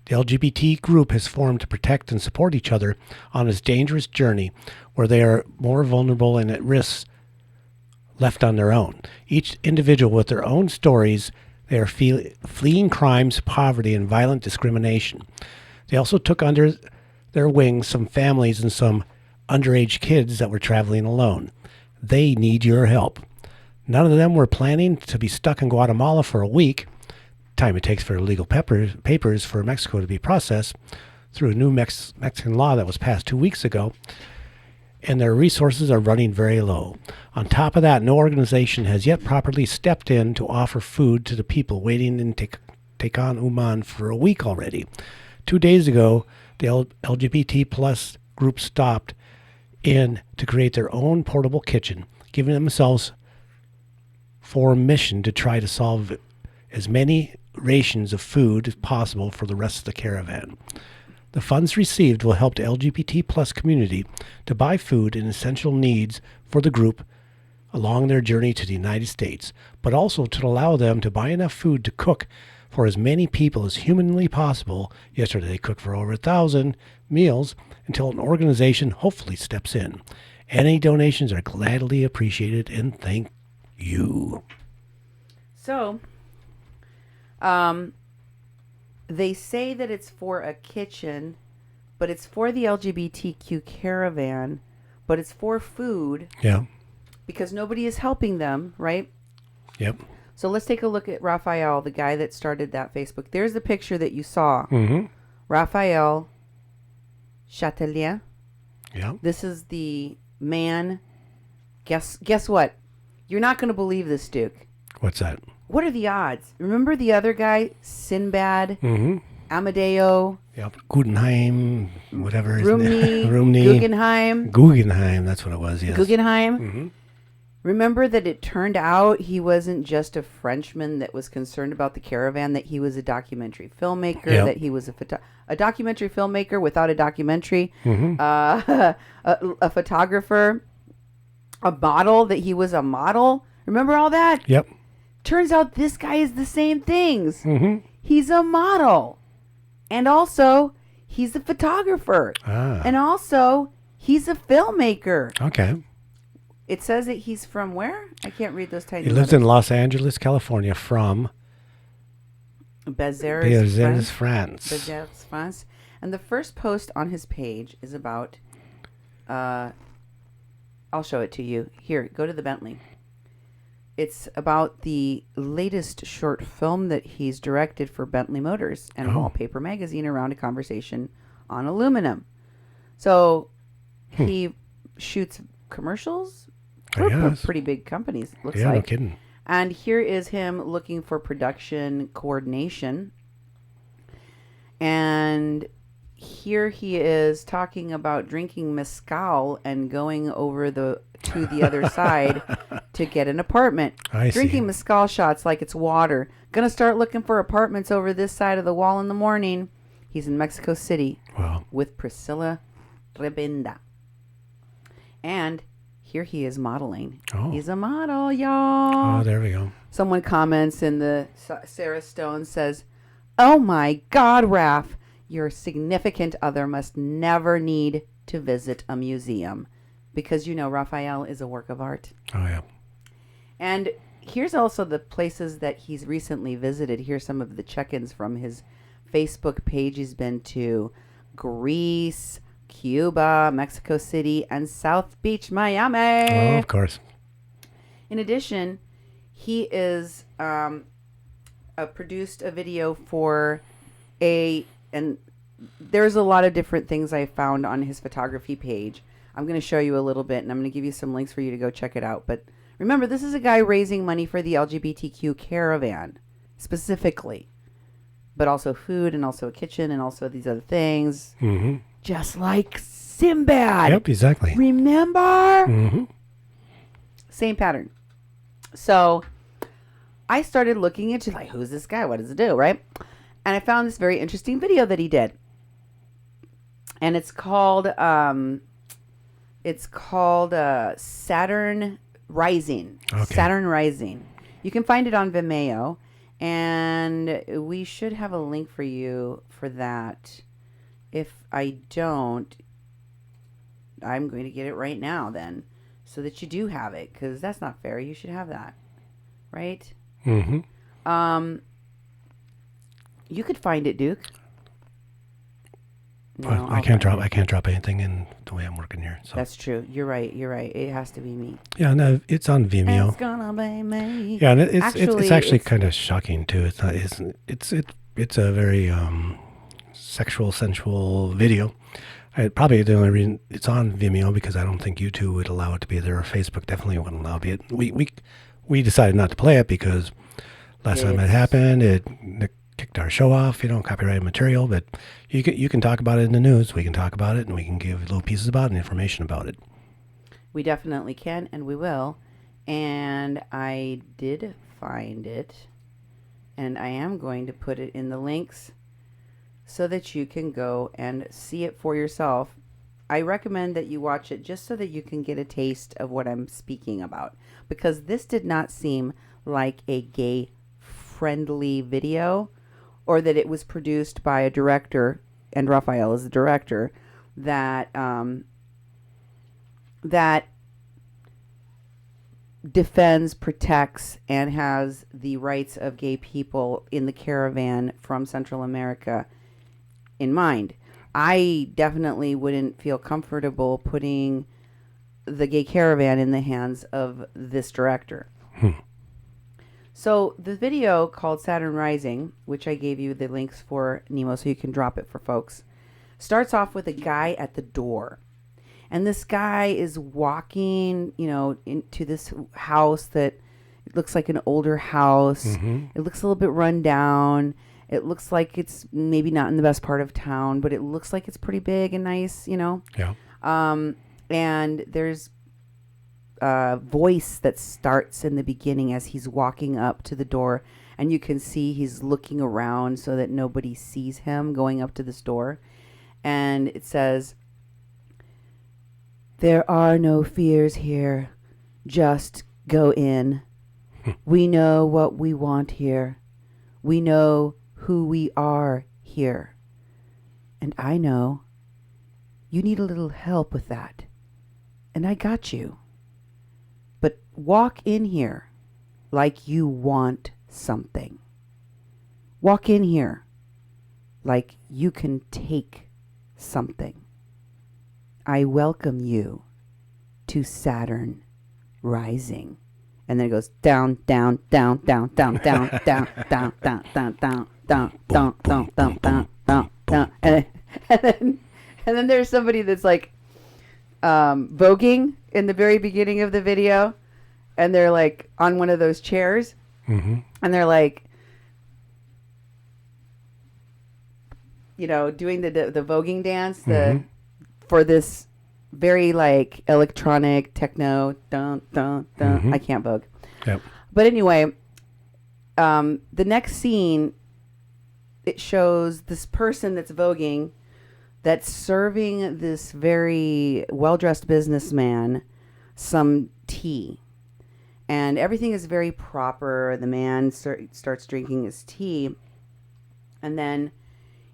The LGBT group has formed to protect and support each other on this dangerous journey where they are more vulnerable and at risk left on their own. Each individual with their own stories, they are fleeing crimes, poverty, and violent discrimination. They also took under their wings some families and some underage kids that were traveling alone. They need your help. None of them were planning to be stuck in Guatemala for a week, time it takes for legal papers for Mexico to be processed through a new Mexican law that was passed 2 weeks ago, and their resources are running very low. On top of that, no organization has yet properly stepped in to offer food to the people waiting in Tecún for a week already. 2 days ago, the LGBT plus group stopped in to create their own portable kitchen, giving themselves for a mission to try to solve as many rations of food as possible for the rest of the caravan. The funds received will help the LGBT plus community to buy food and essential needs for the group along their journey to the United States, but also to allow them to buy enough food to cook for as many people as humanly possible. Yesterday they cooked for over 1,000 meals until an organization hopefully steps in. Any donations are gladly appreciated, and thank you. So, they say that it's for a kitchen, but it's for the LGBTQ caravan, but it's for food Yeah. because nobody is helping them, right? Yep. So let's take a look at Raphael, the guy that started that Facebook. There's the picture that you saw. Mm-hmm. Raphael Chatelier. Yeah. This is the man. Guess what? You're not going to believe this, Duke. What's that? What are the odds? Remember the other guy, Sinbad, Mm-hmm. Amadeo, Yep. Guggenheim, whatever. Rumney, Rumney. Guggenheim, Guggenheim, that's what it was, yes. Guggenheim. Mm-hmm. Remember that it turned out he wasn't just a Frenchman that was concerned about the caravan, that he was a documentary filmmaker, Yep. that he was a documentary filmmaker without a documentary, Mm-hmm. a photographer, a model, that he was a model. Remember all that? Yep. Turns out this guy is the same things. Mm-hmm. He's a model. And also, he's a photographer. Ah. And also, he's a filmmaker. Okay. It says that he's from where? I can't read those tiny He lives in Los Angeles, California, from Béziers, France. Béziers, France. And the first post on his page is about, I'll show it to you. Here, go to the Bentley. It's about the latest short film that he's directed for Bentley Motors and Oh. Wallpaper Magazine around a conversation on aluminum. So he shoots commercials for Yes. pretty big companies, looks Yeah, no like. kidding. And here is him looking for production coordination. And here he is talking about drinking mezcal and going over to the other side to get an apartment. I see. Drinking mezcal shots like it's water. Gonna start looking for apartments over this side of the wall in the morning. He's in Mexico City Wow. with Priscilla Rebenda. And here he is modeling. Oh. He's a model, y'all. Oh, there we go. Someone comments in the Sarah Stone says, "Oh my God, Raph, your significant other must never need to visit a museum." Because, you know, Raphael is a work of art. Oh, yeah. And here's also the places that he's recently visited. Here's some of the check-ins from his Facebook page. He's been to Greece, Cuba, Mexico City, and South Beach, Miami. Oh, of course. In addition, he is produced a video for and there's a lot of different things I found on his photography page. I'm going to show you a little bit, and I'm going to give you some links for you to go check it out. But remember, this is a guy raising money for the LGBTQ caravan, specifically. But also food, and also a kitchen, and also these other things. Mm-hmm. Just like Sinbad. Yep, exactly. Remember? Mm-hmm. Same pattern. So I started looking into, like, who's this guy? What does it do, right? And I found this very interesting video that he did. And it's called Saturn Rising. Okay. Saturn Rising. You can find it on Vimeo. And we should have a link for you for that. If I don't, I'm going to get it right now then, so that you do have it, because that's not fair. You should have that, right? Mm-hmm. You could find it, Duke. No, I I'll can't find drop. it. I can't drop anything in the way I'm working here. So That's true. You're right. It has to be me. yeah, no, it's on Vimeo. It's gonna be me. Yeah, and it's actually it's- kind of shocking too. It's not. It's a very sexual, sensual video. Probably the only reason it's on Vimeo because I don't think YouTube would allow it to be there, or Facebook definitely wouldn't allow it. We decided not to play it because last time it It's- happened, it kicked our show off. Copyrighted material, but you can talk about it in the news. We can talk about it, and we can give little pieces about it and information about it. We definitely can, and we will. And I did find it, and I am going to put it in the links so that you can go and see it for yourself. I recommend that you watch it just so that you can get a taste of what I'm speaking about, because this did not seem like a gay-friendly video, or that it was produced by a director, and Raphael is the director, that defends, protects, and has the rights of gay people in the caravan from Central America in mind. I definitely wouldn't feel comfortable putting the gay caravan in the hands of this director. So the video called Saturn Rising, which I gave you the links for, Nemo, so you can drop it for folks, starts off with a guy at the door. And this guy is walking, into this house that it looks like an older house. It looks a little bit run down. It looks like it's maybe not in the best part of town, but it looks like it's pretty big and nice, Yeah. And there's a voice that starts in the beginning as he's walking up to the door. And you can see he's looking around so that nobody sees him going up to this door. And it says, "There are no fears here. Just go in. We know what we want here. We know who we are here. And I know you need a little help with that. And I got you. But walk in here like you want something. Walk in here like you can take something. I welcome you to Saturn Rising." And then it goes down, down, down, down, down, down, down, down, down, down, down, down, down, down, down, down, down, down. And then there's somebody that's like voguing in the very beginning of the video, and they're like on one of those chairs, and they're like, doing the voguing dance for this very like electronic techno dun dun dun. I can't vogue. Yep. But anyway, the next scene, it shows this person that's voguing, that's serving this very well-dressed businessman some tea. And everything is very proper. The man starts drinking his tea. And then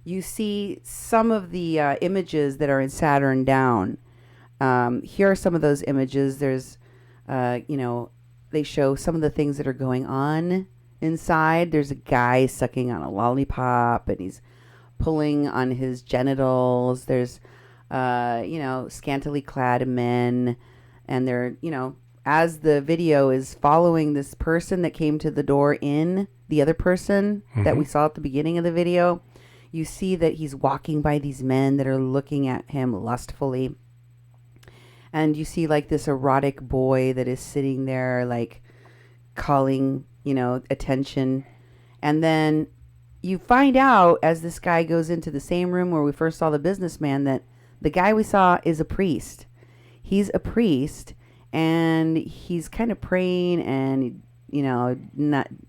you see some of the images that are in Saturn Down. Here are some of those images. There's, they show some of the things that are going on inside. There's a guy sucking on a lollipop, and he's pulling on his genitals. There's, scantily clad men, and they're, as the video is following this person that came to the door in, the other person that we saw at the beginning of the video, you see that he's walking by these men that are looking at him lustfully. And you see like this erotic boy that is sitting there like calling, attention. And then you find out as this guy goes into the same room where we first saw the businessman that the guy we saw is a priest. He's a priest, and he's kind of praying and,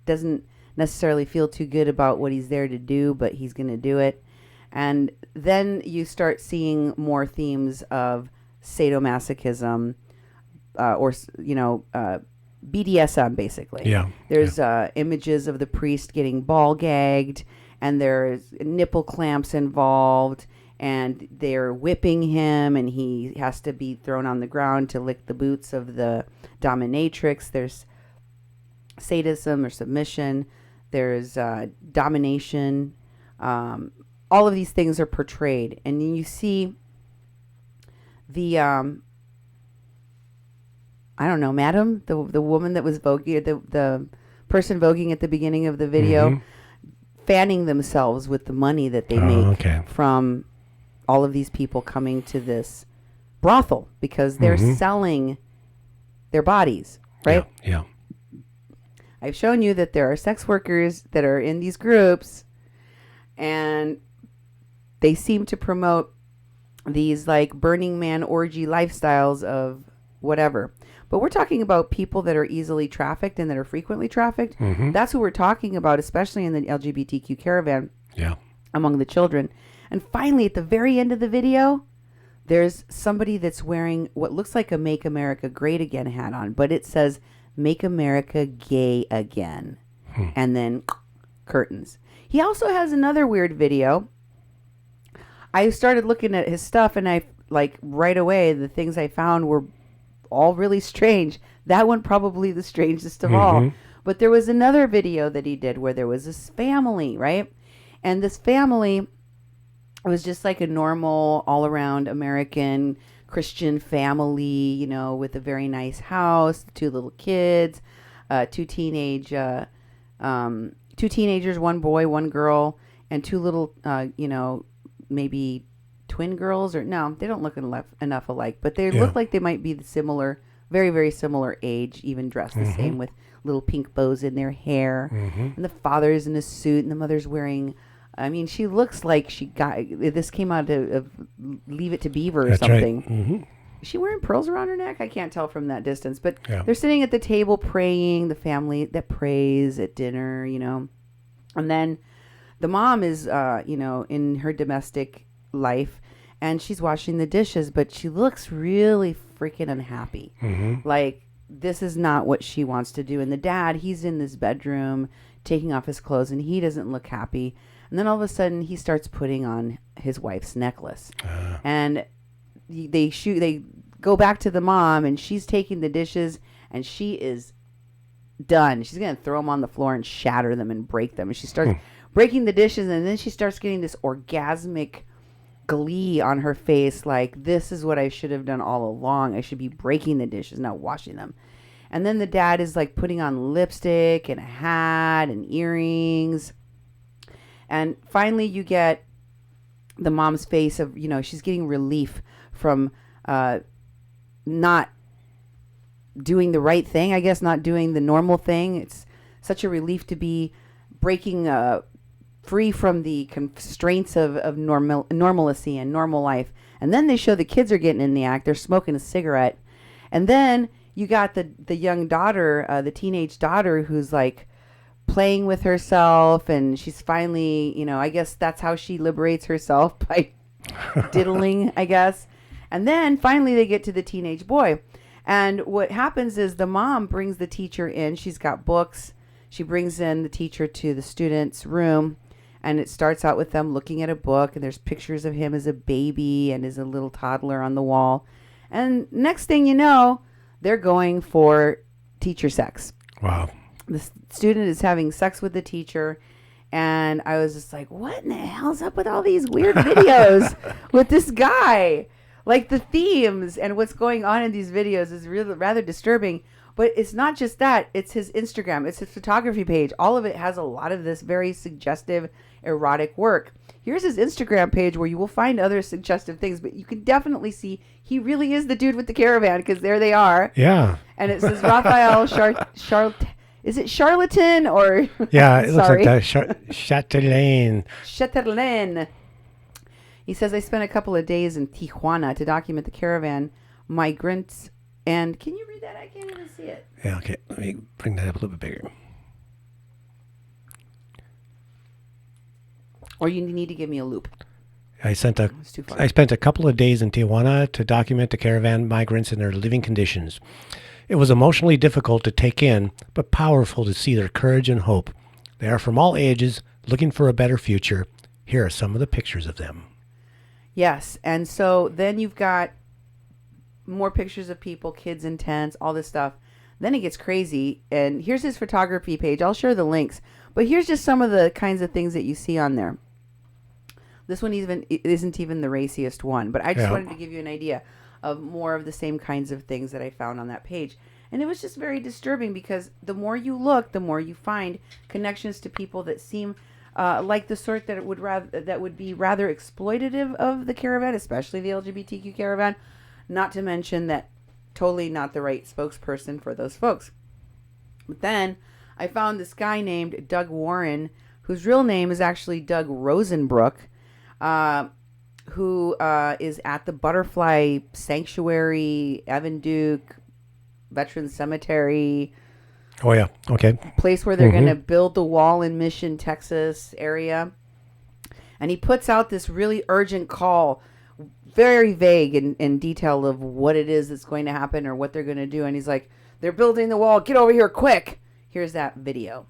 doesn't necessarily feel too good about what he's there to do, but he's going to do it. And then you start seeing more themes of sadomasochism, or BDSM, basically. Yeah. There's images of the priest getting ball gagged, and there's nipple clamps involved, and they're whipping him, and he has to be thrown on the ground to lick the boots of the dominatrix. There's sadism or submission. There's domination. All of these things are portrayed, and you see the I don't know, madam, the woman that was voguing, the person voguing at the beginning of the video, fanning themselves with the money that they make from all of these people coming to this brothel, because they're selling their bodies, right? Yeah. I've shown you that there are sex workers that are in these groups, and they seem to promote these like Burning Man orgy lifestyles of whatever. But we're talking about people that are easily trafficked and that are frequently trafficked. That's who we're talking about, especially in the LGBTQ caravan. Yeah. Among the children. And finally, at the very end of the video, there's somebody that's wearing what looks like a Make America Great Again hat on, but it says Make America Gay Again. And then curtains. He also has another weird video. I started looking at his stuff, and I like right away, the things I found were all really strange. That one probably the strangest of all. But there was another video that he did where there was this family, right? And this family It was just like a normal, all around American Christian family, with a very nice house, two little kids, two two teenagers, one boy, one girl, and two little, maybe twin girls, or no, they don't look enough alike, but they Yeah. look like they might be the similar, very, very similar age, even dressed the same with little pink bows in their hair. And the father's in a suit and the mother's wearing, I mean, she looks like this came out of Leave It to Beaver or That's something. right. Is she wearing pearls around her neck? I can't tell from that distance. But Yeah. they're sitting at the table praying, the family that prays at dinner, And then the mom is, in her domestic life, and she's washing the dishes, but she looks really freaking unhappy. Like, this is not what she wants to do. And the dad, he's in this bedroom taking off his clothes, and he doesn't look happy. And then all of a sudden, he starts putting on his wife's necklace. And they go back to the mom, and she's taking the dishes, and she is done. She's going to throw them on the floor and shatter them and break them. And she starts breaking the dishes, and then she starts getting this orgasmic glee on her face, like, this is what I should have done all along. I should be breaking the dishes, not washing them. And then the dad is like putting on lipstick and a hat and earrings. And finally you get the mom's face of, she's getting relief from not doing the right thing, I guess, not doing the normal thing. It's such a relief to be breaking free from the constraints of normalcy and normal life. And then they show the kids are getting in the act. They're smoking a cigarette. And then you got the young daughter, the teenage daughter, who's like playing with herself. And she's finally, I guess that's how she liberates herself, by diddling, I guess. And then finally they get to the teenage boy. And what happens is the mom brings the teacher in. She's got books. She brings in the teacher to the student's room. And it starts out with them looking at a book, and there's pictures of him as a baby and as a little toddler on the wall. And next thing you know, they're going for teacher sex. Wow. The student is having sex with the teacher. And I was just like, what in the hell's up with all these weird videos with this guy? Like, the themes and what's going on in these videos is really rather disturbing. But it's not just that. It's his Instagram. It's his photography page. All of it has a lot of this very suggestive, erotic work. Here's his Instagram page where you will find other suggestive things. But you can definitely see he really is the dude with the caravan, because there they are. Yeah. And it says Raphael is it Charlatan or... Yeah, it looks Sorry. like Chatelaine. Chatelaine. He says, I spent a couple of days in Tijuana to document the caravan migrants. And can you read that? I can't even see it. Yeah, okay. Let me bring that up a little bit bigger. Or you need to give me a loop. I It's too far. spent a couple of days in Tijuana to document the caravan migrants and their living conditions. It was emotionally difficult to take in, but powerful to see their courage and hope. They are from all ages, looking for a better future. Here are some of the pictures of them. Yes. And so then you've got more pictures of people, kids in tents, all this stuff. Then it gets crazy. And here's his photography page. I'll share the links. But here's just some of the kinds of things that you see on there. This one isn't even the raciest one. But I just wanted to give you an idea of more of the same kinds of things that I found on that page. And it was just very disturbing, because the more you look, the more you find connections to people that seem like the sort that would be rather exploitative of the caravan, especially the LGBTQ caravan. Not to mention that totally not the right spokesperson for those folks. But then I found this guy named Doug Warren, whose real name is actually Doug Rosenbrook, who is at the Butterfly Sanctuary, Evan Duke, Veterans Cemetery. Oh, yeah. Okay. Place where they're going to build the wall in Mission, Texas area. And he puts out this really urgent call, very vague in detail of what it is that's going to happen or what they're going to do. And he's like, they're building the wall. Get over here quick. Here's that video.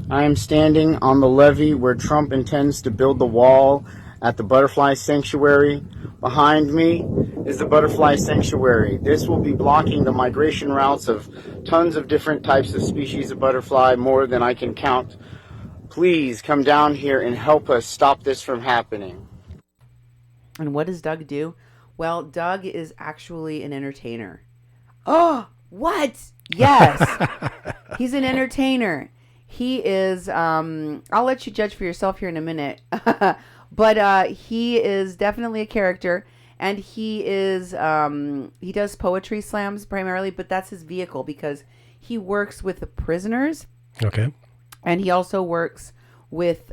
I am standing on the levee where Trump intends to build the wall at the Butterfly Sanctuary. Behind me is the Butterfly Sanctuary. This will be blocking the migration routes of tons of different types of species of butterfly, more than I can count. Please come down here and help us stop this from happening. And what does Doug do? Well, Doug is actually an entertainer. Oh, what? Yes. He's an entertainer. He is, I'll let you judge for yourself here in a minute. But he is definitely a character. And he is, he does poetry slams primarily, but that's his vehicle because he works with the prisoners. Okay. And he also works with,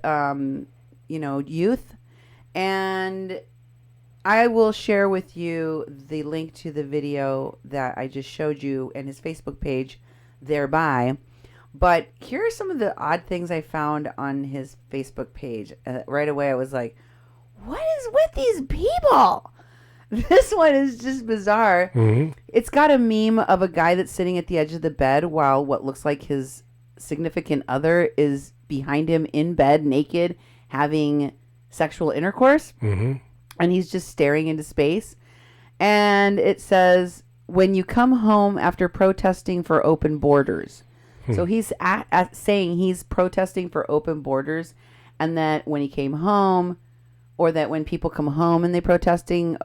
youth. And I will share with you the link to the video that I just showed you and his Facebook page thereby. But here are some of the odd things I found on his Facebook page. Right away, I was like, what is with these people? This one is just bizarre. Mm-hmm. It's got a meme of a guy that's sitting at the edge of the bed while what looks like his significant other is behind him in bed, naked, having sexual intercourse. Mm-hmm. And he's just staring into space. And it says, when you come home after protesting for open borders. So he's saying he's protesting for open borders, and that when he came home, or that when people come home and they protesting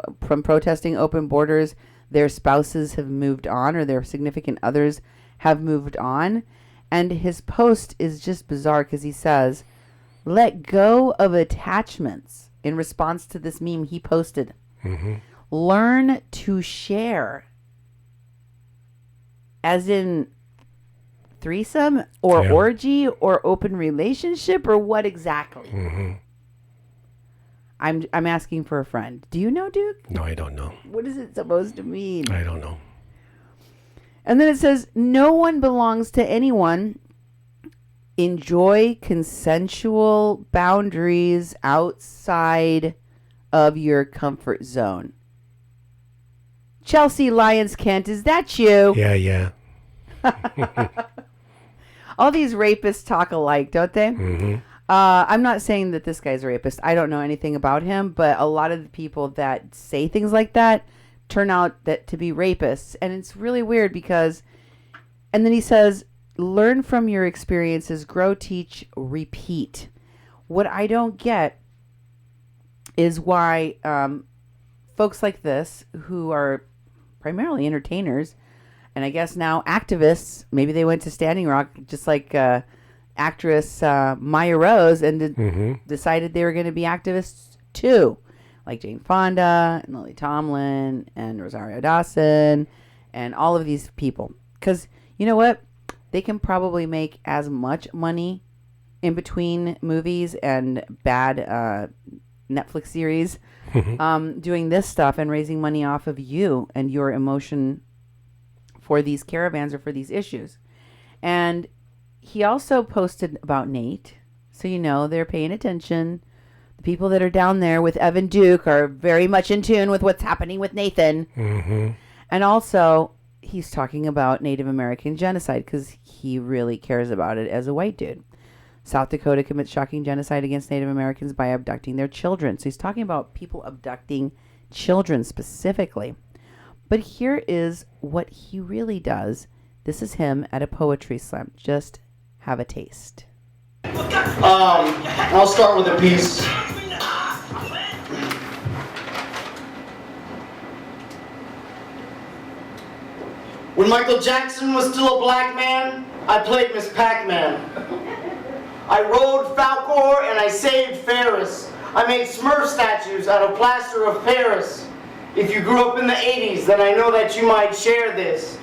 open borders, their spouses have moved on or their significant others have moved on. And his post is just bizarre because he says, let go of attachments. In response to this meme he posted, learn to share. As in threesome or orgy or open relationship or what exactly? I'm asking for a friend. Do you know, Duke? No, I don't know. What is it supposed to mean? I don't know. And then it says, no one belongs to anyone. Enjoy consensual boundaries outside of your comfort zone. Chelsea Lyons Kent, is that you? Yeah. All these rapists talk alike, don't they? Mm-hmm. I'm not saying that this guy's a rapist. I don't know anything about him, but a lot of the people that say things like that turn out to be rapists. And it's really weird because, and then he says, learn from your experiences, grow, teach, repeat. What I don't get is why folks like this, who are primarily entertainers, and I guess now activists, maybe they went to Standing Rock, just like actress Maya Rose, and decided they were going to be activists too, like Jane Fonda and Lily Tomlin and Rosario Dawson and all of these people. Because you know what? They can probably make as much money in between movies and bad Netflix series doing this stuff and raising money off of you and your emotion for these caravans or for these issues. And he also posted about Nate. So, you know, they're paying attention. The people that are down there with Evan Duke are very much in tune with what's happening with Nathan. And also, he's talking about Native American genocide because he really cares about it as a white dude. South Dakota commits shocking genocide against Native Americans by abducting their children. So he's talking about people abducting children specifically. But here is what he really does. This is him at a poetry slam. Just have a taste. I'll start with a piece. When Michael Jackson was still a black man, I played Miss Pac-Man. I rode Falcor and I saved Ferris. I made Smurf statues out of plaster of Paris. If you grew up in the 80s, then I know that you might share this.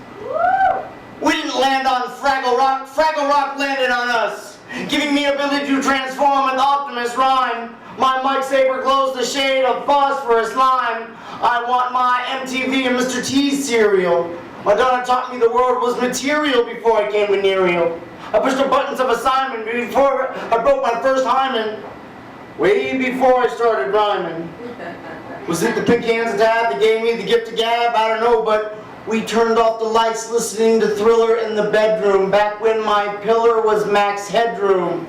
We didn't land on Fraggle Rock. Fraggle Rock landed on us, giving me ability to transform with Optimus Rhyme. My Mike Saber glows the shade of phosphorus lime. I want my MTV and Mr. T cereal. My daughter taught me the world was material before I came to Nereal. I pushed the buttons of assignment before I broke my first hymen. Way before I started rhyming. Was it the pink hands of dad that gave me the gift of gab? I don't know, but we turned off the lights listening to Thriller in the bedroom back when my pillar was max headroom.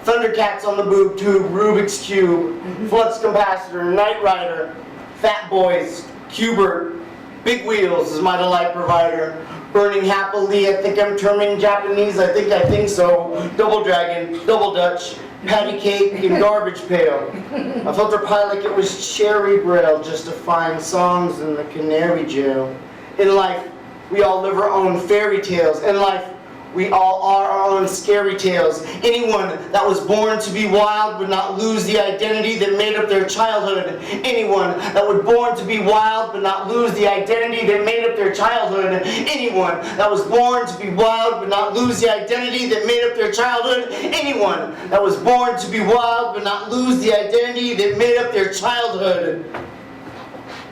Thundercats on the boob tube, Rubik's Cube, Flux Capacitor, Knight Rider, Fat Boys, Cubert, Big Wheels is my delight provider. Burning happily, I think I'm turning Japanese, I think so. Double Dragon, Double Dutch, patty cake, and garbage pail. I felt her pie like it was cherry braille just to find songs in the canary jail. In life, we all live our own fairy tales. In life, we all are our own scary tales. Anyone that was born to be wild would not lose the identity that made up their childhood. Anyone that was born to be wild would not lose the identity that made up their childhood. Anyone that was born to be wild would not lose the identity that made up their childhood. Anyone that was born to be wild would not lose the identity that made up their childhood.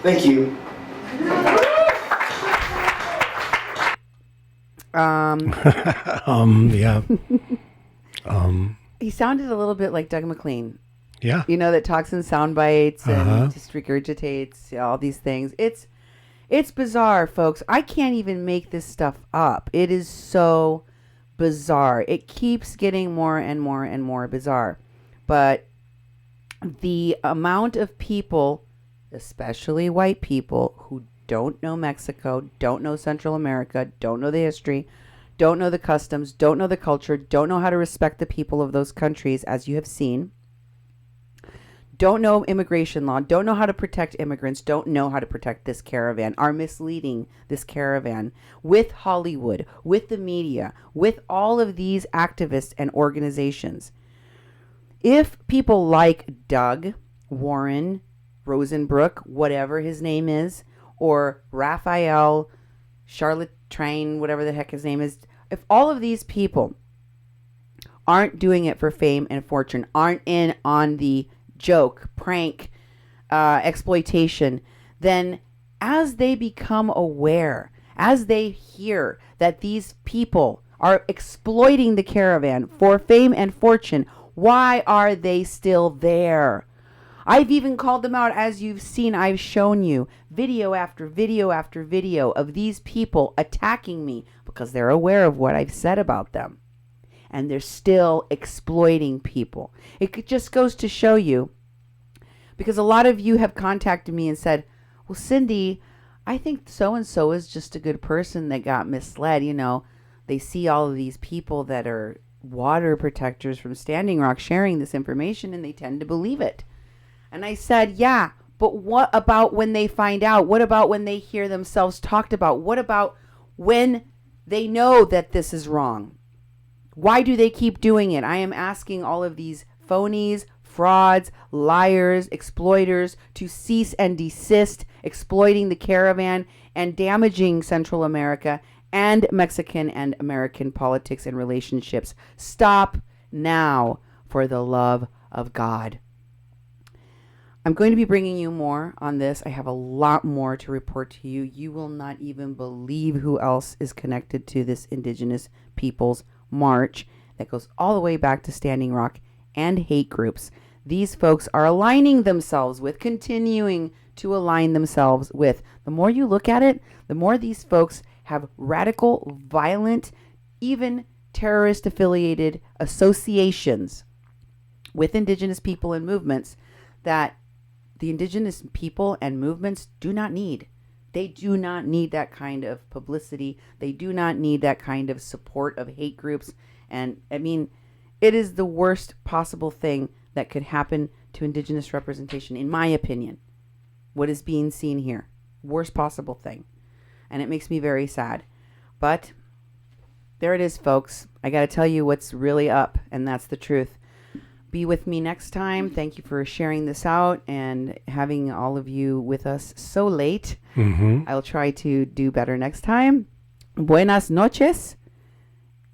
Thank you. Yeah. He sounded a little bit like Doug McLean. Yeah. You know, that talks in sound bites and just regurgitates all these things. It's bizarre, folks. I can't even make this stuff up. It is so bizarre. It keeps getting more and more and more bizarre. But the amount of people, especially white people, who don't know Mexico, don't know Central America, don't know the history, don't know the customs, don't know the culture, don't know how to respect the people of those countries, as you have seen, don't know immigration law, don't know how to protect immigrants, don't know how to protect this caravan, are misleading this caravan with Hollywood, with the media, with all of these activists and organizations. If people like Doug, Warren, Rosenbrook, whatever his name is, or Raphael, Charlotte Train, whatever the heck his name is, if all of these people aren't doing it for fame and fortune, aren't in on the joke, prank, exploitation, then as they become aware, as they hear that these people are exploiting the caravan for fame and fortune, why are they still there? I've even called them out, as you've seen. I've shown you video after video after video of these people attacking me because they're aware of what I've said about them. And they're still exploiting people. It just goes to show you, because a lot of you have contacted me and said, well, Cindy, I think so-and-so is just a good person that got misled. You know, they see all of these people that are water protectors from Standing Rock sharing this information and they tend to believe it. And I said, yeah, but what about when they find out? What about when they hear themselves talked about? What about when they know that this is wrong? Why do they keep doing it? I am asking all of these phonies, frauds, liars, exploiters to cease and desist exploiting the caravan and damaging Central America and Mexican and American politics and relationships. Stop now, for the love of God. I'm going to be bringing you more on this. I have a lot more to report to you. You will not even believe who else is connected to this Indigenous Peoples March that goes all the way back to Standing Rock and hate groups. These folks are aligning themselves with, continuing to align themselves with. The more you look at it, the more these folks have radical, violent, even terrorist-affiliated associations with Indigenous people and movements that the Indigenous people and movements do not need. They do not need that kind of publicity. They do not need that kind of support of hate groups. And I mean, it is the worst possible thing that could happen to Indigenous representation, in my opinion. What is being seen here. Worst possible thing. And it makes me very sad. But there it is, folks. I got to tell you what's really up, and that's the truth. Be with me next time. Thank you for sharing this out and having all of you with us so late. I'll try to do better next time. Buenas noches.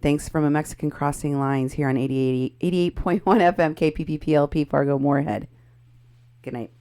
Thanks from a Mexican Crossing Lines here on 88.1 FM KPPPLP Fargo Moorhead. Good night.